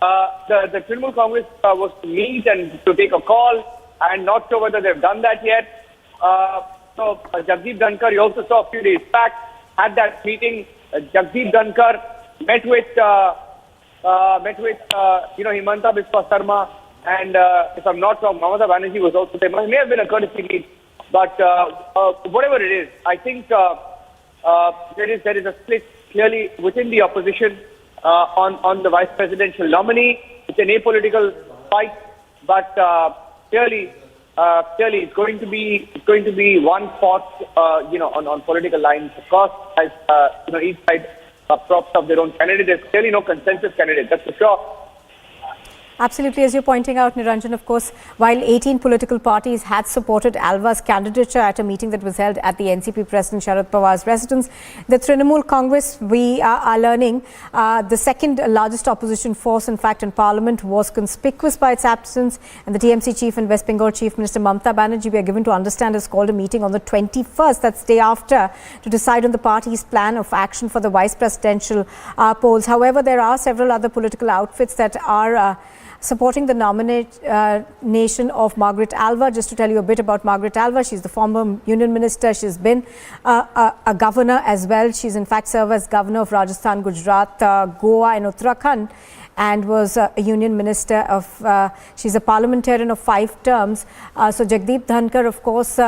the Trinamool Congress was to meet and to take a call, and not sure whether they've done that yet. So Jagdeep Dhankar, you also saw a few days back, had that meeting. Jagdeep Dhankar met with Himanta Biswa Sarma, and if I'm not wrong, Mamata Banerjee was also there. It may have been a courtesy meet, but whatever it is, I think there is a split clearly within the opposition on the vice presidential nominee. It's an apolitical fight, but clearly it's going to be one fought on political lines. Of course, as each side props up their own candidate. There's clearly no consensus candidate, that's for sure. Absolutely, as you're pointing out, Niranjan, of course, while 18 political parties had supported Alva's candidature at a meeting that was held at the NCP President Sharad Pawar's residence, the Trinamool Congress, we are learning, the second largest opposition force, in fact, in Parliament, was conspicuous by its absence. And the TMC chief and West Bengal Chief Minister Mamata Banerjee, we are given to understand, has called a meeting on the 21st, that's day after, to decide on the party's plan of action for the vice presidential polls. However, there are several other political outfits that are supporting the nomination of Margaret Alva. Just to tell you a bit about Margaret Alva, she's the former union minister. She's been a governor as well. She's in fact served as governor of Rajasthan, Gujarat, Goa and Uttarakhand, and was a union minister of, she's a parliamentarian of 5 terms. So Jagdeep Dhankar, of course,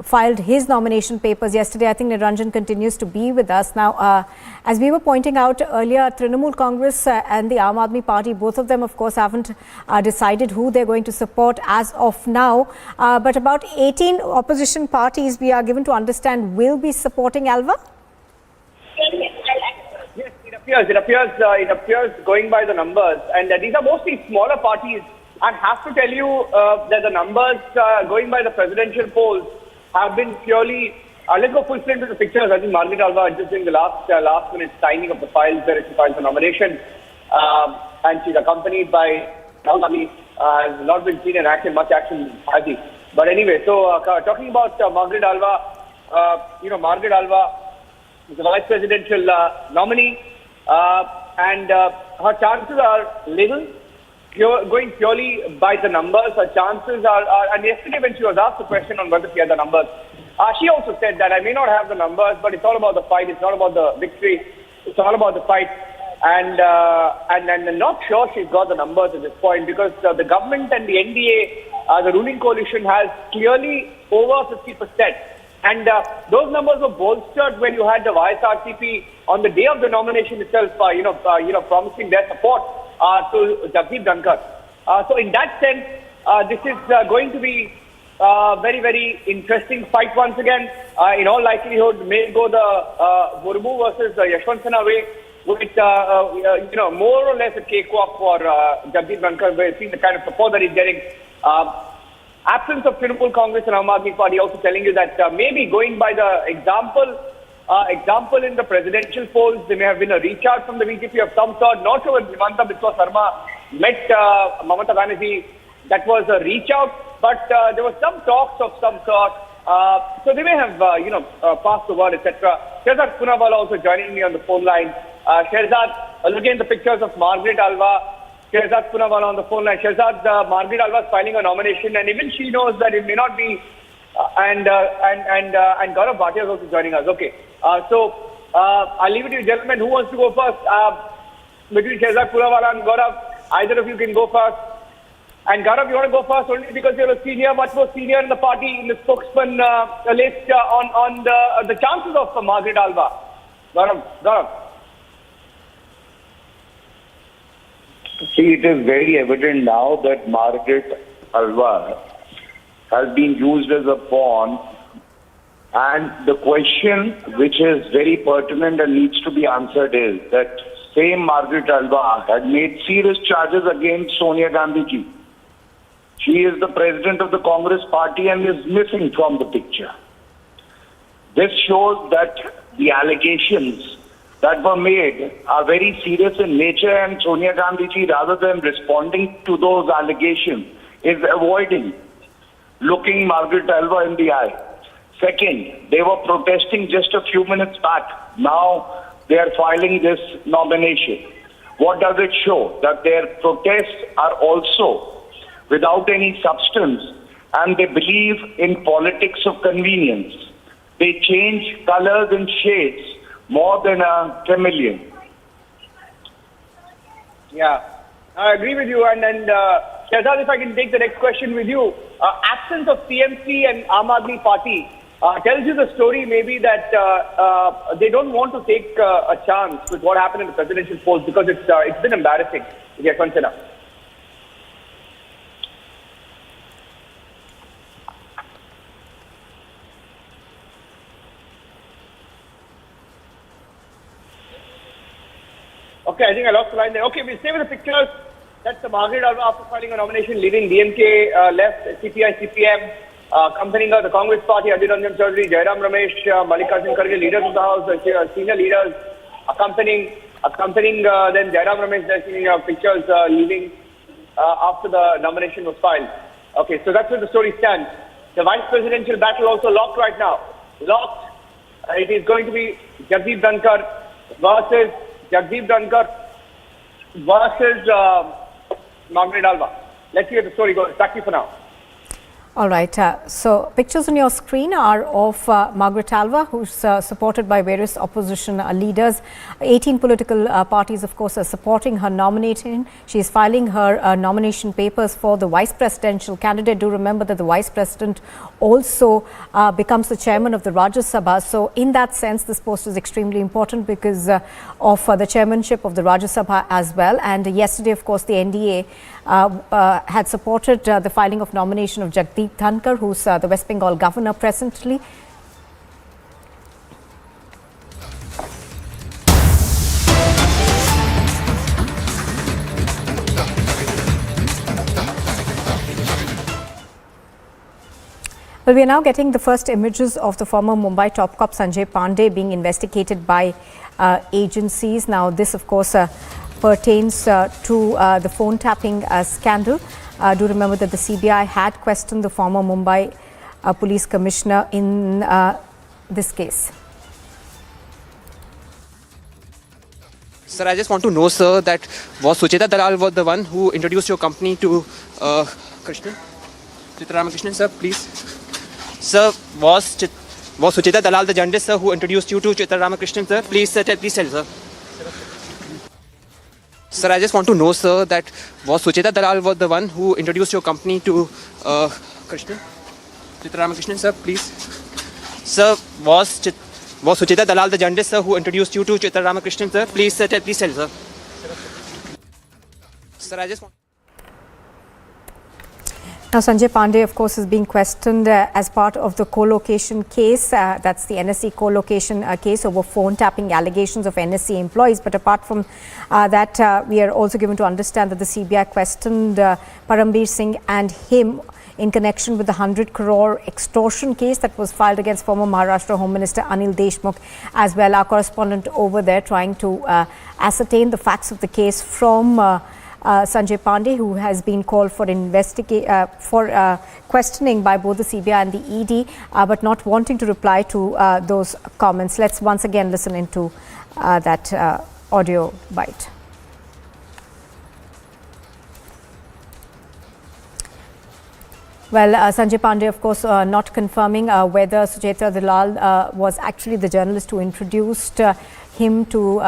filed his nomination papers yesterday. I think Niranjan continues to be with us. Now, as we were pointing out earlier, Trinamool Congress and the Aam Aadmi Party, both of them, of course, haven't decided who they're going to support as of now. But about 18 opposition parties, we are given to understand, will be supporting Alva? Yes, it appears going by the numbers, and these are mostly smaller parties. I have to tell you that the numbers going by the presidential polls have been purely. Let's go full straight to the pictures. I think Margaret Alva just doing the last minute signing of the files where she filed the nomination, and she's accompanied by Rahul. Has not been seen in action, much action has he. But anyway, so talking about Margaret Alva, Margaret Alva is the vice presidential nominee, and her chances are little. Going purely by the numbers, her chances are, and yesterday when she was asked the question on whether she had the numbers, she also said that I may not have the numbers, but it's all about the fight, it's not about the victory, it's all about the fight. And I'm not sure she's got the numbers at this point, because the government and the NDA, the ruling coalition, has clearly over 50%. And those numbers were bolstered when you had the YSRCP on the day of the nomination itself, promising their support to Jagdeep Dhankar. So in that sense, this is going to be very, very interesting fight once again. In all likelihood, may go the Murmu versus Yashwant Sinha way, with more or less a cakewalk for Jagdeep Dhankar. We're seeing the kind of support that he's getting. Absence of Trinamool Congress and Aam Aadmi Party also telling you that maybe going by the example in the presidential polls, there may have been a reach out from the BJP of some sort. Not sure when Himanta Biswa Sarma met Mamata Banerjee, that was a reach out, but there were some talks of some sort. So they may have passed the word, etc. Shehzad Poonawalla also joining me on the phone line. Shehzad, looking at the pictures of Margaret Alva, Shehzad Poonawalla on the phone line. Shehzad, Margaret Alva is filing a nomination, and even she knows that it may not be. And Gaurav Bhatia is also joining us. Okay, so I'll leave it to you, gentlemen. Who wants to go first? Between Shehzad Poonawalla and Gaurav, either of you can go first. And Gaurav, you want to go first only because you're a senior, much more senior in the party, in the spokesman list on the chances of Margaret Alva. Gaurav. See, it is very evident now that Margaret Alva has been used as a pawn, and the question which is very pertinent and needs to be answered is that same Margaret Alva had made serious charges against Sonia Gandhi ji. She is the president of the Congress party and is missing from the picture. This shows that the allegations that were made are very serious in nature, and Sonia Gandhi ji, rather than responding to those allegations, is avoiding looking Margaret Alva in the eye. Second, they were protesting just a few minutes back. Now they are filing this nomination. What does it show? That their protests are also without any substance, and they believe in politics of convenience. They change colors and shades more than a chameleon. Yeah, I agree with you. And Shahzad, if I can take the next question with you. Absence of CMC and Aam Aadmi Party tells you the story maybe that they don't want to take a chance with what happened in the presidential polls because it's been embarrassing. Yashwant Sinha. Okay, I think I lost the line there. Okay, we'll stay with the pictures. That's the Margaret Alva after filing a nomination, leaving DMK left, CPI, CPM, accompanying her, the Congress Party, Adhir Ranjan Chaudhary, Jairam Ramesh, Mallikarjun Kharge, leaders of the House, senior leaders, accompanying then Jairam Ramesh, they're seeing pictures leaving after the nomination was filed. Okay, so that's where the story stands. The vice presidential battle also locked right now. Locked. It is going to be Jagdeep Dhankar versus Margaret Alva. Let's see where the story goes. Back to you for now. All right. So pictures on your screen are of Margaret Alva, who's supported by various opposition leaders. 18 political parties, of course, are supporting her nomination. She is filing her nomination papers for the vice presidential candidate. Do remember that the vice president also becomes the chairman of the Rajya Sabha. So in that sense, this post is extremely important because of the chairmanship of the Rajya Sabha as well. And yesterday, of course, the NDA had supported the filing of nomination of Jagdeep Dhankar, who's the West Bengal governor presently. Well, we are now getting the first images of the former Mumbai top cop Sanjay Pandey being investigated by agencies. Now, this, of course, pertains to the phone tapping scandal. Do remember that the CBI had questioned the former Mumbai police commissioner in this case. Sir, I just want to know, sir, that was Sucheta Dalal was the one who introduced your company to Krishnan? Ramakrishnan, sir, please. Sir, was Sucheta Dalal the journalist, sir, who introduced you to Ramakrishnan, sir? Please, sir, please tell, sir. Sir, I just want to know, sir, that was Sucheta Dalal was the one who introduced your company to Krishnan? Ramakrishnan, sir, please. Sir, was Sucheta Dalal the journalist, sir, who introduced you to Ramakrishnan, sir? Please, sir, please tell, sir. Sir, I just want... Now, Sanjay Pandey, of course, is being questioned as part of the co-location case. That's the NSE co-location case over phone tapping allegations of NSE employees. But apart from that, we are also given to understand that the CBI questioned Parambir Singh and him in connection with the 100 crore extortion case that was filed against former Maharashtra Home Minister Anil Deshmukh as well. Our correspondent over there trying to ascertain the facts of the case from Sanjay Pandey, who has been called for questioning by both the CBI and the ED, but not wanting to reply to those comments. Let's once again listen into that audio bite. Well, Sanjay Pandey, of course, not confirming whether Sucheta Dalal was actually the journalist who introduced him to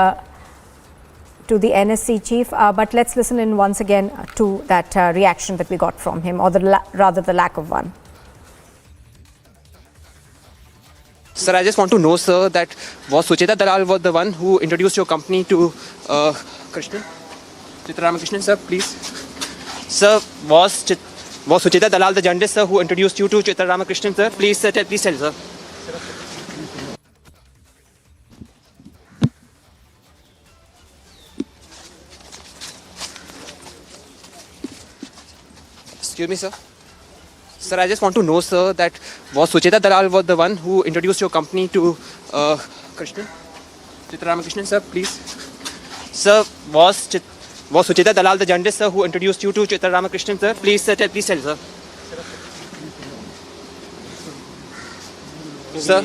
the NSE chief, but let's listen in once again to that reaction that we got from him, or rather the lack of one. Sir, I just want to know, sir, that was Sucheta Dalal was the one who introduced your company to Krishnan? Ramakrishnan, sir, please. Sir, was Sucheta Dalal the journalist, sir, who introduced you to Ramakrishnan, sir? Please, sir, please tell, sir. Excuse me, sir. Sir, I just want to know, sir, that was Sucheta Dalal was the one who introduced your company to Krishnan? Ramakrishnan, sir, please. Sir, was Sucheta Dalal the journalist, sir, who introduced you to Ramakrishnan, sir? Please, sir, please tell, sir. Sir.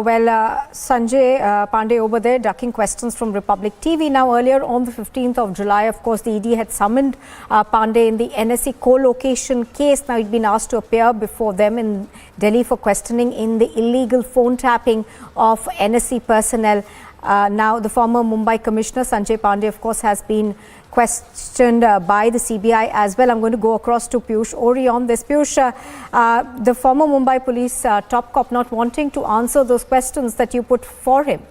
Sanjay Pandey over there ducking questions from Republic TV. Now, earlier on the 15th of July, of course, the ED had summoned Pandey in the NSE co-location case. Now, he'd been asked to appear before them in Delhi for questioning in the illegal phone tapping of NSE personnel. Now, the former Mumbai Commissioner, Sanjay Pandey, of course, has been questioned by the CBI as well. I'm going to go across to Piyush Ori on this. Piyush, the former Mumbai police top cop not wanting to answer those questions that you put for him.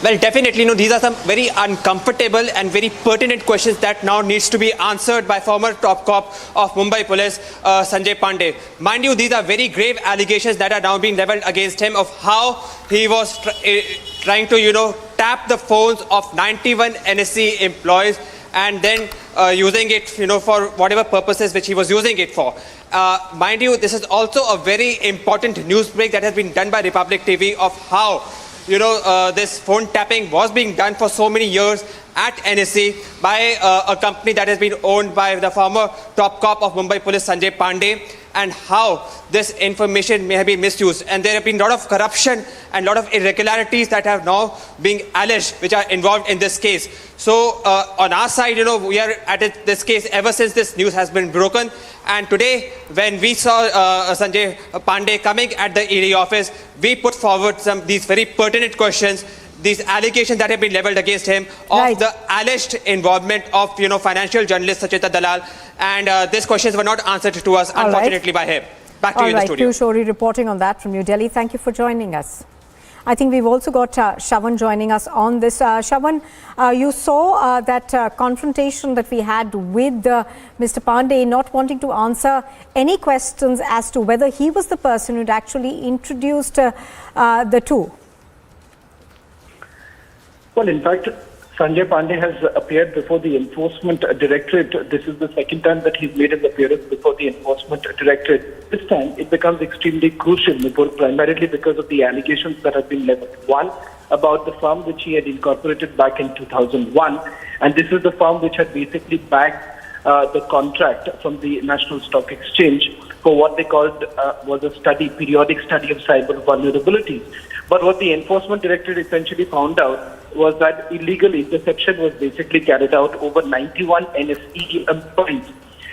Well, definitely, these are some very uncomfortable and very pertinent questions that now needs to be answered by former top cop of Mumbai Police, Sanjay Pandey. Mind you, these are very grave allegations that are now being leveled against him of how he was trying to, tap the phones of 91 NSE employees and then using it, for whatever purposes which he was using it for. Mind you, this is also a very important news break that has been done by Republic TV of how this phone tapping was being done for so many years at NSE by a company that has been owned by the former top cop of Mumbai Police, Sanjay Pandey, and how this information may have been misused. And there have been a lot of corruption and a lot of irregularities that have now been alleged, which are involved in this case. So on our side, we are at this case ever since this news has been broken. And today, when we saw Sanjay Pandey coming at the ED office, we put forward these very pertinent questions, these allegations that have been leveled against him of the alleged involvement of financial journalist Sajith Dalal, and these questions were not answered to us, unfortunately, by him. Back to you in the studio. Piyush Ori reporting on that from New Delhi. Thank you for joining us. I think we've also got Shravan joining us on this. Shravan, you saw that confrontation that we had with Mr. Pandey not wanting to answer any questions as to whether he was the person who'd actually introduced the two. Well, in fact, Sanjay Pandey has appeared before the Enforcement Directorate. This is the second time that he's made his appearance before the Enforcement Directorate. This time, it becomes extremely crucial, primarily because of the allegations that have been leveled. One, about the firm which he had incorporated back in 2001. And this is the firm which had basically backed the contract from the National Stock Exchange for what they called was a periodic study of cyber vulnerabilities. But what the Enforcement Directorate essentially found out was that illegal interception was basically carried out over 91 NSE employees.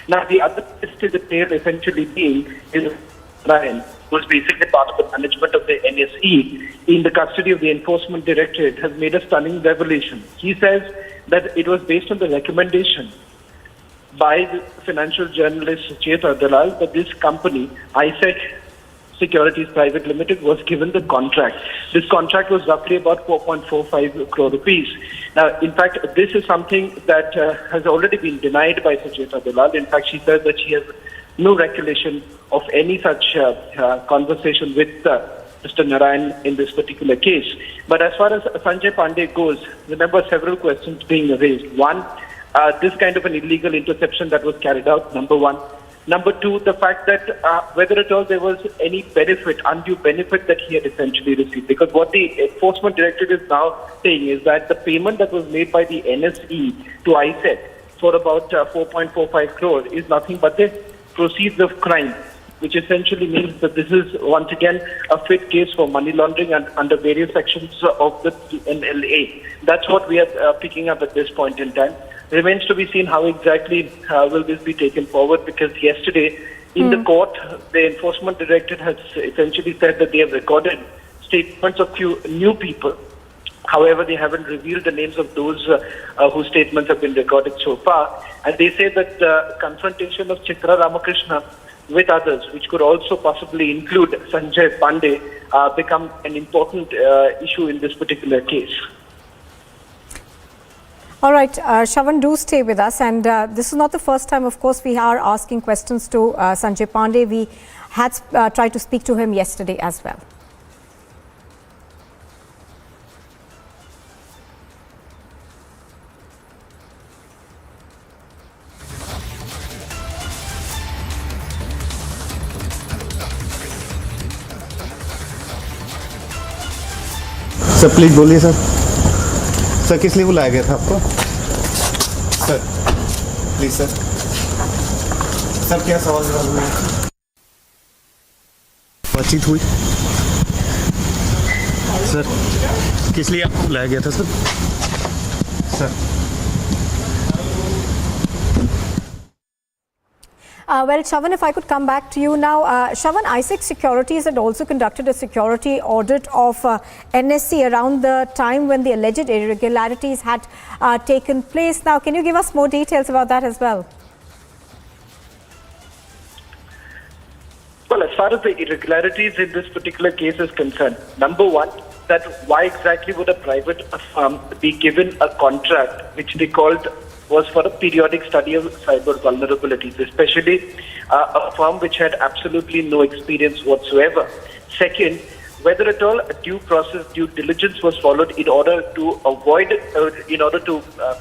Now, the other twist to the tale essentially being is Ryan was basically part of the management of the NSE in the custody of the Enforcement Directorate has made a stunning revelation. He says that it was based on the recommendation by the financial journalist Sajith Dalal that this company, ISEC Securities Private Limited, was given the contract. This contract was roughly about 4.45 crore rupees. Now, in fact, this is something that has already been denied by Sajith Dalal. In fact, she said that she has no recollection of any such conversation with Mr. Narayan in this particular case. But as far as Sanjay Pandey goes, remember several questions being raised. One, this kind of an illegal interception that was carried out, number one. Number two, the fact that whether at all there was any undue benefit that he had essentially received. Because what the Enforcement Directorate is now saying is that the payment that was made by the NSE to ISEC for about 4.45 crore is nothing but the proceeds of crime, which essentially means that this is once again a fit case for money laundering and under various sections of the NLA. That's what we are picking up at this point in time. Remains to be seen how exactly will this be taken forward, because yesterday in the court, the Enforcement Directorate has essentially said that they have recorded statements of few new people. However, they haven't revealed the names of those whose statements have been recorded so far. And they say that the confrontation of Chitra Ramakrishna with others, which could also possibly include Sanjay Pandey, become an important issue in this particular case. All right, Shravan, do stay with us. And this is not the first time, of course, we are asking questions to Sanjay Pandey. We had tried to speak to him yesterday as well. Sir please बोलिए sir. Sir किस लिए बुलाया गया था आपको? Sir please sir. Sir क्या सवाल जवाब हुआ? बातचीत हुई सर, किस लिए आपको बुलाया गया था sir? Well, Shravan, if I could come back to you now. Shravan, ISEC Securities had also conducted a security audit of NSE around the time when the alleged irregularities had taken place. Now, can you give us more details about that as well? Well, as far as the irregularities in this particular case is concerned, number one, that why exactly would a private firm be given a contract which they called was for a periodic study of cyber vulnerabilities, especially a firm which had absolutely no experience whatsoever. Second, whether at all a due process, due diligence was followed in order to avoid,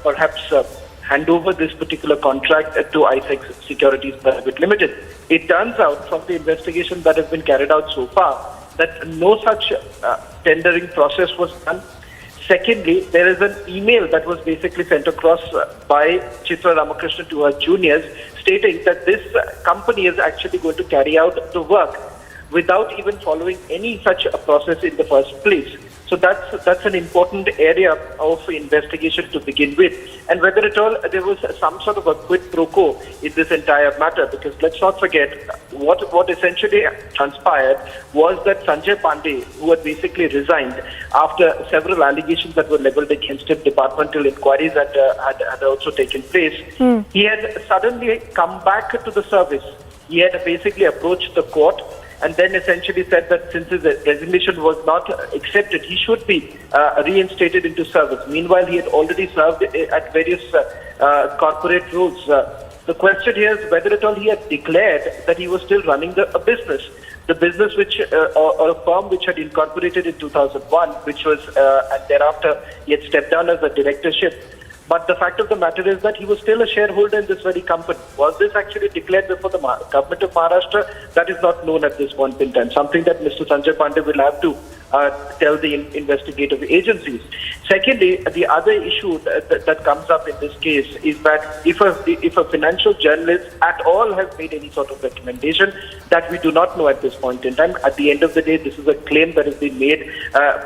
perhaps hand over this particular contract to ISEC Securities Private Limited. It turns out from the investigation that has been carried out so far that no such tendering process was done. Secondly, there is an email that was basically sent across by Chitra Ramakrishnan to her juniors stating that this company is actually going to carry out the work without even following any such a process in the first place. So that's an important area of investigation to begin with. And whether at all there was some sort of a quid pro quo in this entire matter, because let's not forget what essentially transpired was that Sanjay Pandey, who had basically resigned after several allegations that were leveled against him, departmental inquiries had also taken place, he had suddenly come back to the service. He had basically approached the court and then essentially said that since his resignation was not accepted, he should be reinstated into service. Meanwhile, he had already served at various corporate roles. The question here is whether at all he had declared that he was still running a business. The business which, or a firm which had incorporated in 2001, which was, and thereafter he had stepped down as a directorship. But the fact of the matter is that he was still a shareholder in this very company. Was this actually declared before the government of Maharashtra? That is not known at this point in time. Something that Mr. Sanjay Pandey will have to tell the investigative agencies. Secondly, the other issue that comes up in this case is that if a financial journalist at all has made any sort of recommendation, that we do not know at this point in time. At the end of the day, this is a claim that has been made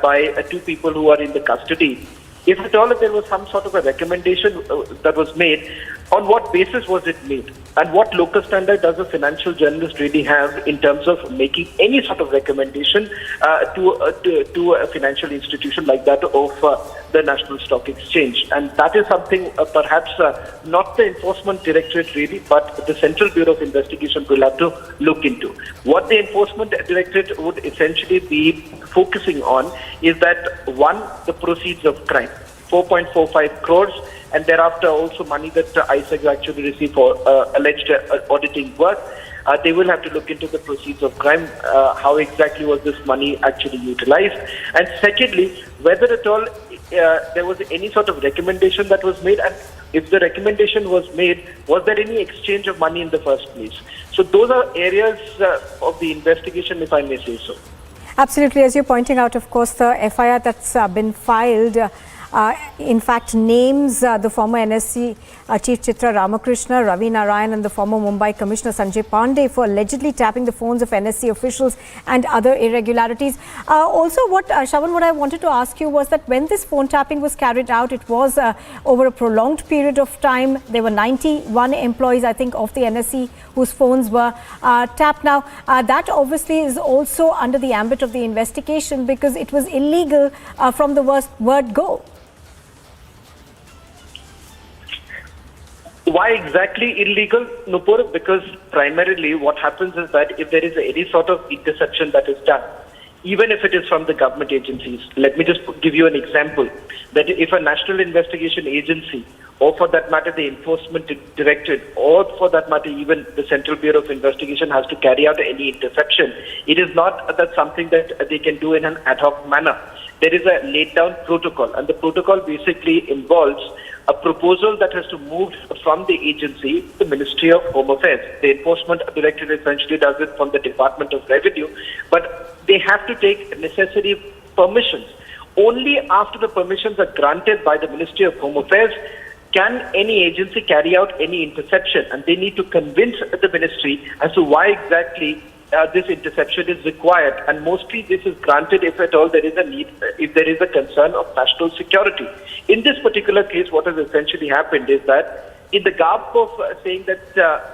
by two people who are in the custody. If at all there was some sort of a recommendation that was made, on what basis was it made? And what local standard does a financial journalist really have in terms of making any sort of recommendation to a financial institution like that of the National Stock Exchange? And that is something perhaps not the Enforcement Directorate really, but the Central Bureau of Investigation will have to look into. What the Enforcement Directorate would essentially be focusing on is that, one, the proceeds of crime, 4.45 crores, and thereafter also money that ISEC actually received for alleged auditing work. They will have to look into the proceeds of crime, how exactly was this money actually utilized. And secondly, whether at all there was any sort of recommendation that was made, and if the recommendation was made, was there any exchange of money in the first place? So those are areas of the investigation, if I may say so. Absolutely. As you're pointing out, of course, the FIR that's been filed in fact names the former NSE Chief Chitra Ramakrishna, Ravi Narayan and the former Mumbai Commissioner Sanjay Pandey for allegedly tapping the phones of NSE officials and other irregularities. Also, Shravan, what I wanted to ask you was that when this phone tapping was carried out, it was over a prolonged period of time. There were 91 employees, I think, of the NSE whose phones were tapped. Now, that obviously is also under the ambit of the investigation because it was illegal from the word go. Why exactly illegal, Nupur? Because primarily what happens is that if there is any sort of interception that is done, even if it is from the government agencies, let me just give you an example, that if a national investigation agency, or for that matter the Enforcement Directorate, or for that matter even the Central Bureau of Investigation has to carry out any interception, it is not that something that they can do in an ad hoc manner. There is a laid down protocol, and the protocol basically involves a proposal that has to move from the agency to the Ministry of Home Affairs. The Enforcement Directorate essentially does it from the Department of Revenue, but they have to take necessary permissions. Only after the permissions are granted by the Ministry of Home Affairs can any agency carry out any interception, and they need to convince the ministry as to why exactly this interception is required, and mostly this is granted if at all there is a need, if there is a concern of national security. In this particular case, what has essentially happened is that in the garb of saying that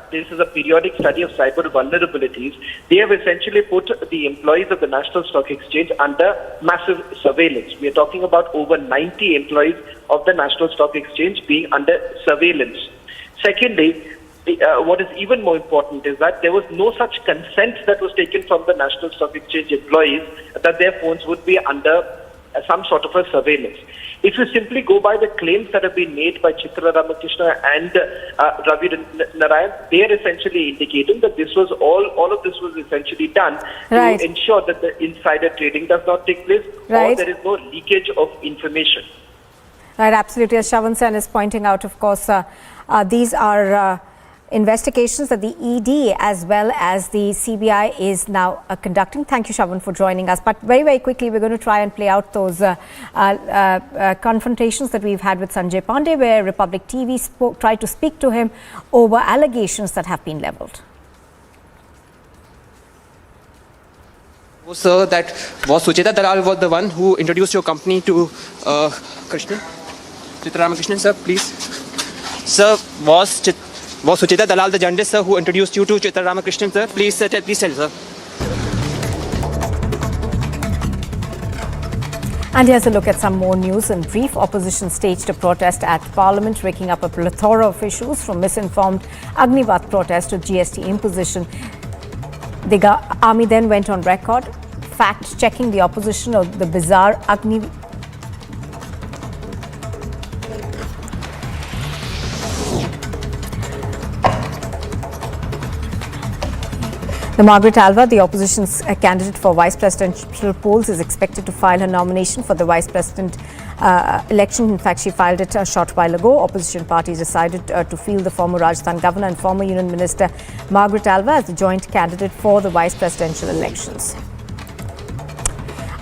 this is a periodic study of cyber vulnerabilities, they have essentially put the employees of the National Stock Exchange under massive surveillance. We are talking about over 90 employees of the National Stock Exchange being under surveillance. Secondly, what is even more important is that there was no such consent that was taken from the National Stock Exchange employees that their phones would be under some sort of a surveillance. If you simply go by the claims that have been made by Chitra Ramakrishna and Ravi Narayan, they are essentially indicating that this was all of this was essentially done to ensure that the insider trading does not take place or there is no leakage of information. Right, absolutely. As Shravan Sen is pointing out, of course, these are investigations that the ED as well as the CBI is now conducting. Thank you, Shravan, for joining us. But very, very quickly, we're going to try and play out those confrontations that we've had with Sanjay Pandey, where Republic TV tried to speak to him over allegations that have been levelled. Sir, that was Sucheta Dalal was the one who introduced your company to Krishnan? Chitra Ramakrishnan, sir, please. Sir, was Sucheta Dalal the journalist, sir, who introduced you to Chitra Ramakrishnan, sir? Please, sir, please tell, sir. And here's a look at some more news in brief. Opposition staged a protest at Parliament, raking up a plethora of issues from misinformed Agnivat protest to GST imposition. The army then went on record fact-checking the opposition of the bizarre Margaret Alva, the opposition's candidate for vice presidential polls, is expected to file her nomination for the vice president election. In fact, she filed it a short while ago. Opposition parties decided to field the former Rajasthan governor and former Union Minister Margaret Alva as the joint candidate for the vice presidential elections.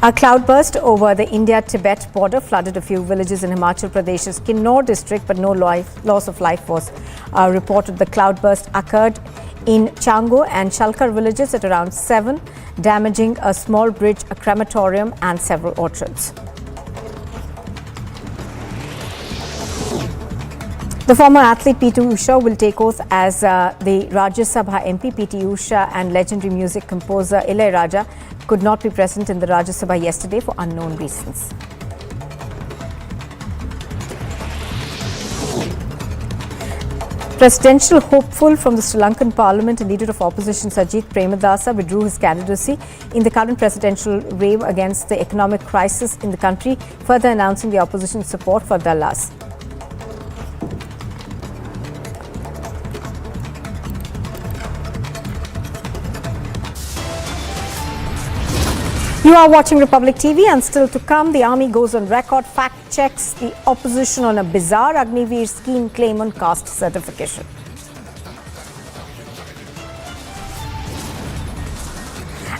A cloudburst over the India-Tibet border flooded a few villages in Himachal Pradesh's Kinnor district, but no loss of life was reported. The cloudburst occurred in Chango and Shalkar villages at around 7, damaging a small bridge, a crematorium and several orchards. The former athlete P.T. Usha will take oath as the Rajya Sabha MP. P.T. Usha and legendary music composer Ilaiyaraaja could not be present in the Rajya Sabha yesterday for unknown reasons. Presidential hopeful from the Sri Lankan Parliament and leader of opposition Sajith Premadasa withdrew his candidacy in the current presidential wave against the economic crisis in the country, further announcing the opposition's support for Dallas. You are watching Republic TV, and still to come, the army goes on record, fact-checks the opposition on a bizarre Agniveer scheme claim on caste certification.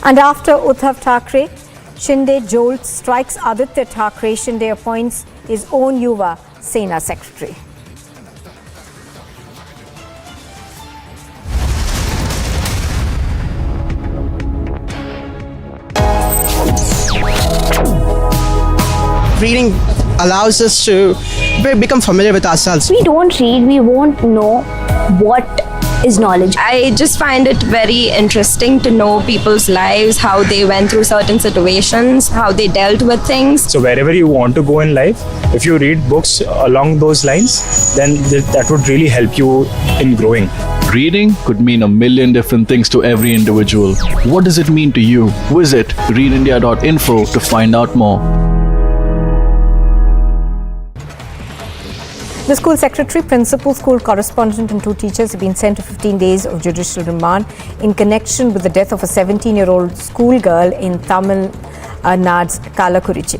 And after Uddhav Thackeray, Shinde jolts, strikes Aditya Thackeray. Shinde appoints his own Yuva Sena secretary. Reading allows us to become familiar with ourselves. We don't read, we won't know what is knowledge. I just find it very interesting to know people's lives, how they went through certain situations, how they dealt with things. So wherever you want to go in life, if you read books along those lines, then that would really help you in growing. Reading could mean a million different things to every individual. What does it mean to you? Visit readindia.info to find out more. The school secretary, principal, school correspondent and 2 teachers have been sent to 15 days of judicial remand in connection with the death of a 17-year-old schoolgirl in Tamil Nadu's Kalakurchi.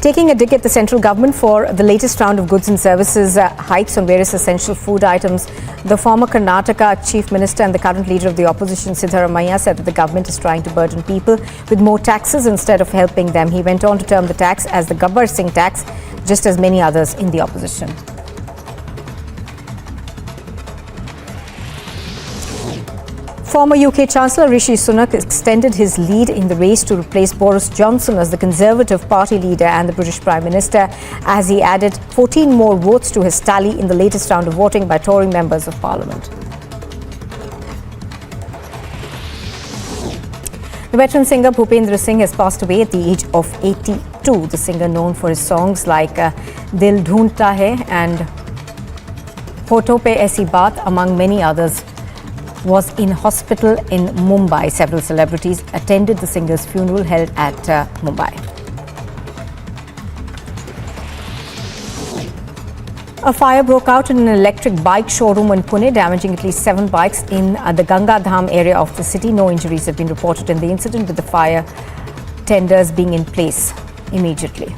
Taking a dig at the central government for the latest round of goods and services hikes on various essential food items, the former Karnataka chief minister and the current leader of the opposition, Siddaramaiah, said that the government is trying to burden people with more taxes instead of helping them. He went on to term the tax as the Gabbar Singh tax, just as many others in the opposition. Former UK Chancellor Rishi Sunak extended his lead in the race to replace Boris Johnson as the Conservative Party leader and the British Prime Minister, as he added 14 more votes to his tally in the latest round of voting by Tory members of Parliament. The veteran singer Bhupendra Singh has passed away at the age of 82. The singer, known for his songs like Dil Dhoondta Hai and Hoton Pe Aisi Baat, among many others, was in hospital in Mumbai. Several celebrities attended the singer's funeral held at Mumbai. A fire broke out in an electric bike showroom in Pune, damaging at least 7 bikes in the Ganga Dham area of the city. No injuries have been reported in the incident, with the fire tenders being in place immediately.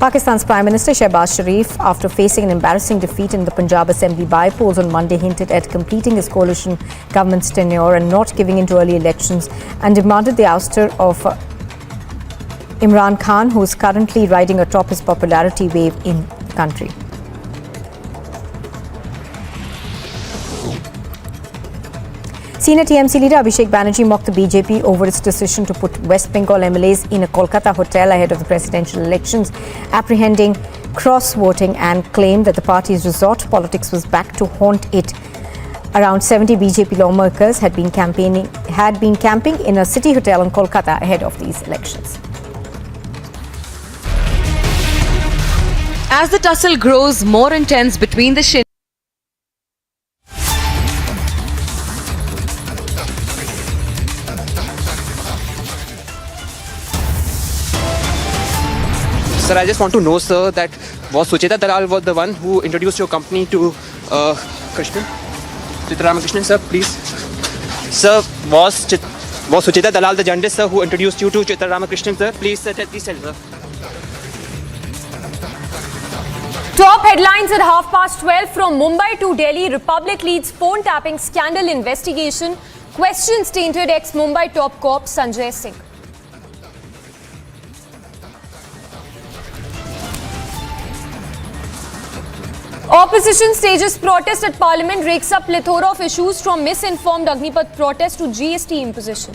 Pakistan's Prime Minister Shehbaz Sharif, after facing an embarrassing defeat in the Punjab Assembly by-polls on Monday, hinted at completing his coalition government's tenure and not giving in to early elections, and demanded the ouster of Imran Khan, who is currently riding atop his popularity wave in the country. Senior TMC leader Abhishek Banerjee mocked the BJP over its decision to put West Bengal MLAs in a Kolkata hotel ahead of the presidential elections, apprehending cross-voting, and claimed that the party's resort politics was back to haunt it. Around 70 BJP lawmakers had been camping in a city hotel in Kolkata ahead of these elections. As the tussle grows more intense between the Sir, I just want to know, sir, that was Sucheta Dalal was the one who introduced your company to Krishnan? Ramakrishnan, sir, please. Sir, was Sucheta Dalal the journalist, sir, who introduced you to Chitra Ramakrishnan, sir? Please, please tell, sir. Top headlines at 12:30 from Mumbai to Delhi. Republic leads phone tapping scandal investigation. Questions tainted ex-Mumbai top cop Sanjay Singh. Opposition stages protest at Parliament, rakes up plethora of issues from misinformed Agnipath protest to GST imposition.